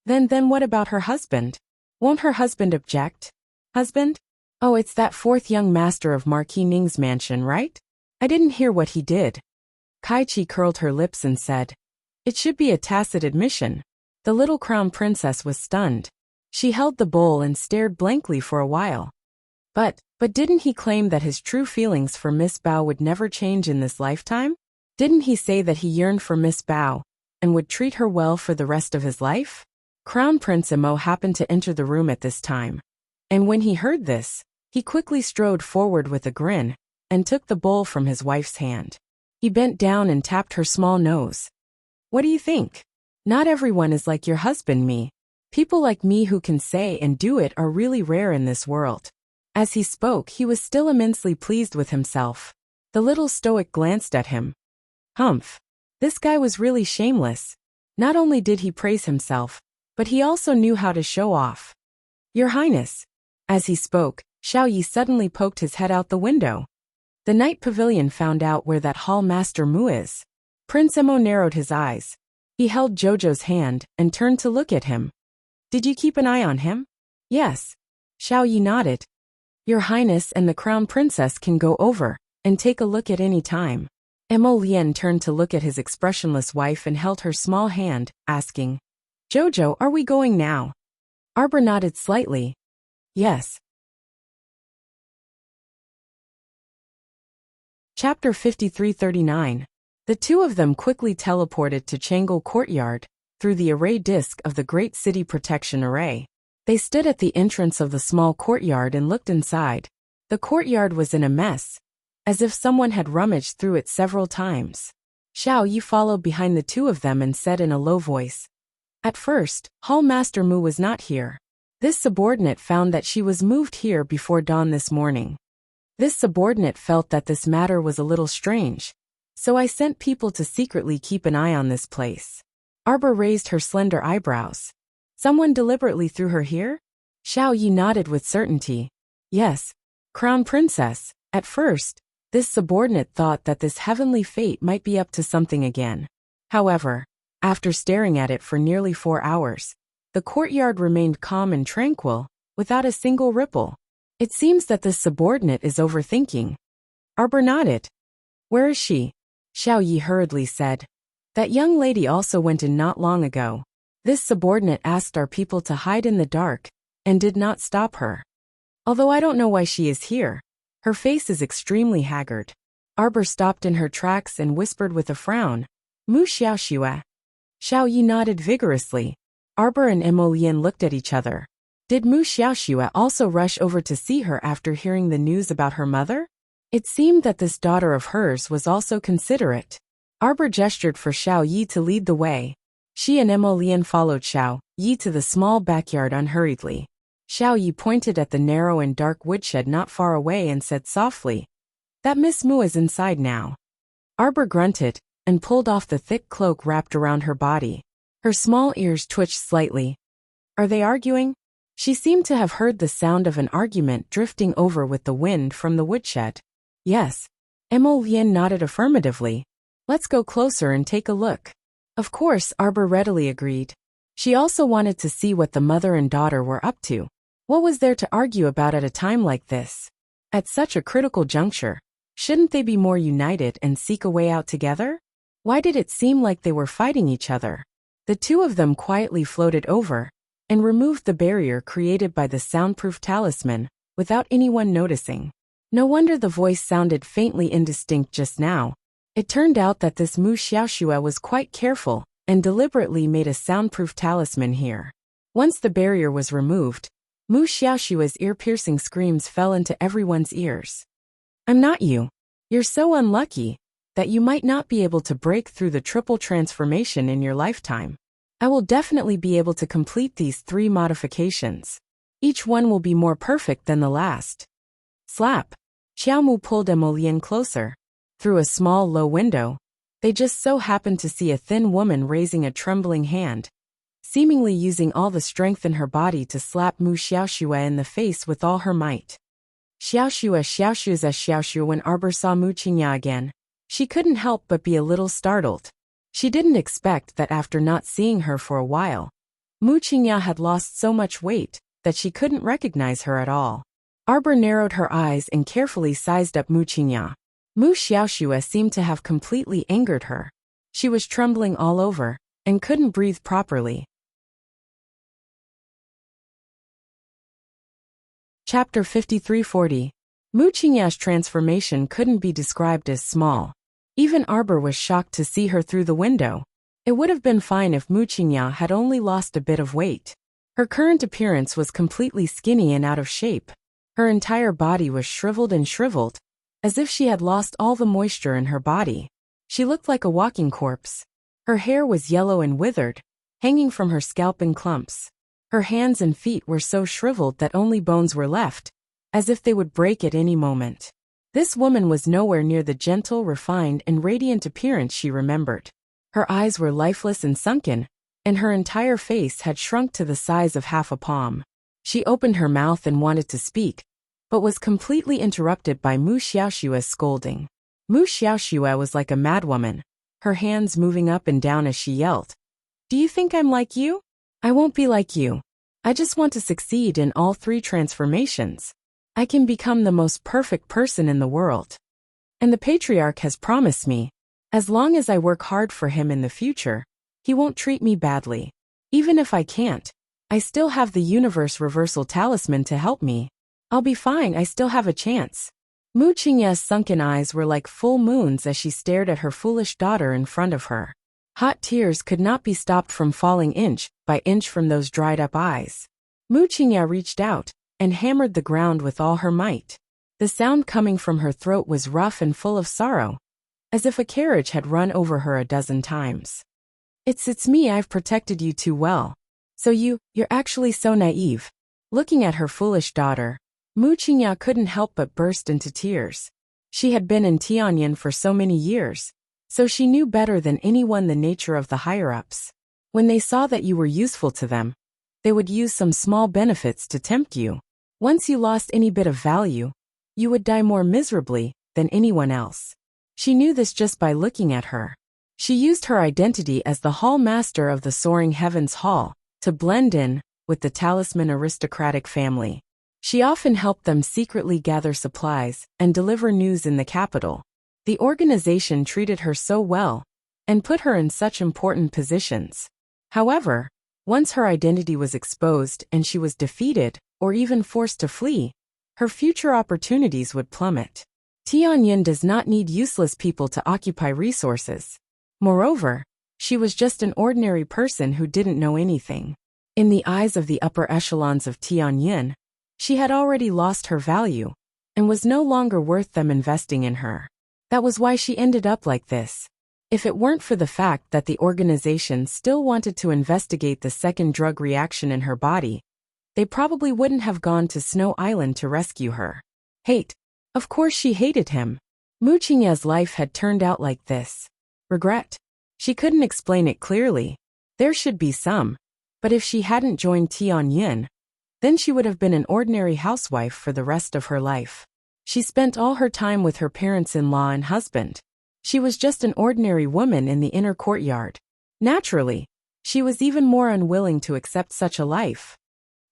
Then what about her husband? Won't her husband object? Husband? Oh, it's that fourth young master of Marquis Ning's mansion, right? I didn't hear what he did. Kai Chi curled her lips and said, "It should be a tacit admission." The little crown princess was stunned. She held the bowl and stared blankly for a while. But didn't he claim that his true feelings for Miss Bao would never change in this lifetime? Didn't he say that he yearned for Miss Bao and would treat her well for the rest of his life? Crown Prince Imo happened to enter the room at this time, and when he heard this, he quickly strode forward with a grin and took the bowl from his wife's hand. He bent down and tapped her small nose. "What do you think? Not everyone is like your husband, me. People like me who can say and do it are really rare in this world." As he spoke, he was still immensely pleased with himself. The little stoic glanced at him. Humph. This guy was really shameless. Not only did he praise himself, but he also knew how to show off. "Your Highness." As he spoke, Xiao Yi suddenly poked his head out the window. The night pavilion found out where that hall master Mu is. Prince Emo narrowed his eyes. He held Jojo's hand and turned to look at him. "Did you keep an eye on him?" "Yes." Xiao Yi nodded. "Your Highness and the Crown Princess can go over and take a look at any time." Emo Lien turned to look at his expressionless wife and held her small hand, asking, "Jojo, are we going now?" Arbor nodded slightly. "Yes." Chapter 5339. The two of them quickly teleported to Changel Courtyard through the array disk of the Great City Protection Array. They stood at the entrance of the small courtyard and looked inside. The courtyard was in a mess, as if someone had rummaged through it several times. Xiao Yi followed behind the two of them and said in a low voice, "At first, Hall Master Mu was not here. This subordinate found that she was moved here before dawn this morning. This subordinate felt that this matter was a little strange, so I sent people to secretly keep an eye on this place." Arbor raised her slender eyebrows. "Someone deliberately threw her here?" Xiao Yi nodded with certainty. "Yes, Crown Princess. At first, this subordinate thought that this heavenly fate might be up to something again. However, after staring at it for nearly 4 hours, the courtyard remained calm and tranquil, without a single ripple. It seems that this subordinate is overthinking." Arbor nodded. Where is she? Xiao Yi hurriedly said. That young lady also went in not long ago. This subordinate asked our people to hide in the dark, and did not stop her. Although I don't know why she is here. Her face is extremely haggard. Arbor stopped in her tracks and whispered with a frown. Mu Xiaoxue. Xiao Yi nodded vigorously. Arbor and Emolian looked at each other. Did Mu Xiaoxue also rush over to see her after hearing the news about her mother? It seemed that this daughter of hers was also considerate. Arbor gestured for Xiao Yi to lead the way. She and Emolian followed Xiao Yi to the small backyard unhurriedly. Xiao Yi pointed at the narrow and dark woodshed not far away and said softly, "That Miss Mu is inside now." Arbor grunted and pulled off the thick cloak wrapped around her body. Her small ears twitched slightly. Are they arguing? She seemed to have heard the sound of an argument drifting over with the wind from the woodshed. Yes. Emolian nodded affirmatively. Let's go closer and take a look. Of course, Arbor readily agreed. She also wanted to see what the mother and daughter were up to. What was there to argue about at a time like this? At such a critical juncture, shouldn't they be more united and seek a way out together? Why did it seem like they were fighting each other? The two of them quietly floated over and removed the barrier created by the soundproof talisman without anyone noticing. No wonder the voice sounded faintly indistinct just now. It turned out that this Mu Xiaoxue was quite careful and deliberately made a soundproof talisman here. Once the barrier was removed, Mu Xiaoxue's ear-piercing screams fell into everyone's ears. I'm not you. You're so unlucky that you might not be able to break through the triple transformation in your lifetime. I will definitely be able to complete these 3 modifications. Each one will be more perfect than the last. Slap. Xiaomu pulled Emolian closer. Through a small low window, they just so happened to see a thin woman raising a trembling hand, seemingly using all the strength in her body to slap Mu Xiaoxue in the face with all her might. Xiaoxue. When Arbor saw Mu Qingya again, she couldn't help but be a little startled. She didn't expect that after not seeing her for a while, Mu Qingya had lost so much weight that she couldn't recognize her at all. Arbor narrowed her eyes and carefully sized up Mu Qingya. Mu Xiaoxue seemed to have completely angered her. She was trembling all over and couldn't breathe properly. Chapter 5340. Mu Qingya's transformation couldn't be described as small. Even Arbor was shocked to see her through the window. It would have been fine if Mu Qingya had only lost a bit of weight. Her current appearance was completely skinny and out of shape. Her entire body was shriveled, as if she had lost all the moisture in her body. She looked like a walking corpse. Her hair was yellow and withered, hanging from her scalp in clumps. Her hands and feet were so shriveled that only bones were left, as if they would break at any moment. This woman was nowhere near the gentle, refined, and radiant appearance she remembered. Her eyes were lifeless and sunken, and her entire face had shrunk to the size of half a palm. She opened her mouth and wanted to speak, but was completely interrupted by Mu Xiaoxue's scolding. Mu Xiaoxue was like a madwoman, her hands moving up and down as she yelled. Do you think I'm like you? I won't be like you. I just want to succeed in all 3 transformations. I can become the most perfect person in the world. And the patriarch has promised me, as long as I work hard for him in the future, he won't treat me badly. Even if I can't, I still have the universe reversal talisman to help me. I'll be fine, I still have a chance. Mu Qingya's sunken eyes were like full moons as she stared at her foolish daughter in front of her. Hot tears could not be stopped from falling inch by inch from those dried-up eyes. Mu Qingya reached out and hammered the ground with all her might. The sound coming from her throat was rough and full of sorrow, as if a carriage had run over her a dozen times. It's me, I've protected you too well. So you're actually so naive. Looking at her foolish daughter, Mu Qingya couldn't help but burst into tears. She had been in Tianyan for so many years, so she knew better than anyone the nature of the higher-ups. When they saw that you were useful to them, they would use some small benefits to tempt you. Once you lost any bit of value, you would die more miserably than anyone else. She knew this just by looking at her. She used her identity as the Hall Master of the Soaring Heavens Hall to blend in with the talisman aristocratic family. She often helped them secretly gather supplies and deliver news in the capital. The organization treated her so well and put her in such important positions. However, once her identity was exposed and she was defeated or even forced to flee, her future opportunities would plummet. Tianyin does not need useless people to occupy resources. Moreover, she was just an ordinary person who didn't know anything. In the eyes of the upper echelons of Tianyin, she had already lost her value and was no longer worth them investing in her. That was why she ended up like this. If it weren't for the fact that the organization still wanted to investigate the second drug reaction in her body, they probably wouldn't have gone to Snow Island to rescue her. Hate. Of course she hated him. Mu Qingya's life had turned out like this. Regret. She couldn't explain it clearly. There should be some. But if she hadn't joined Tianyin, then she would have been an ordinary housewife for the rest of her life. She spent all her time with her parents-in-law and husband. She was just an ordinary woman in the inner courtyard. Naturally, she was even more unwilling to accept such a life.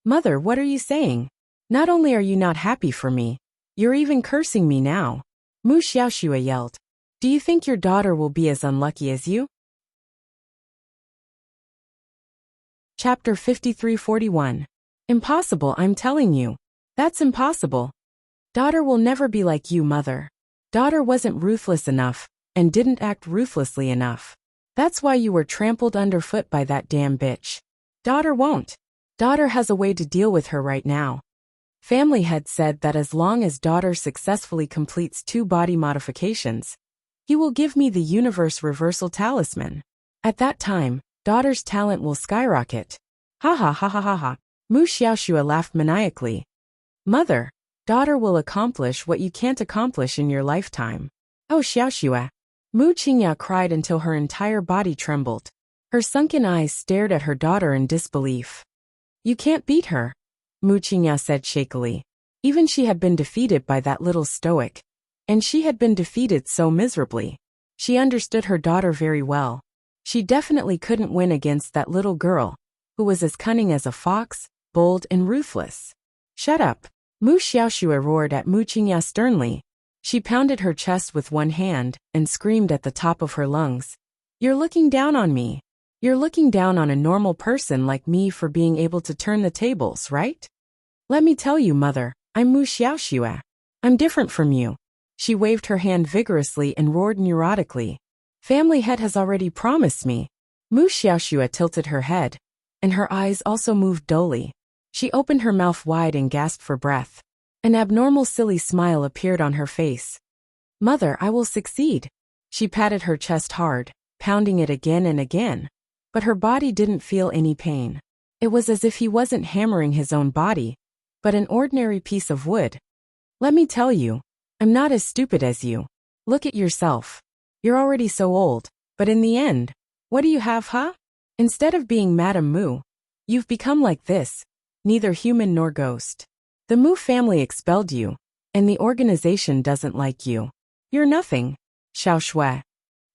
Mother, what are you saying? Not only are you not happy for me, you're even cursing me now. Mu Xiaoxue yelled. Do you think your daughter will be as unlucky as you? Chapter 53:41. Impossible, I'm telling you. That's impossible. Daughter will never be like you, mother. Daughter wasn't ruthless enough, and didn't act ruthlessly enough. That's why you were trampled underfoot by that damn bitch. Daughter won't. Daughter has a way to deal with her right now. Family had said that as long as daughter successfully completes 2 body modifications, he will give me the universe reversal talisman. At that time, daughter's talent will skyrocket. Ha ha ha ha ha ha. Mu Xiaoxue laughed maniacally. Mother, daughter will accomplish what you can't accomplish in your lifetime. Oh Xiaoxue. Mu Qingya cried until her entire body trembled. Her sunken eyes stared at her daughter in disbelief. You can't beat her, Mu Qingya said shakily. Even she had been defeated by that little stoic. And she had been defeated so miserably. She understood her daughter very well. She definitely couldn't win against that little girl, who was as cunning as a fox, bold and ruthless. Shut up, Mu Xiaoxue roared at Mu Qingya sternly. She pounded her chest with one hand and screamed at the top of her lungs. You're looking down on me. You're looking down on a normal person like me for being able to turn the tables, right? Let me tell you, mother, I'm Mu Xiaoxue. I'm different from you. She waved her hand vigorously and roared neurotically. Family head has already promised me. Mu Xiaoxue tilted her head, and her eyes also moved dully. She opened her mouth wide and gasped for breath. An abnormal silly smile appeared on her face. Mother, I will succeed. She patted her chest hard, pounding it again and again. But her body didn't feel any pain. It was as if he wasn't hammering his own body, but an ordinary piece of wood. Let me tell you, I'm not as stupid as you. Look at yourself. You're already so old, but in the end, what do you have, huh? Instead of being Madame Mu, you've become like this, neither human nor ghost. The Mu family expelled you, and the organization doesn't like you. You're nothing, Xiaoxue.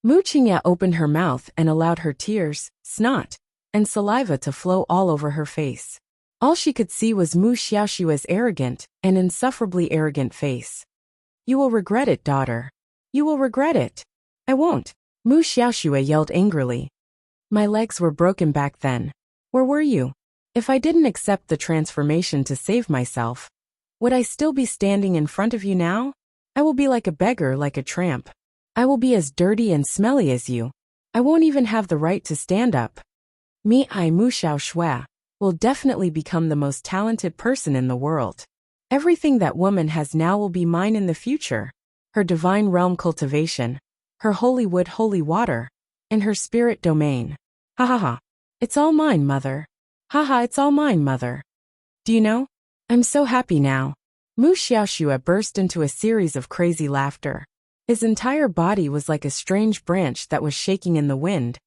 Mu Qingya opened her mouth and allowed her tears, snot, and saliva to flow all over her face. All she could see was Mu Xiaoxue's arrogant and insufferably arrogant face. You will regret it, daughter. You will regret it. I won't, Mu Xiaoxue yelled angrily. My legs were broken back then. Where were you? If I didn't accept the transformation to save myself, would I still be standing in front of you now? I will be like a beggar, like a tramp. I will be as dirty and smelly as you. I won't even have the right to stand up. Me, Mu Xiaoxue, will definitely become the most talented person in the world. Everything that woman has now will be mine in the future. Her divine realm cultivation, her holy wood, holy water, and her spirit domain. Ha ha ha. It's all mine, mother. Ha ha, it's all mine, mother. Do you know? I'm so happy now. Mu Xiaoxue burst into a series of crazy laughter. His entire body was like a strange branch that was shaking in the wind,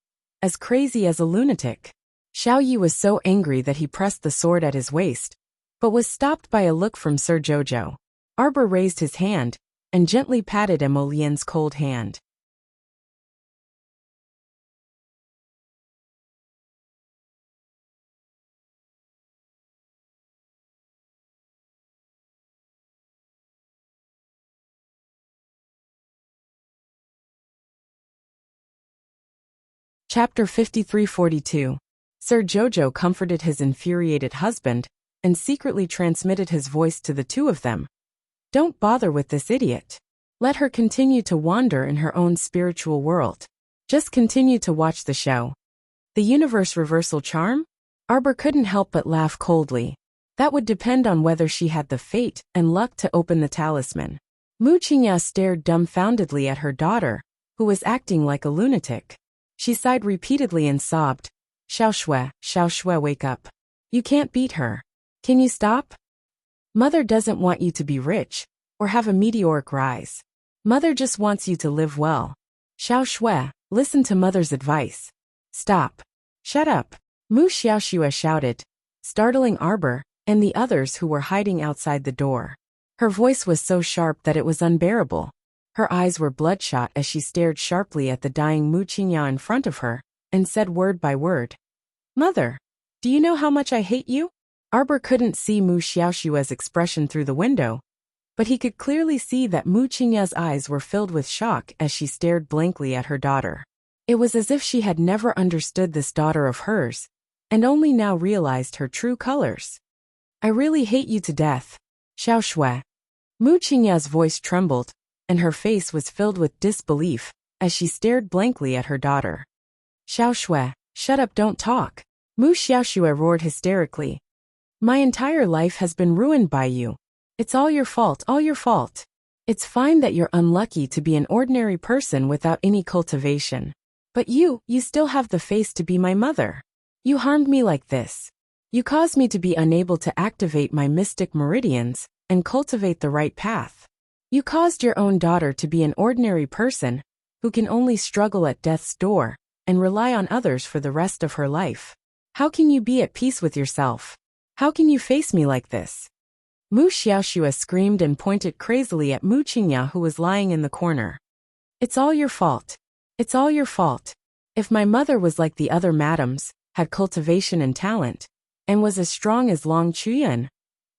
as crazy as a lunatic. Xiao Yi was so angry that he pressed the sword at his waist, but was stopped by a look from Sir Jojo. Arbor raised his hand and gently patted Emolien's cold hand. Chapter 5342. Sir Jojo comforted his infuriated husband and secretly transmitted his voice to the two of them. Don't bother with this idiot. Let her continue to wander in her own spiritual world. Just continue to watch the show. The universe reversal charm? Arbor couldn't help but laugh coldly. That would depend on whether she had the fate and luck to open the talisman. Mu Qingya stared dumbfoundedly at her daughter, who was acting like a lunatic. She sighed repeatedly and sobbed. Xiao Shui, wake up. You can't beat her. Can you stop? Mother doesn't want you to be rich or have a meteoric rise. Mother just wants you to live well. Xiao Shui, listen to mother's advice. Stop. Shut up. Mu Xiaoxue shouted, startling Arbor and the others who were hiding outside the door. Her voice was so sharp that it was unbearable. Her eyes were bloodshot as she stared sharply at the dying Mu Qingya in front of her and said word by word, Mother, do you know how much I hate you? Arbor couldn't see Mu Xiaoxue's expression through the window, but he could clearly see that Mu Qingya's eyes were filled with shock as she stared blankly at her daughter. It was as if she had never understood this daughter of hers, and only now realized her true colors. I really hate you to death. Xiao Shui. Mu Qingya's voice trembled, and her face was filled with disbelief as she stared blankly at her daughter. Xiao Shui, shut up, don't talk. Mu Xiaoxue roared hysterically. My entire life has been ruined by you. It's all your fault, all your fault. It's fine that you're unlucky to be an ordinary person without any cultivation. But you still have the face to be my mother. You harmed me like this. You caused me to be unable to activate my mystic meridians and cultivate the right path. You caused your own daughter to be an ordinary person who can only struggle at death's door and rely on others for the rest of her life. How can you be at peace with yourself? How can you face me like this? Mu Xiaoxue screamed and pointed crazily at Mu Qingya, who was lying in the corner. It's all your fault. It's all your fault. If my mother was like the other madams, had cultivation and talent, and was as strong as Long Chuyan,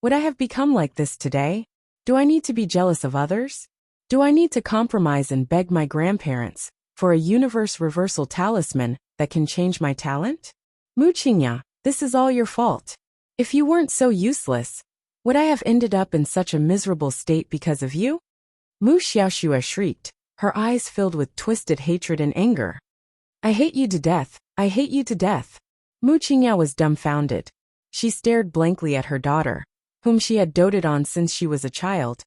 would I have become like this today? Do I need to be jealous of others? Do I need to compromise and beg my grandparents for a universe reversal talisman that can change my talent? Mu Qingya, this is all your fault. If you weren't so useless, would I have ended up in such a miserable state because of you? Mu Xiaoxue shrieked, her eyes filled with twisted hatred and anger. I hate you to death. I hate you to death. Mu Qingya was dumbfounded. She stared blankly at her daughter, whom she had doted on since she was a child,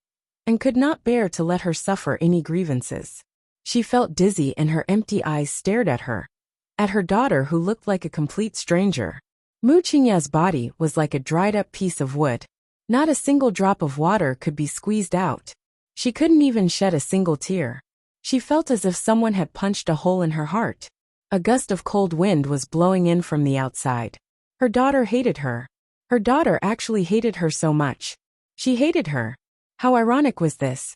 and could not bear to let her suffer any grievances. She felt dizzy and her empty eyes stared at her daughter who looked like a complete stranger. Mu Qingya's body was like a dried-up piece of wood. Not a single drop of water could be squeezed out. She couldn't even shed a single tear. She felt as if someone had punched a hole in her heart. A gust of cold wind was blowing in from the outside. Her daughter hated her. Her daughter actually hated her so much. She hated her. How ironic was this?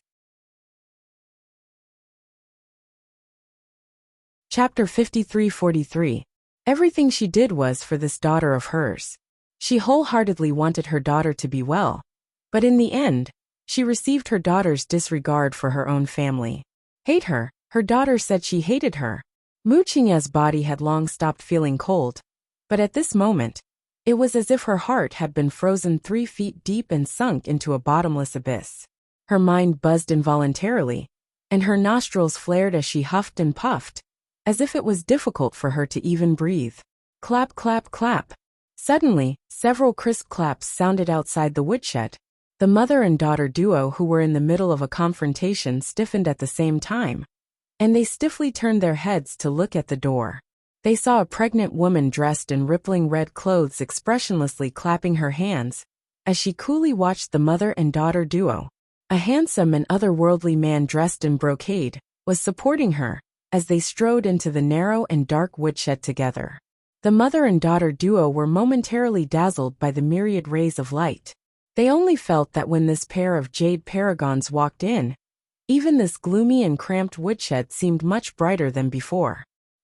Chapter 5343. Everything she did was for this daughter of hers. She wholeheartedly wanted her daughter to be well, but in the end, she received her daughter's disregard for her own family. Hate her, her daughter said she hated her. Mu Qingya's body had long stopped feeling cold, but at this moment, it was as if her heart had been frozen 3 feet deep and sunk into a bottomless abyss. Her mind buzzed involuntarily, and her nostrils flared as she huffed and puffed, as if it was difficult for her to even breathe. Clap, clap, clap. Suddenly, several crisp claps sounded outside the woodshed. The mother and daughter duo who were in the middle of a confrontation stiffened at the same time, and they stiffly turned their heads to look at the door. They saw a pregnant woman dressed in rippling red clothes expressionlessly clapping her hands as she coolly watched the mother and daughter duo. A handsome and otherworldly man dressed in brocade was supporting her as they strode into the narrow and dark woodshed together. The mother and daughter duo were momentarily dazzled by the myriad rays of light. They only felt that when this pair of jade paragons walked in, even this gloomy and cramped woodshed seemed much brighter than before.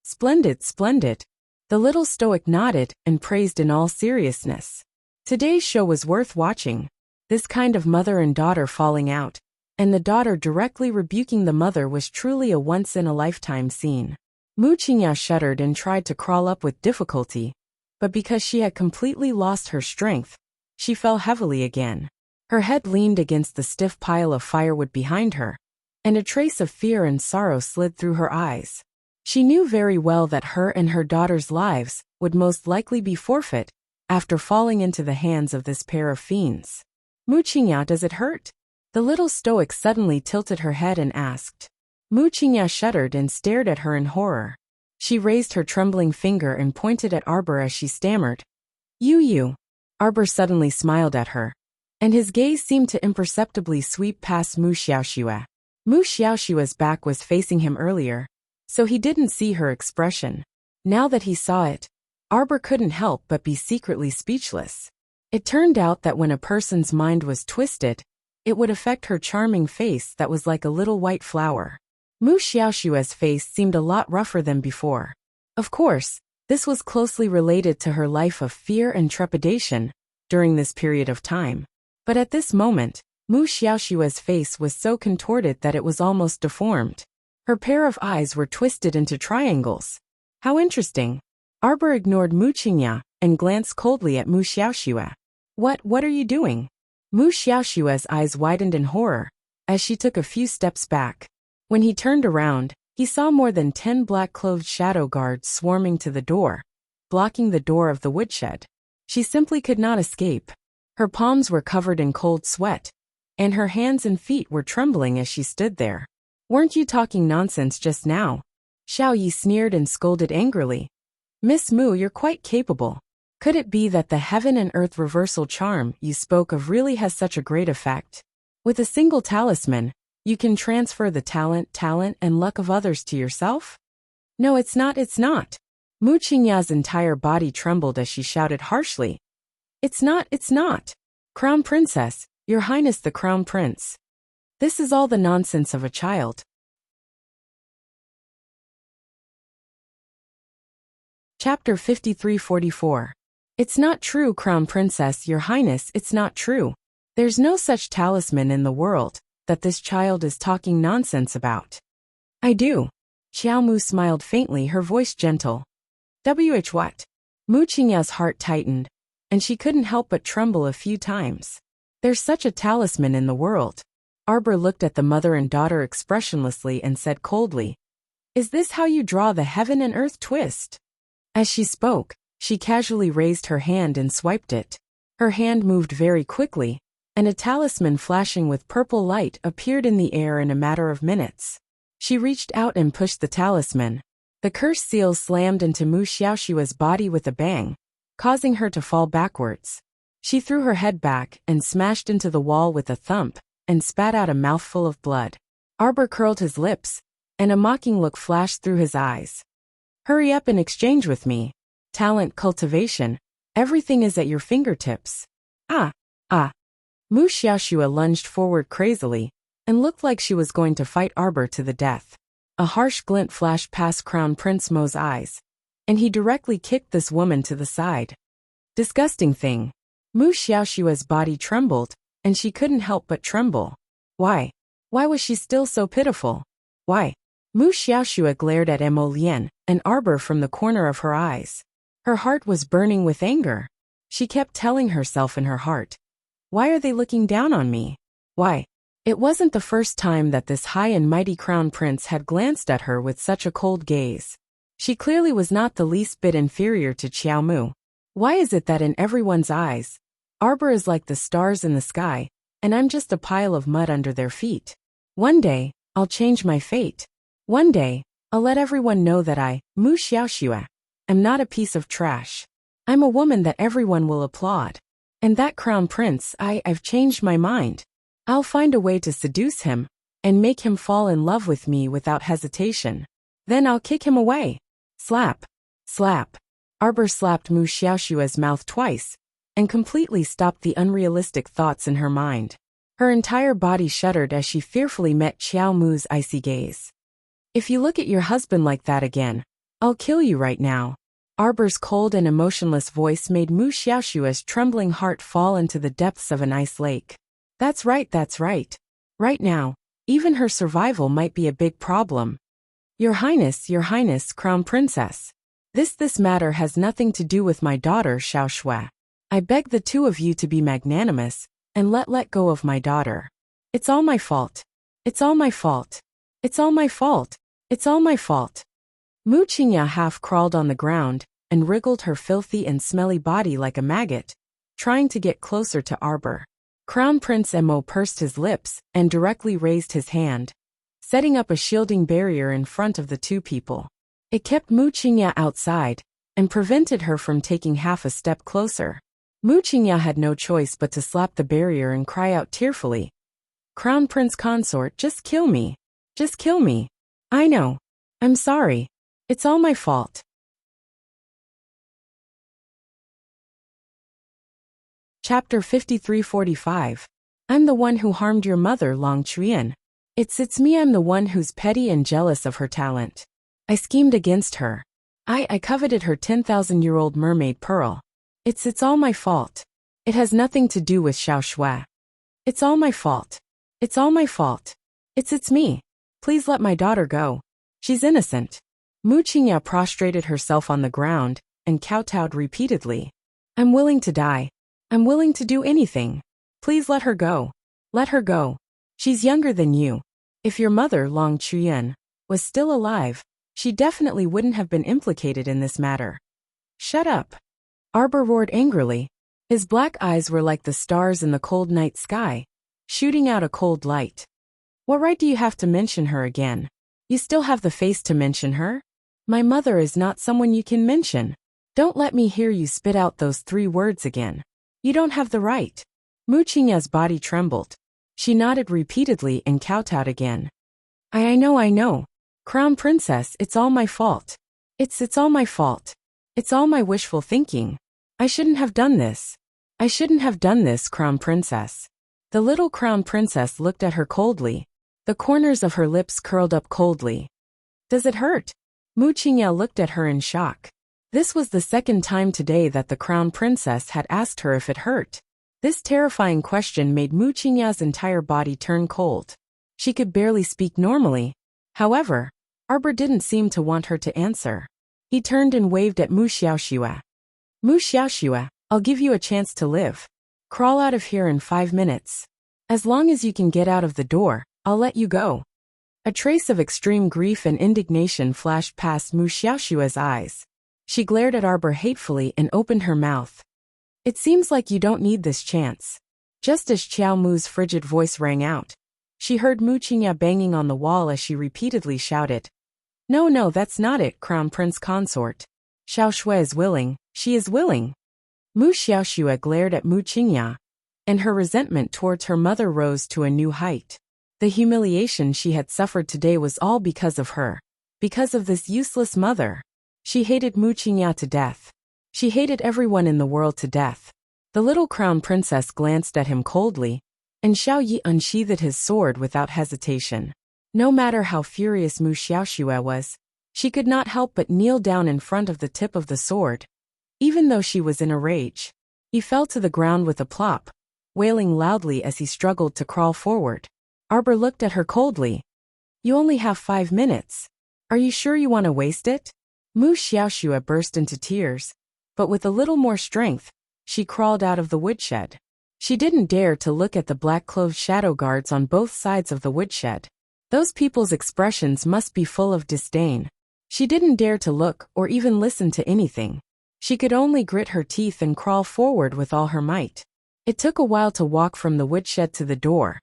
Splendid, splendid. The little stoic nodded and praised in all seriousness. Today's show was worth watching. This kind of mother and daughter falling out, and the daughter directly rebuking the mother was truly a once-in-a-lifetime scene. Mu Qingya shuddered and tried to crawl up with difficulty, but because she had completely lost her strength, she fell heavily again. Her head leaned against the stiff pile of firewood behind her, and a trace of fear and sorrow slid through her eyes. She knew very well that her and her daughter's lives would most likely be forfeit after falling into the hands of this pair of fiends. Mu Qingya, does it hurt? The little stoic suddenly tilted her head and asked. Mu Qingya shuddered and stared at her in horror. She raised her trembling finger and pointed at Arbor as she stammered. You. Arbor suddenly smiled at her, and his gaze seemed to imperceptibly sweep past Mu Xiaoxue. Mu Xiaoxue's back was facing him earlier, so he didn't see her expression. Now that he saw it, Arbor couldn't help but be secretly speechless. It turned out that when a person's mind was twisted, it would affect her charming face that was like a little white flower. Mu Xiaoxue's face seemed a lot rougher than before. Of course, this was closely related to her life of fear and trepidation during this period of time. But at this moment, Mu Xiaoxue's face was so contorted that it was almost deformed. Her pair of eyes were twisted into triangles. How interesting. Arbor ignored Mu Qingya and glanced coldly at Mu Xiaoxue. What are you doing? Mu Xiaoxue's eyes widened in horror as she took a few steps back. When he turned around, he saw more than 10 black-clothed shadow guards swarming to the door, blocking the door of the woodshed. She simply could not escape. Her palms were covered in cold sweat, and her hands and feet were trembling as she stood there. Weren't you talking nonsense just now? Xiao Yi sneered and scolded angrily. Miss Mu, you're quite capable. Could it be that the heaven and earth reversal charm you spoke of really has such a great effect? With a single talisman, you can transfer the talent and luck of others to yourself? No, it's not. Mu Qingya's entire body trembled as she shouted harshly. It's not. Crown Princess, Your Highness the Crown Prince. This is all the nonsense of a child. Chapter 53-44. It's not true, Crown Princess, Your Highness, it's not true. There's no such talisman in the world that this child is talking nonsense about. I do. Xiao Mu smiled faintly, her voice gentle. What? Mu Qingya's heart tightened, and she couldn't help but tremble a few times. There's such a talisman in the world. Arbor looked at the mother and daughter expressionlessly and said coldly, Is this how you draw the heaven and earth twist? As she spoke, she casually raised her hand and swiped it. Her hand moved very quickly, and a talisman flashing with purple light appeared in the air in a matter of minutes. She reached out and pushed the talisman. The curse seal slammed into Mu Xiaoxue's body with a bang, causing her to fall backwards. She threw her head back and smashed into the wall with a thump, and spat out a mouthful of blood. Arbor curled his lips, and a mocking look flashed through his eyes. Hurry up and exchange with me. Talent cultivation. Everything is at your fingertips. Ah. Mu Xiaoxue lunged forward crazily, and looked like she was going to fight Arbor to the death. A harsh glint flashed past Crown Prince Mo's eyes, and he directly kicked this woman to the side. Disgusting thing. Mu Xiaoxue's body trembled, and she couldn't help but tremble. Why? Why was she still so pitiful? Why? Mu Xiaoxue glared at Emolien and Arbor from the corner of her eyes. Her heart was burning with anger. She kept telling herself in her heart, Why are they looking down on me? Why? It wasn't the first time that this high and mighty crown prince had glanced at her with such a cold gaze. She clearly was not the least bit inferior to Xiao Mu. Why is it that in everyone's eyes, Arbor is like the stars in the sky, and I'm just a pile of mud under their feet? One day, I'll change my fate. One day, I'll let everyone know that I, Mu Xiaoxue, am not a piece of trash. I'm a woman that everyone will applaud. And that crown prince, I've changed my mind. I'll find a way to seduce him, and make him fall in love with me without hesitation. Then I'll kick him away. Slap. Slap. Arbor slapped Mu Xiaoxue's mouth twice, and completely stopped the unrealistic thoughts in her mind. Her entire body shuddered as she fearfully met Xiao Mu's icy gaze. If you look at your husband like that again, I'll kill you right now. Arbor's cold and emotionless voice made Mu Xiaoxue's trembling heart fall into the depths of an ice lake. That's right. Right now, even her survival might be a big problem. Your Highness, Crown Princess. This matter has nothing to do with my daughter Xiao Shui. I beg the two of you to be magnanimous, and let go of my daughter. It's all my fault. It's all my fault. It's all my fault. It's all my fault. Mu Qingya half crawled on the ground, and wriggled her filthy and smelly body like a maggot, trying to get closer to Arbor. Crown Prince Mo pursed his lips, and directly raised his hand, setting up a shielding barrier in front of the two people. It kept Mu Qingya outside, and prevented her from taking half a step closer. Mu Qingya had no choice but to slap the barrier and cry out tearfully, Crown Prince Consort, just kill me. Just kill me. I know. I'm sorry. It's all my fault. Chapter 53-45. I'm the one who harmed your mother, Long Chuyan. It's me, I'm the one who's petty and jealous of her talent. I schemed against her. I coveted her 10,000-year-old mermaid pearl. It's all my fault. It has nothing to do with Xiao Shui. It's all my fault. It's all my fault. It's me. Please let my daughter go. She's innocent. Mu Qingya prostrated herself on the ground, and kowtowed repeatedly. I'm willing to die. I'm willing to do anything. Please let her go. Let her go. She's younger than you. If your mother, Long Chuyan, was still alive, she definitely wouldn't have been implicated in this matter. Shut up. Arbor roared angrily. His black eyes were like the stars in the cold night sky, shooting out a cold light. What right do you have to mention her again? You still have the face to mention her? My mother is not someone you can mention. Don't let me hear you spit out those 3 words again. You don't have the right. Mu Qingya's body trembled. She nodded repeatedly and kowtowed again. I know. Crown Princess, it's all my fault. It's all my fault. It's all my wishful thinking. I shouldn't have done this. I shouldn't have done this, Crown Princess. The little Crown Princess looked at her coldly. The corners of her lips curled up coldly. Does it hurt? Mu Qingya looked at her in shock. This was the second time today that the Crown Princess had asked her if it hurt. This terrifying question made Mu Qingya's entire body turn cold. She could barely speak normally. However, Arbor didn't seem to want her to answer. He turned and waved at Mu Xiaoxue. Mu Xiaoxue, I'll give you a chance to live. Crawl out of here in 5 minutes. As long as you can get out of the door, I'll let you go. A trace of extreme grief and indignation flashed past Mu Xiaoxue's eyes. She glared at Arbor hatefully and opened her mouth. It seems like you don't need this chance. Just as Qiao Mu's frigid voice rang out, she heard Mu Qingya banging on the wall as she repeatedly shouted, No, that's not it, Crown Prince Consort. Xiao Shui is willing, she is willing. Mu Xiaoxue glared at Mu Qingya, and her resentment towards her mother rose to a new height. The humiliation she had suffered today was all because of her. Because of this useless mother. She hated Mu Qingya to death. She hated everyone in the world to death. The little Crown Princess glanced at him coldly, and Xiao Yi unsheathed his sword without hesitation. No matter how furious Mu Xiaoxue was, she could not help but kneel down in front of the tip of the sword. Even though she was in a rage, he fell to the ground with a plop, wailing loudly as he struggled to crawl forward. Arbor looked at her coldly. You only have 5 minutes. Are you sure you want to waste it? Mu Xiaoxue burst into tears, but with a little more strength, she crawled out of the woodshed. She didn't dare to look at the black-clothed shadow guards on both sides of the woodshed. Those people's expressions must be full of disdain. She didn't dare to look or even listen to anything. She could only grit her teeth and crawl forward with all her might. It took a while to walk from the woodshed to the door,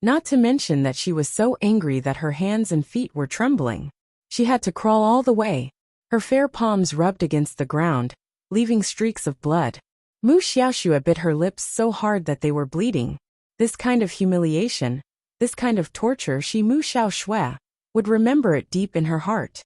not to mention that she was so angry that her hands and feet were trembling. She had to crawl all the way. Her fair palms rubbed against the ground, leaving streaks of blood. Mu Xiaoxue bit her lips so hard that they were bleeding. This kind of humiliation, this kind of torture, she Mu Xiaoxue would remember it deep in her heart.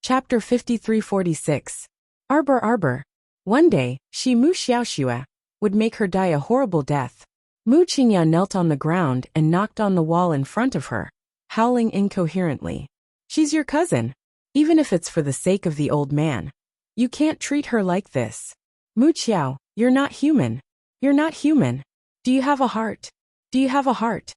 Chapter 53-46. Arbor. One day, she Mu Xiaoxue would make her die a horrible death. Mu Qingya knelt on the ground and knocked on the wall in front of her, howling incoherently. She's your cousin. Even if it's for the sake of the old man. You can't treat her like this. Mu Qiao, you're not human. You're not human. Do you have a heart? Do you have a heart?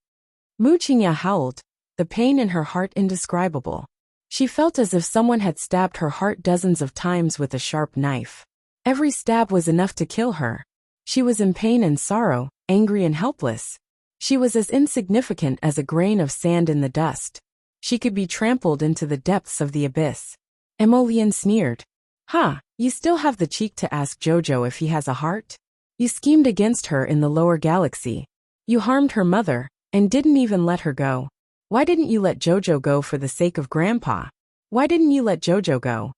Mu Qingya howled, the pain in her heart indescribable. She felt as if someone had stabbed her heart dozens of times with a sharp knife. Every stab was enough to kill her. She was in pain and sorrow, angry and helpless. She was as insignificant as a grain of sand in the dust. She could be trampled into the depths of the abyss. Emolian sneered. "Ha, you still have the cheek to ask Jojo if he has a heart? You schemed against her in the lower galaxy. You harmed her mother, and didn't even let her go. Why didn't you let Jojo go for the sake of Grandpa? Why didn't you let Jojo go?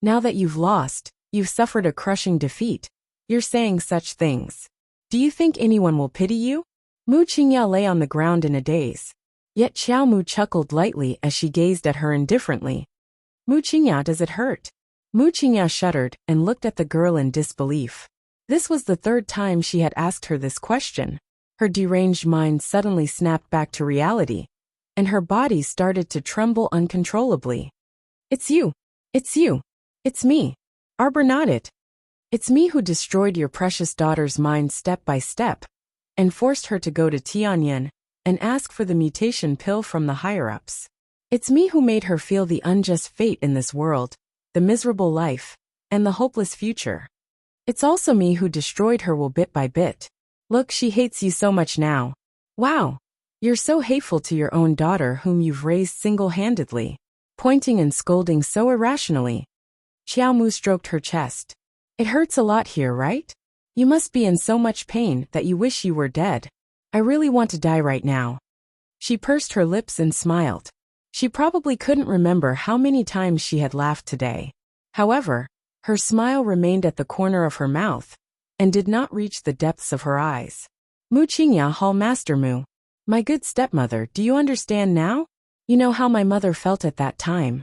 Now that you've lost, you've suffered a crushing defeat. You're saying such things. Do you think anyone will pity you?" Mu Qingya lay on the ground in a daze. Yet Xiao Mu chuckled lightly as she gazed at her indifferently. "Mu Qingya, does it hurt?" Mu Qingya shuddered and looked at the girl in disbelief. This was the third time she had asked her this question. Her deranged mind suddenly snapped back to reality, and her body started to tremble uncontrollably. "It's you. It's you. It's me." Arbor nodded. "It's me who destroyed your precious daughter's mind step by step, and forced her to go to Tianyin and ask for the mutation pill from the higher-ups. It's me who made her feel the unjust fate in this world, the miserable life, and the hopeless future. It's also me who destroyed her will bit by bit. Look, she hates you so much now. Wow, you're so hateful to your own daughter whom you've raised single-handedly, pointing and scolding so irrationally." Xiao Mu stroked her chest. "It hurts a lot here, right? You must be in so much pain that you wish you were dead. I really want to die right now." She pursed her lips and smiled. She probably couldn't remember how many times she had laughed today. However, her smile remained at the corner of her mouth, and did not reach the depths of her eyes. "Mu Qingya, Hall Master Mu. My good stepmother, do you understand now? You know how my mother felt at that time.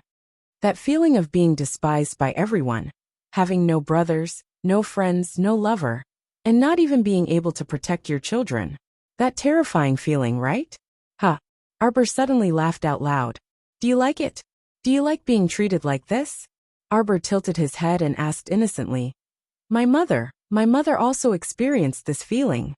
That feeling of being despised by everyone, having no brothers, no friends, no lover, and not even being able to protect your children. That terrifying feeling, right?" "Huh." Arbor suddenly laughed out loud. "Do you like it? Do you like being treated like this?" Arbor tilted his head and asked innocently. My mother also experienced this feeling.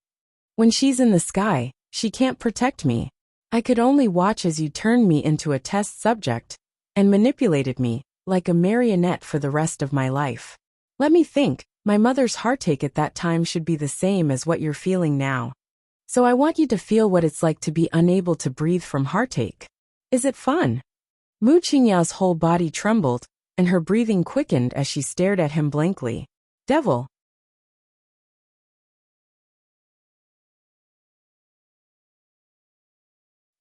When she's in the sky, she can't protect me. I could only watch as you turned me into a test subject, and manipulated me, like a marionette for the rest of my life. Let me think, my mother's heartache at that time should be the same as what you're feeling now. So I want you to feel what it's like to be unable to breathe from heartache. Is it fun?" Mu Qingya's whole body trembled, and her breathing quickened as she stared at him blankly. "Devil."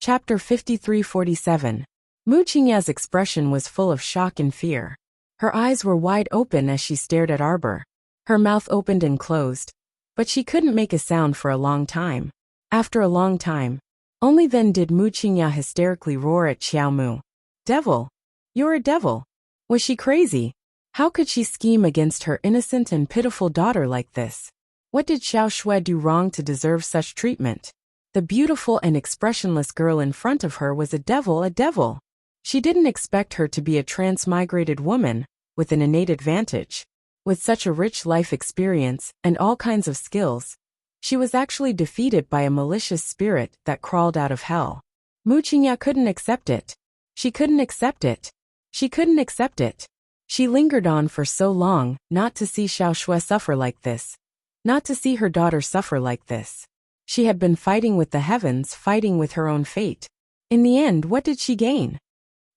Chapter 53-47. Mu Qingya's expression was full of shock and fear. Her eyes were wide open as she stared at Arbor. Her mouth opened and closed, but she couldn't make a sound for a long time. After a long time, only then did Mu Qingya hysterically roar at Xiao Mu. "Devil! You're a devil! Was she crazy? How could she scheme against her innocent and pitiful daughter like this? What did Xiao Shui do wrong to deserve such treatment?" The beautiful and expressionless girl in front of her was a devil, a devil. She didn't expect her to be a transmigrated woman, with an innate advantage. With such a rich life experience and all kinds of skills, she was actually defeated by a malicious spirit that crawled out of hell. Mu Qingya couldn't accept it. She couldn't accept it. She couldn't accept it. She lingered on for so long, not to see Xiao Shui suffer like this. Not to see her daughter suffer like this. She had been fighting with the heavens, fighting with her own fate. In the end, what did she gain?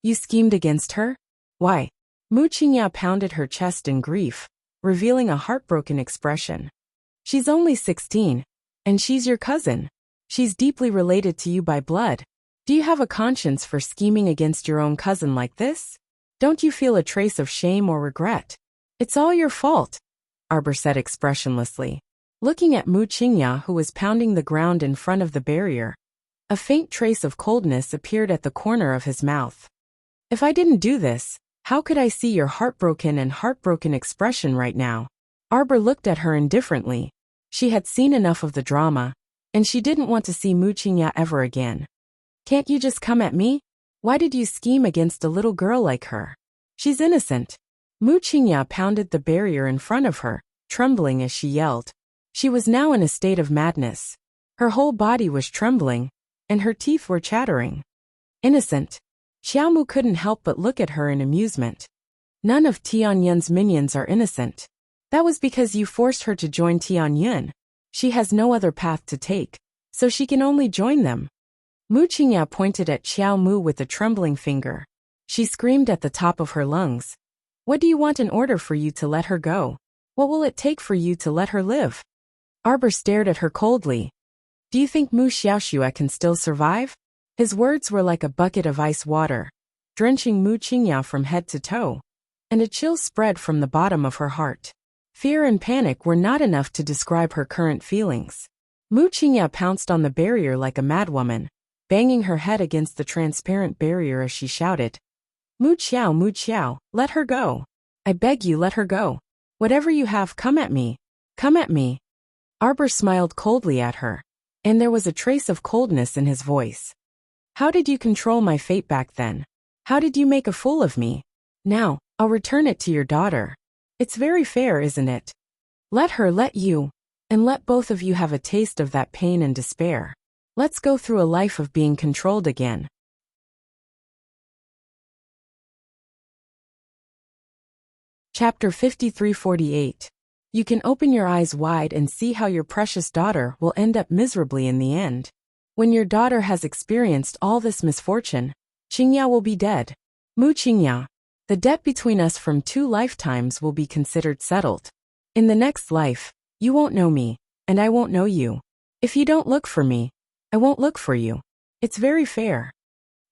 You schemed against her? Why? Mu Qingya pounded her chest in grief, revealing a heartbroken expression. She's only 16, and she's your cousin. She's deeply related to you by blood. Do you have a conscience for scheming against your own cousin like this? Don't you feel a trace of shame or regret? It's all your fault, Arbor said expressionlessly. Looking at Mu Qingya, who was pounding the ground in front of the barrier, a faint trace of coldness appeared at the corner of his mouth. If I didn't do this, how could I see your heartbroken expression right now? Arbor looked at her indifferently. She had seen enough of the drama, and she didn't want to see Mu Qingya ever again. Can't you just come at me? Why did you scheme against a little girl like her? She's innocent. Mu Qingya pounded the barrier in front of her, trembling as she yelled. She was now in a state of madness. Her whole body was trembling, and her teeth were chattering. Innocent. Xiaomu couldn't help but look at her in amusement. None of Tianyun's minions are innocent. That was because you forced her to join Tianyun. She has no other path to take, so she can only join them. Mu Qingya pointed at Xiaomu with a trembling finger. She screamed at the top of her lungs. What do you want in order for you to let her go? What will it take for you to let her live? Arbor stared at her coldly. Do you think Mu Xiaoxue can still survive? His words were like a bucket of ice water, drenching Mu Qingya from head to toe, and a chill spread from the bottom of her heart. Fear and panic were not enough to describe her current feelings. Mu Qingya pounced on the barrier like a madwoman, banging her head against the transparent barrier as she shouted, Mu Qiao, let her go. I beg you, let her go. Whatever you have, come at me. Come at me. Arbor smiled coldly at her, and there was a trace of coldness in his voice. How did you control my fate back then? How did you make a fool of me? Now, I'll return it to your daughter. It's very fair, isn't it? Let her let you, and let both of you have a taste of that pain and despair. Let's go through a life of being controlled again. Chapter 53-48. You can open your eyes wide and see how your precious daughter will end up miserably in the end. When your daughter has experienced all this misfortune, Qingya will be dead. Mu Qingya, the debt between us from 2 lifetimes will be considered settled. In the next life, you won't know me, and I won't know you. If you don't look for me, I won't look for you. It's very fair.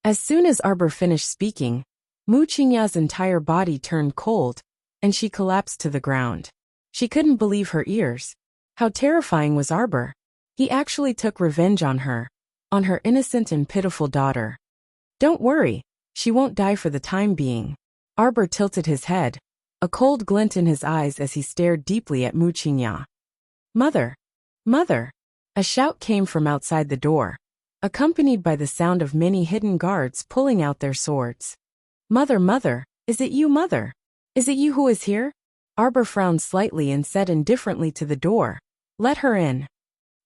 As soon as Arbor finished speaking, Mu Qingya's entire body turned cold, and she collapsed to the ground. She couldn't believe her ears. How terrifying was Arbor? He actually took revenge on her innocent and pitiful daughter. Don't worry, she won't die for the time being. Arbor tilted his head, a cold glint in his eyes as he stared deeply at Mu Qingya. Mother! Mother! A shout came from outside the door, accompanied by the sound of many hidden guards pulling out their swords. Mother, mother, is it you, mother? Is it you who is here? Arbor frowned slightly and said indifferently to the door, Let her in.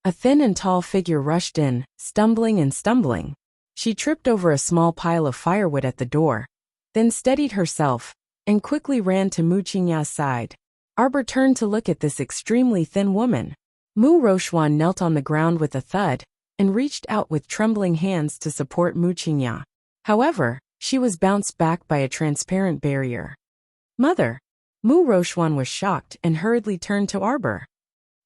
A thin and tall figure rushed in, stumbling and stumbling. She tripped over a small pile of firewood at the door, then steadied herself, and quickly ran to Mu Qingya's side. Arbor turned to look at this extremely thin woman. Mu Roxuan knelt on the ground with a thud, and reached out with trembling hands to support Mu Qingya. However, she was bounced back by a transparent barrier. Mother! Mu Roxuan was shocked and hurriedly turned to Arbor.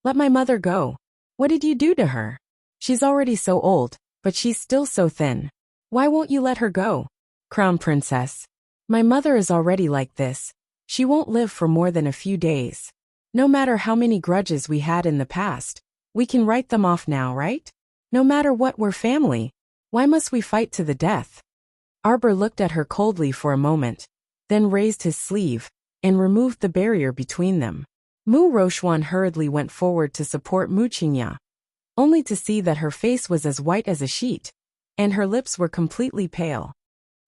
Let my mother go. What did you do to her? She's already so old, but she's still so thin. Why won't you let her go? Crown Princess. My mother is already like this. She won't live for more than a few days. No matter how many grudges we had in the past, we can write them off now, right? No matter what, we're family. Why must we fight to the death? Arbor looked at her coldly for a moment, then raised his sleeve, and removed the barrier between them. Mu Roxuan hurriedly went forward to support Mu Qingya, only to see that her face was as white as a sheet, and her lips were completely pale.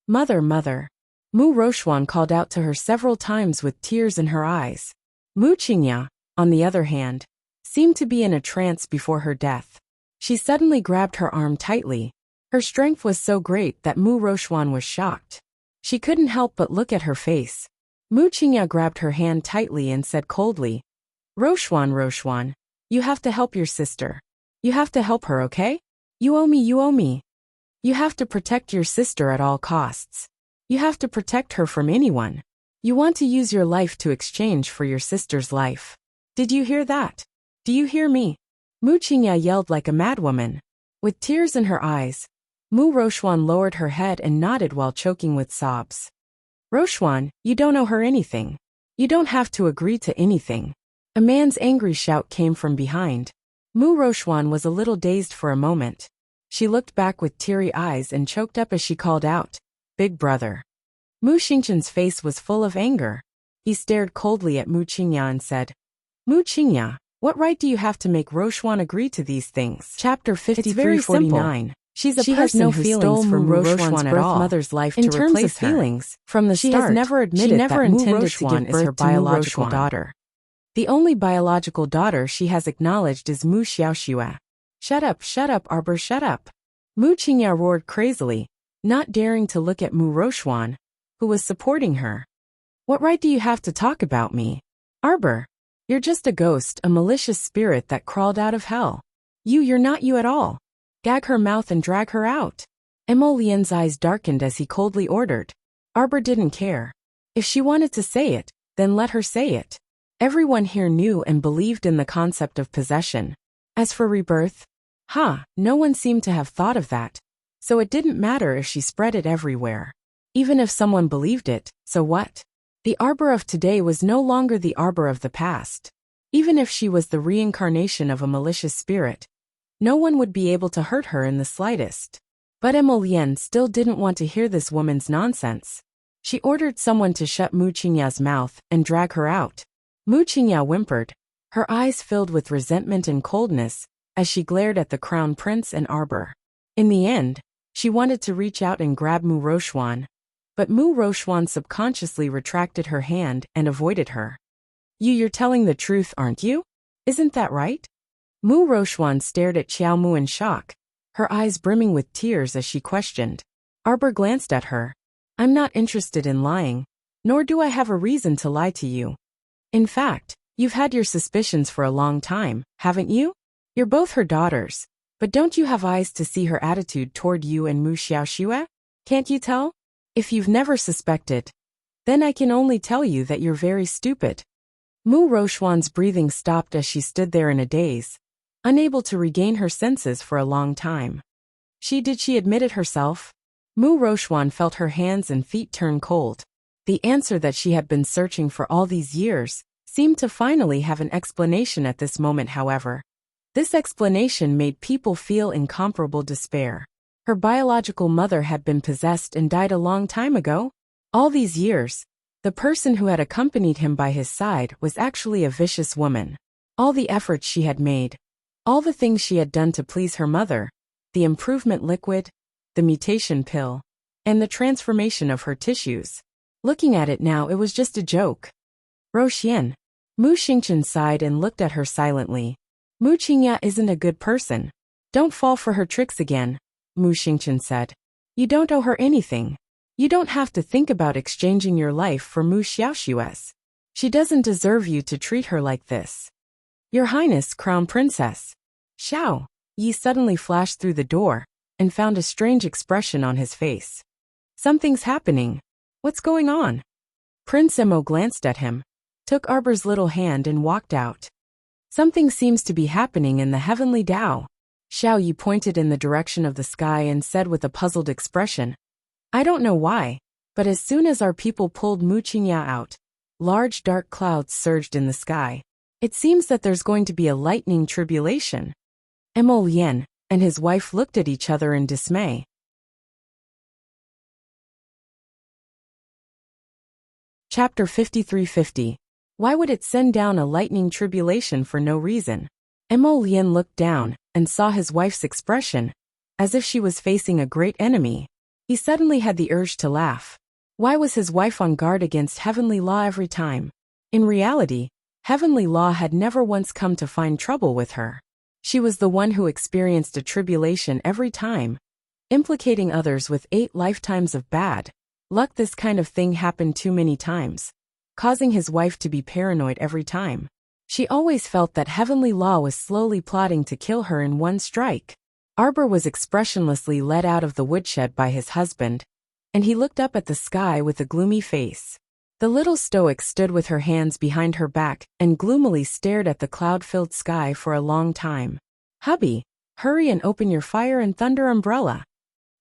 Mother, mother! Mu Roxuan called out to her several times with tears in her eyes. Mu Qingya, on the other hand, seemed to be in a trance before her death. She suddenly grabbed her arm tightly. Her strength was so great that Mu Roxuan was shocked. She couldn't help but look at her face. Mu Qingya grabbed her hand tightly and said coldly, Roxuan, you have to help your sister. You have to help her, okay? You owe me. You have to protect your sister at all costs. You have to protect her from anyone. You want to use your life to exchange for your sister's life. Did you hear that? Do you hear me? Mu Qingya yelled like a madwoman. With tears in her eyes, Mu Roxuan lowered her head and nodded while choking with sobs. Roxuan, you don't owe her anything. You don't have to agree to anything. A man's angry shout came from behind. Mu Roxuan was a little dazed for a moment. She looked back with teary eyes and choked up as she called out, Big brother. Mu Xingqian's face was full of anger. He stared coldly at Mu Qingya and said, Mu Qingya, what right do you have to make Roxuan agree to these things? Chapter 53-49. She has no feelings for Mu Roxuan's birth mother's life to replace her. In terms of feelings, from the start, she has never admitted that Mu Roxuan is her biological daughter. The only biological daughter she has acknowledged is Mu Xiaoxue. Shut up, Arbor, shut up. Mu Qingya roared crazily, not daring to look at Mu Rochuan, who was supporting her. What right do you have to talk about me? Arbor, you're just a ghost, a malicious spirit that crawled out of hell. You're not you at all. Gag her mouth and drag her out. Emolien's eyes darkened as he coldly ordered. Arbor didn't care. If she wanted to say it, then let her say it. Everyone here knew and believed in the concept of possession. As for rebirth, no one seemed to have thought of that, so it didn't matter if she spread it everywhere. Even if someone believed it, so what? The Arbor of today was no longer the Arbor of the past. Even if she was the reincarnation of a malicious spirit, no one would be able to hurt her in the slightest. But Emolien still didn't want to hear this woman's nonsense. She ordered someone to shut Mu Qingya's mouth and drag her out. Mu Qingya whimpered, her eyes filled with resentment and coldness, as she glared at the crown prince and Arbor. In the end, she wanted to reach out and grab Mu Rochuan, but Mu Rochuan subconsciously retracted her hand and avoided her. You're telling the truth, aren't you? Isn't that right? Mu Rochuan stared at Xiao Mu in shock, her eyes brimming with tears as she questioned. Arbor glanced at her. I'm not interested in lying, nor do I have a reason to lie to you. In fact, you've had your suspicions for a long time, haven't you? You're both her daughters, but don't you have eyes to see her attitude toward you and Mu Xiaoxue? Can't you tell? If you've never suspected, then I can only tell you that you're very stupid. Mu Rochuan's breathing stopped as she stood there in a daze, unable to regain her senses for a long time. Did she admit it herself? Mu Rochuan felt her hands and feet turn cold. The answer that she had been searching for all these years seemed to finally have an explanation at this moment, however. This explanation made people feel incomparable despair. Her biological mother had been possessed and died a long time ago. All these years, the person who had accompanied him by his side was actually a vicious woman. All the efforts she had made, all the things she had done to please her mother, the improvement liquid, the mutation pill, and the transformation of her tissues. Looking at it now, it was just a joke. Roxian. Mu Xingchen sighed and looked at her silently. Mu Qingya isn't a good person. Don't fall for her tricks again, Mu Xingchen said. You don't owe her anything. You don't have to think about exchanging your life for Mu Xiaoxue's. She doesn't deserve you to treat her like this. Your Highness, Crown Princess. Xiao Yi suddenly flashed through the door and found a strange expression on his face. Something's happening. What's going on? Prince Emo glanced at him, took Arbor's little hand and walked out. Something seems to be happening in the heavenly Tao. Xiao Yi pointed in the direction of the sky and said with a puzzled expression, I don't know why, but as soon as our people pulled Mu Qingya out, large dark clouds surged in the sky. It seems that there's going to be a lightning tribulation. Emolien and his wife looked at each other in dismay. Chapter 5350. Why would it send down a lightning tribulation for no reason? Emolien looked down and saw his wife's expression, as if she was facing a great enemy. He suddenly had the urge to laugh. Why was his wife on guard against heavenly law every time? In reality, heavenly law had never once come to find trouble with her. She was the one who experienced a tribulation every time, implicating others with 8 lifetimes of bad luck. This kind of thing happened too many times, causing his wife to be paranoid every time. She always felt that heavenly law was slowly plotting to kill her in one strike. Arbor was expressionlessly led out of the woodshed by his husband, and he looked up at the sky with a gloomy face. The little stoic stood with her hands behind her back and gloomily stared at the cloud-filled sky for a long time. Hubby, hurry and open your fire and thunder umbrella.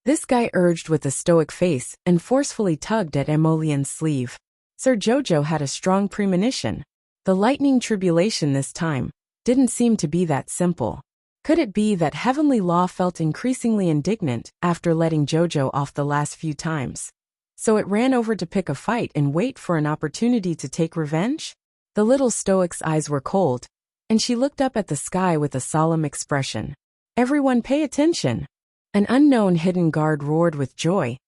This guy urged with a stoic face and forcefully tugged at Emolien's sleeve. Sir Jojo had a strong premonition. The lightning tribulation this time didn't seem to be that simple. Could it be that heavenly law felt increasingly indignant after letting Jojo off the last few times? So it ran over to pick a fight and wait for an opportunity to take revenge? The little stoic's eyes were cold, and she looked up at the sky with a solemn expression. Everyone pay attention. An unknown hidden guard roared with joy,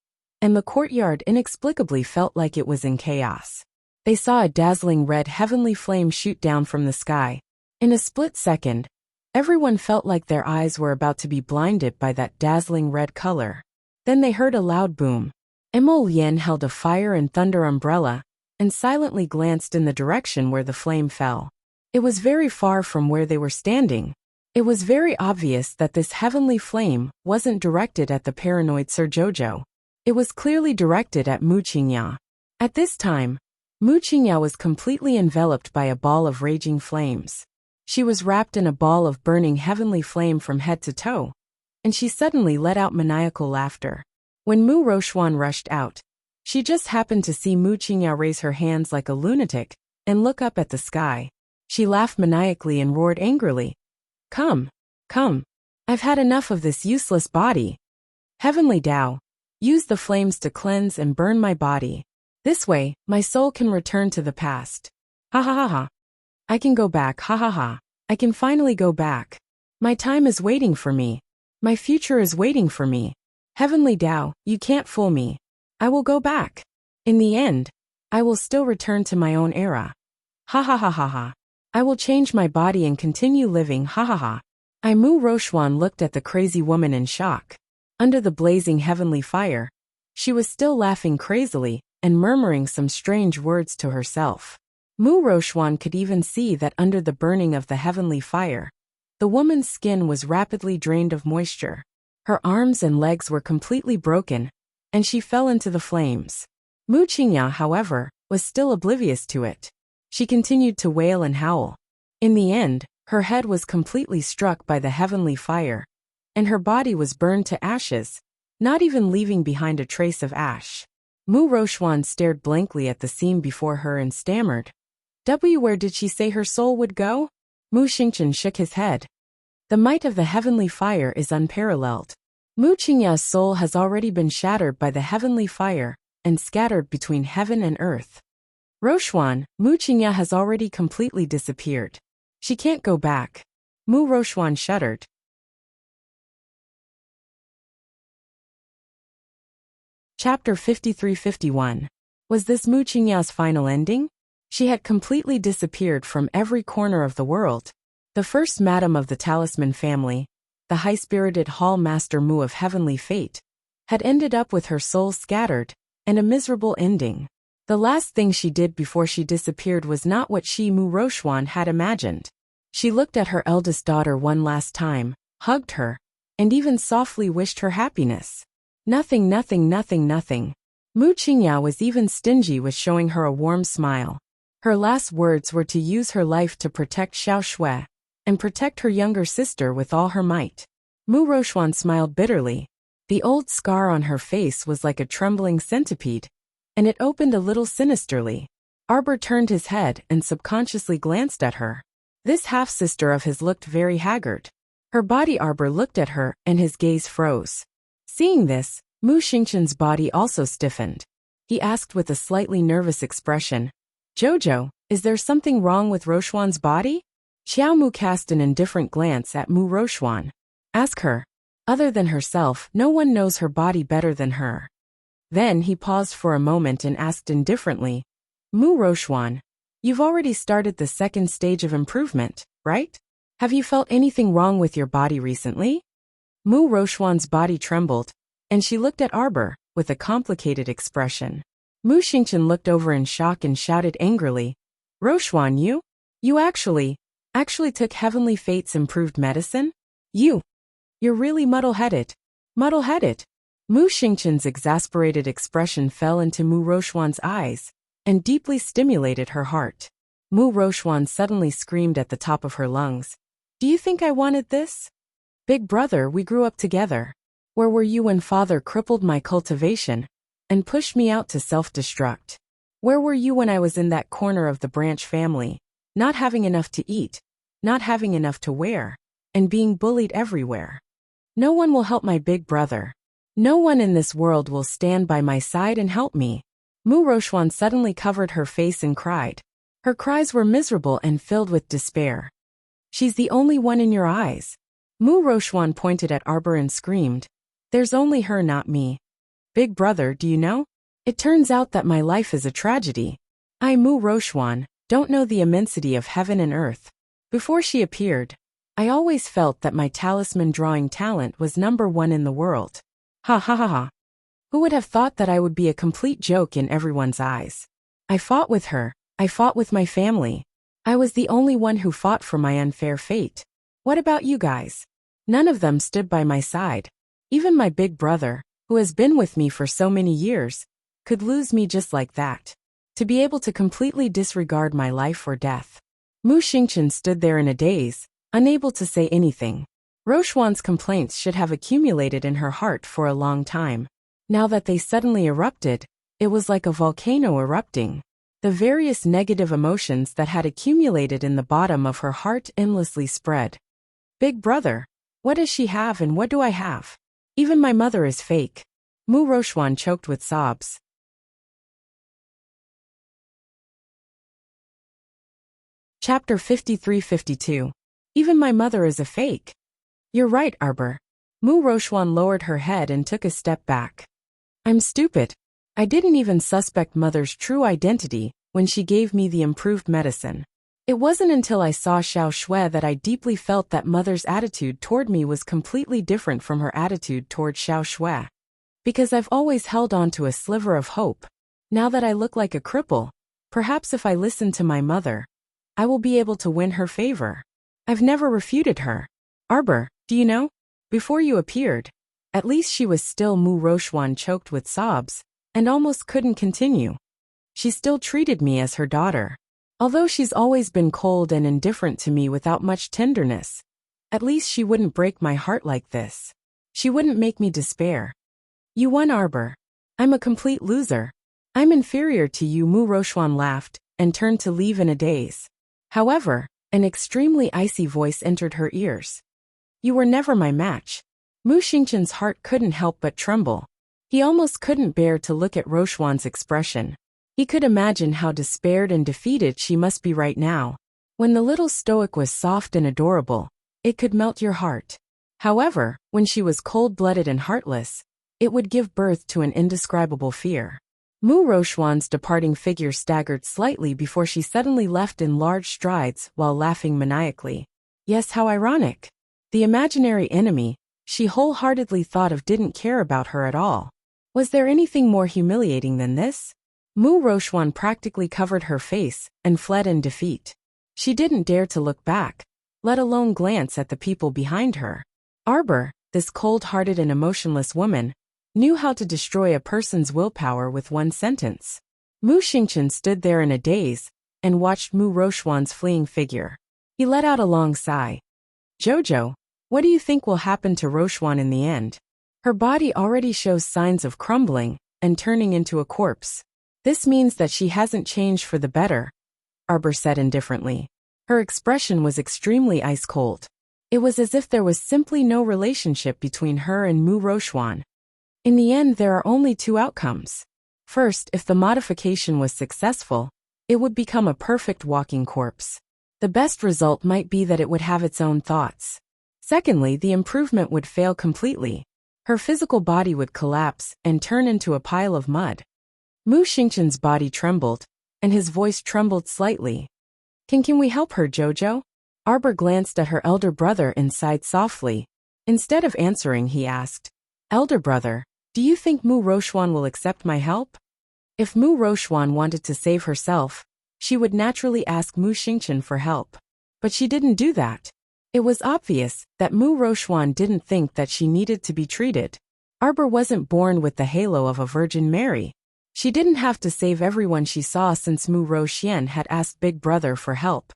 and the courtyard inexplicably felt like it was in chaos. They saw a dazzling red heavenly flame shoot down from the sky. In a split second, Everyone felt like their eyes were about to be blinded by that dazzling red color. Then they heard a loud boom. Emolien held a fire and thunder umbrella and silently glanced in the direction where the flame fell. It was very far from where they were standing. It was very obvious that this heavenly flame wasn't directed at the paranoid Sir Jojo. It was clearly directed at Mu Qingya. At this time, Mu Qingya was completely enveloped by a ball of raging flames. She was wrapped in a ball of burning heavenly flame from head to toe, and she suddenly let out maniacal laughter. When Mu Rochuan rushed out, she just happened to see Mu Qingya raise her hands like a lunatic and look up at the sky. She laughed maniacally and roared angrily. Come, come. I've had enough of this useless body. Heavenly Tao, use the flames to cleanse and burn my body. This way, my soul can return to the past. Ha ha ha ha. I can go back, ha ha ha. I can finally go back. My time is waiting for me. My future is waiting for me. Heavenly Tao, you can't fool me. I will go back. In the end, I will still return to my own era. Ha ha ha ha ha. I will change my body and continue living, ha ha ha. Mu Rochuan looked at the crazy woman in shock. Under the blazing heavenly fire, she was still laughing crazily and murmuring some strange words to herself. Mu Rochuan could even see that under the burning of the heavenly fire, the woman's skin was rapidly drained of moisture. Her arms and legs were completely broken, and she fell into the flames. Mu Qingya, however, was still oblivious to it. She continued to wail and howl. In the end, her head was completely struck by the heavenly fire, and her body was burned to ashes, not even leaving behind a trace of ash. Mu Rochuan stared blankly at the scene before her and stammered. Where did she say her soul would go? Mu Xingchen shook his head. The might of the heavenly fire is unparalleled. Mu Qingya's soul has already been shattered by the heavenly fire and scattered between heaven and earth. Rochuan, Mu Qingya has already completely disappeared. She can't go back. Mu Rochuan shuddered. Chapter 53-51. Was this Mu Qingya's final ending? She had completely disappeared from every corner of the world. The first madam of the Talisman family, the high-spirited Hall Master Mu of Heavenly Fate, had ended up with her soul scattered, and a miserable ending. The last thing she did before she disappeared was not what she, Mu Rochuan, had imagined. She looked at her eldest daughter one last time, hugged her, and even softly wished her happiness. Nothing. Mu Qingya was even stingy with showing her a warm smile. Her last words were to use her life to protect Xiao Shui, and protect her younger sister with all her might. Mu Rochuan smiled bitterly. The old scar on her face was like a trembling centipede, and it opened a little sinisterly. Arbor turned his head and subconsciously glanced at her. This half-sister of his looked very haggard. Her body. Arbor looked at her and his gaze froze. Seeing this, Mu Xingchen's body also stiffened. He asked with a slightly nervous expression, Jojo, is there something wrong with Rochuan's body? Xiao Mu cast an indifferent glance at Mu Rochuan. Ask her. Other than herself, no one knows her body better than her. Then he paused for a moment and asked indifferently, Mu Rochuan, you've already started the second stage of improvement, right? Have you felt anything wrong with your body recently? Mu Rochuan's body trembled, and she looked at Arbor with a complicated expression. Mu Xingchen looked over in shock and shouted angrily, Rochuan, you actually took Heavenly Fate's improved medicine? You're really muddle-headed. Muddle-headed. Mu Xingchen's exasperated expression fell into Mu Rochuan's eyes and deeply stimulated her heart. Mu Rochuan suddenly screamed at the top of her lungs. Do you think I wanted this? Big brother, we grew up together. Where were you when father crippled my cultivation and pushed me out to self-destruct? Where were you when I was in that corner of the branch family, not having enough to eat, not having enough to wear, and being bullied everywhere? No one will help my big brother. No one in this world will stand by my side and help me. Mu Rochuan suddenly covered her face and cried. Her cries were miserable and filled with despair. She's the only one in your eyes. Mu Rochuan pointed at Arbor and screamed. There's only her, not me. Big brother, do you know? It turns out that my life is a tragedy. I, Mu Rochuan, don't know the immensity of heaven and earth. Before she appeared, I always felt that my talisman drawing talent was #1 in the world. Ha ha ha ha. Who would have thought that I would be a complete joke in everyone's eyes? I fought with her. I fought with my family. I was the only one who fought for my unfair fate. What about you guys? None of them stood by my side. Even my big brother, who has been with me for so many years, could lose me just like that. To be able to completely disregard my life or death. Mu Xingqian stood there in a daze, unable to say anything. Rochuan's complaints should have accumulated in her heart for a long time. Now that they suddenly erupted, it was like a volcano erupting. The various negative emotions that had accumulated in the bottom of her heart endlessly spread. Big brother, what does she have and what do I have? Even my mother is fake. Mu Rochuan choked with sobs. Chapter 53-52. Even my mother is a fake. You're right, Arbor. Mu Rochuan lowered her head and took a step back. I'm stupid. I didn't even suspect Mother's true identity when she gave me the improved medicine. It wasn't until I saw Xiao Shui that I deeply felt that Mother's attitude toward me was completely different from her attitude toward Xiao Shui. Because I've always held on to a sliver of hope. Now that I look like a cripple, perhaps if I listen to my mother, I will be able to win her favor. I've never refuted her. Arbor, do you know? Before you appeared, at least she was still. Mu Rochuan choked with sobs, and almost couldn't continue. She still treated me as her daughter. Although she's always been cold and indifferent to me without much tenderness, at least she wouldn't break my heart like this. She wouldn't make me despair. You won, Arbor. I'm a complete loser. I'm inferior to you. Mu Rochuan laughed, and turned to leave in a daze. However, an extremely icy voice entered her ears. You were never my match. Mu Xingqian's heart couldn't help but tremble. He almost couldn't bear to look at Rochuan's expression. He could imagine how despaired and defeated she must be right now. When the little stoic was soft and adorable, it could melt your heart. However, when she was cold-blooded and heartless, it would give birth to an indescribable fear. Mu Rochuan's departing figure staggered slightly before she suddenly left in large strides while laughing maniacally. Yes, how ironic. The imaginary enemy she wholeheartedly thought of didn't care about her at all. Was there anything more humiliating than this? Mu Rochuan practically covered her face and fled in defeat. She didn't dare to look back, let alone glance at the people behind her. Arbor, this cold-hearted and emotionless woman, knew how to destroy a person's willpower with one sentence. Mu Xingqian stood there in a daze and watched Mu Rochuan's fleeing figure. He let out a long sigh. Jojo, what do you think will happen to Rochuan in the end? Her body already shows signs of crumbling and turning into a corpse. This means that she hasn't changed for the better, Arbor said indifferently. Her expression was extremely ice-cold. It was as if there was simply no relationship between her and Mu Rochuan. In the end, there are only two outcomes. First, if the modification was successful, it would become a perfect walking corpse. The best result might be that it would have its own thoughts. Secondly, the improvement would fail completely. Her physical body would collapse and turn into a pile of mud. Mu Xingqian's body trembled, and his voice trembled slightly. Can we help her, Jojo? Arbor glanced at her elder brother and sighed softly. Instead of answering, he asked, Elder brother, do you think Mu Rochuan will accept my help? If Mu Rochuan wanted to save herself, she would naturally ask Mu Xingqian for help. But she didn't do that. It was obvious that Mu Rochuan didn't think that she needed to be treated. Arbor wasn't born with the halo of a Virgin Mary. She didn't have to save everyone she saw since Mu Roxian had asked Big Brother for help.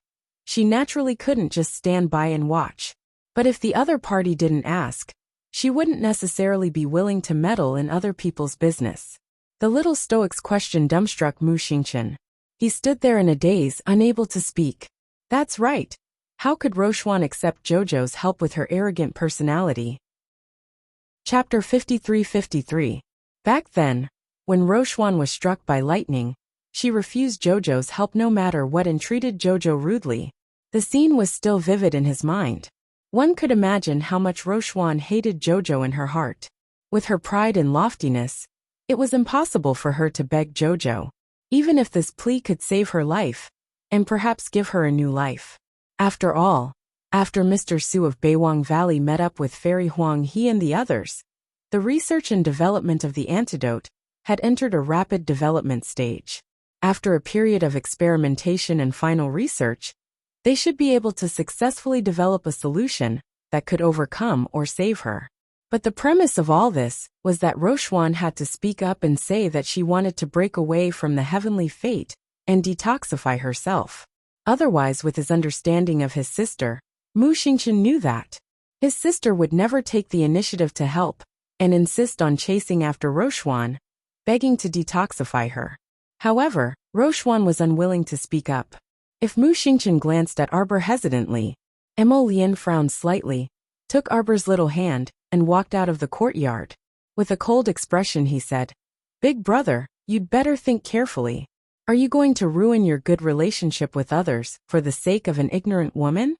She naturally couldn't just stand by and watch. But if the other party didn't ask, she wouldn't necessarily be willing to meddle in other people's business. The little stoic's question dumbstruck Mu Xingqian. He stood there in a daze, unable to speak. That's right. How could Rochuan accept Jojo's help with her arrogant personality? Chapter 53-53. Back then, when Rochuan was struck by lightning, she refused Jojo's help no matter what and treated Jojo rudely. The scene was still vivid in his mind. One could imagine how much Rochuan hated Jojo in her heart. With her pride and loftiness, it was impossible for her to beg Jojo, even if this plea could save her life, and perhaps give her a new life. After all, After Mr. Su of Beiwang Valley met up with Fairy Huang He and the others, the research and development of the antidote had entered a rapid development stage. After a period of experimentation and final research, they should be able to successfully develop a solution that could overcome or save her. But the premise of all this was that Rochuan had to speak up and say that she wanted to break away from the heavenly fate and detoxify herself. Otherwise, with his understanding of his sister, Mu Xingchen knew that his sister would never take the initiative to help and insist on chasing after Rochuan, begging to detoxify her. However, Rochuan was unwilling to speak up. If Mu Xingchen glanced at Arbor hesitantly, Mo Lian frowned slightly, took Arbor's little hand, and walked out of the courtyard. With a cold expression he said, "Big brother, you'd better think carefully. Are you going to ruin your good relationship with others for the sake of an ignorant woman?"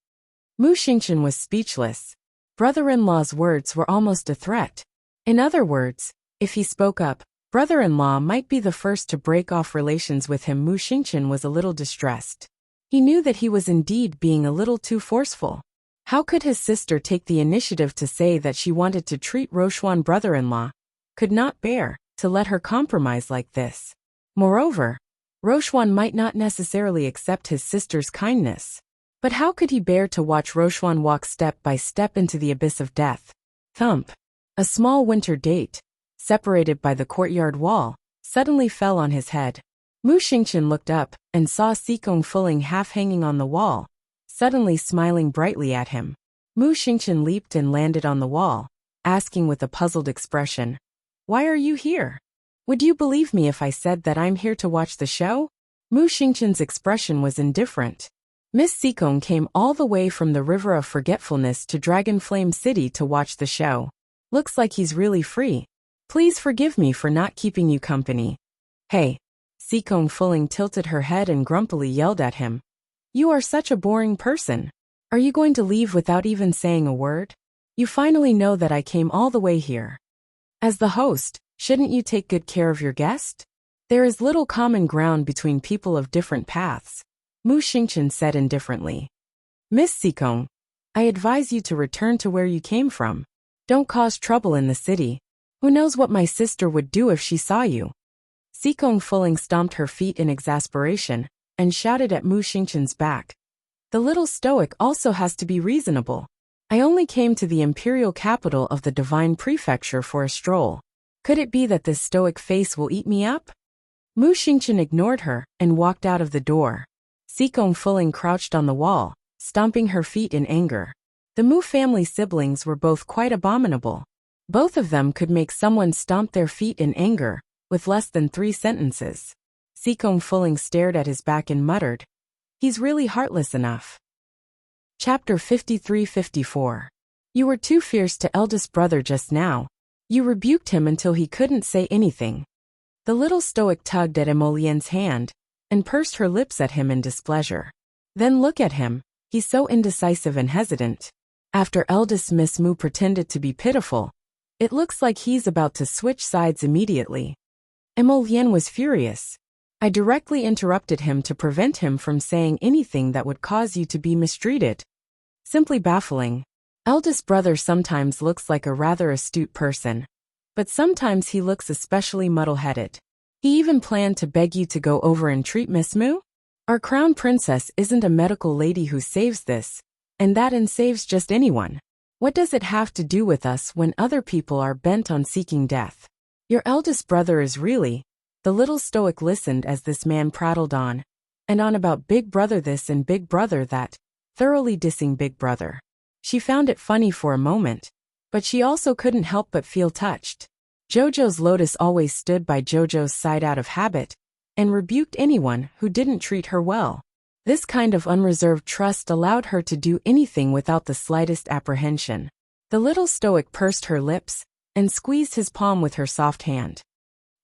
Mu Xingchen was speechless. Brother-in-law's words were almost a threat. In other words, if he spoke up, brother-in-law might be the first to break off relations with him. Mu Xingchen was a little distressed. He knew that he was indeed being a little too forceful. How could his sister take the initiative to say that she wanted to treat Rochuan? Brother-in-law could not bear to let her compromise like this. Moreover, Rochuan might not necessarily accept his sister's kindness. But how could he bear to watch Rochuan walk step by step into the abyss of death? Thump. A small winter date, separated by the courtyard wall, suddenly fell on his head. Mu Xingchen looked up and saw Xikong Fuling half hanging on the wall, suddenly smiling brightly at him. Mu Xingchen leaped and landed on the wall, asking with a puzzled expression, "Why are you here? Would you believe me if I said that I'm here to watch the show?" Mu Xingchen's expression was indifferent. Miss Xikong came all the way from the River of Forgetfulness to Dragonflame City to watch the show. Looks like he's really free. Please forgive me for not keeping you company. Hey. Xikong Fuling tilted her head and grumpily yelled at him. You are such a boring person. Are you going to leave without even saying a word? You finally know that I came all the way here. As the host, shouldn't you take good care of your guest? There is little common ground between people of different paths, Mu Xingchen said indifferently. Miss Xikong, I advise you to return to where you came from. Don't cause trouble in the city. Who knows what my sister would do if she saw you? Xikong Fuling stomped her feet in exasperation and shouted at Mu Xingchen's back. The little stoic also has to be reasonable. I only came to the imperial capital of the divine prefecture for a stroll. Could it be that this stoic face will eat me up? Mu Xingchen ignored her and walked out of the door. Xikong Fuling crouched on the wall, stomping her feet in anger. The Mu family siblings were both quite abominable. Both of them could make someone stomp their feet in anger with less than 3 sentences. Xikong Fuling stared at his back and muttered, He's really heartless enough. Chapter 53-54. You were too fierce to eldest brother just now. You rebuked him until he couldn't say anything. The little stoic tugged at Emolien's hand and pursed her lips at him in displeasure. Then look at him, he's so indecisive and hesitant. After eldest Miss Mu pretended to be pitiful, it looks like he's about to switch sides immediately. Emolien was furious. I directly interrupted him to prevent him from saying anything that would cause you to be mistreated. Simply baffling. Eldest brother sometimes looks like a rather astute person, but sometimes he looks especially muddle-headed. He even planned to beg you to go over and treat Miss Mu? Our crown princess isn't a medical lady who saves this, and saves just anyone. What does it have to do with us when other people are bent on seeking death? Your eldest brother is really... The little stoic listened as this man prattled on, and on about big brother this and big brother that, thoroughly dissing big brother. She found it funny for a moment, but she also couldn't help but feel touched. Jojo's Lotus always stood by Jojo's side out of habit, and rebuked anyone who didn't treat her well. This kind of unreserved trust allowed her to do anything without the slightest apprehension. The little stoic pursed her lips and squeezed his palm with her soft hand.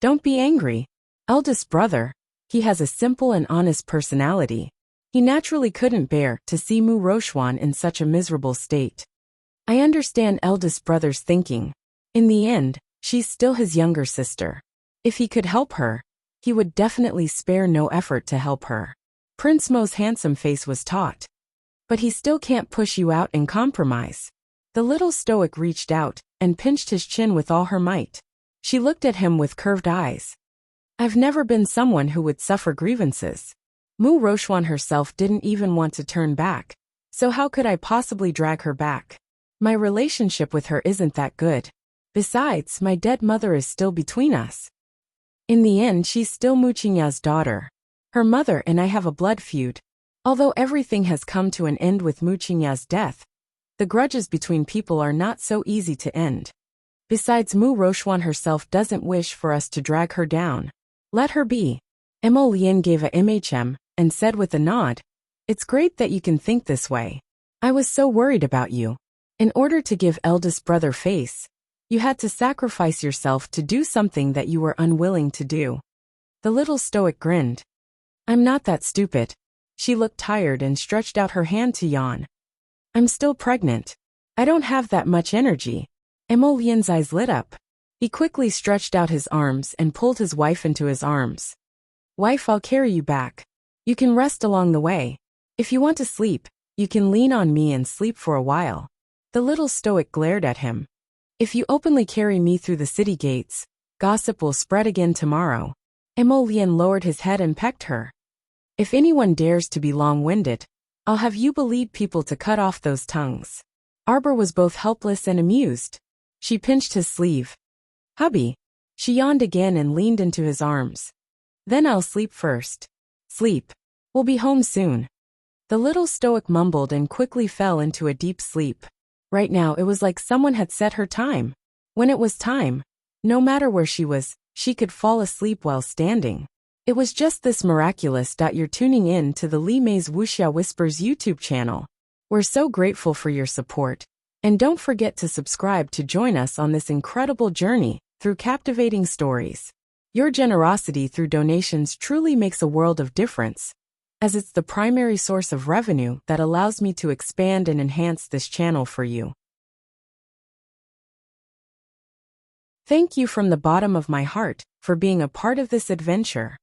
Don't be angry. Eldest brother, he has a simple and honest personality. He naturally couldn't bear to see Mu Rochuan in such a miserable state. I understand eldest brother's thinking. In the end, she's still his younger sister. If he could help her, he would definitely spare no effort to help her. Prince Mo's handsome face was taut. But he still can't push you out and compromise. The little stoic reached out and pinched his chin with all her might. She looked at him with curved eyes. I've never been someone who would suffer grievances. Mu Rochuan herself didn't even want to turn back, so how could I possibly drag her back? My relationship with her isn't that good. Besides, my dead mother is still between us. In the end, she's still Mu Qingya's daughter. Her mother and I have a blood feud. Although everything has come to an end with Mu Qingya's death, the grudges between people are not so easy to end. Besides, Mu Rochuan herself doesn't wish for us to drag her down. Let her be. Mo Lian gave a MHM and said with a nod, It's great that you can think this way. I was so worried about you. In order to give eldest brother face, you had to sacrifice yourself to do something that you were unwilling to do. The little stoic grinned. I'm not that stupid. She looked tired and stretched out her hand to yawn. I'm still pregnant. I don't have that much energy. Mo Lian's eyes lit up. He quickly stretched out his arms and pulled his wife into his arms. Wife, I'll carry you back. You can rest along the way. If you want to sleep, you can lean on me and sleep for a while. The little stoic glared at him. If you openly carry me through the city gates, gossip will spread again tomorrow. Mo Lian lowered his head and pecked her. If anyone dares to be long-winded, I'll have you lead people to cut off those tongues. Arbor was both helpless and amused. She pinched his sleeve. Hubby. She yawned again and leaned into his arms. Then I'll sleep first. Sleep. We'll be home soon. The little stoic mumbled and quickly fell into a deep sleep. Right now it was like someone had set her time. When it was time, no matter where she was, she could fall asleep while standing. It was just this miraculous. You're tuning in to the Li Mei's Wuxia Whispers YouTube channel. We're so grateful for your support. And don't forget to subscribe to join us on this incredible journey through captivating stories. Your generosity through donations truly makes a world of difference, as it's the primary source of revenue that allows me to expand and enhance this channel for you. Thank you from the bottom of my heart for being a part of this adventure.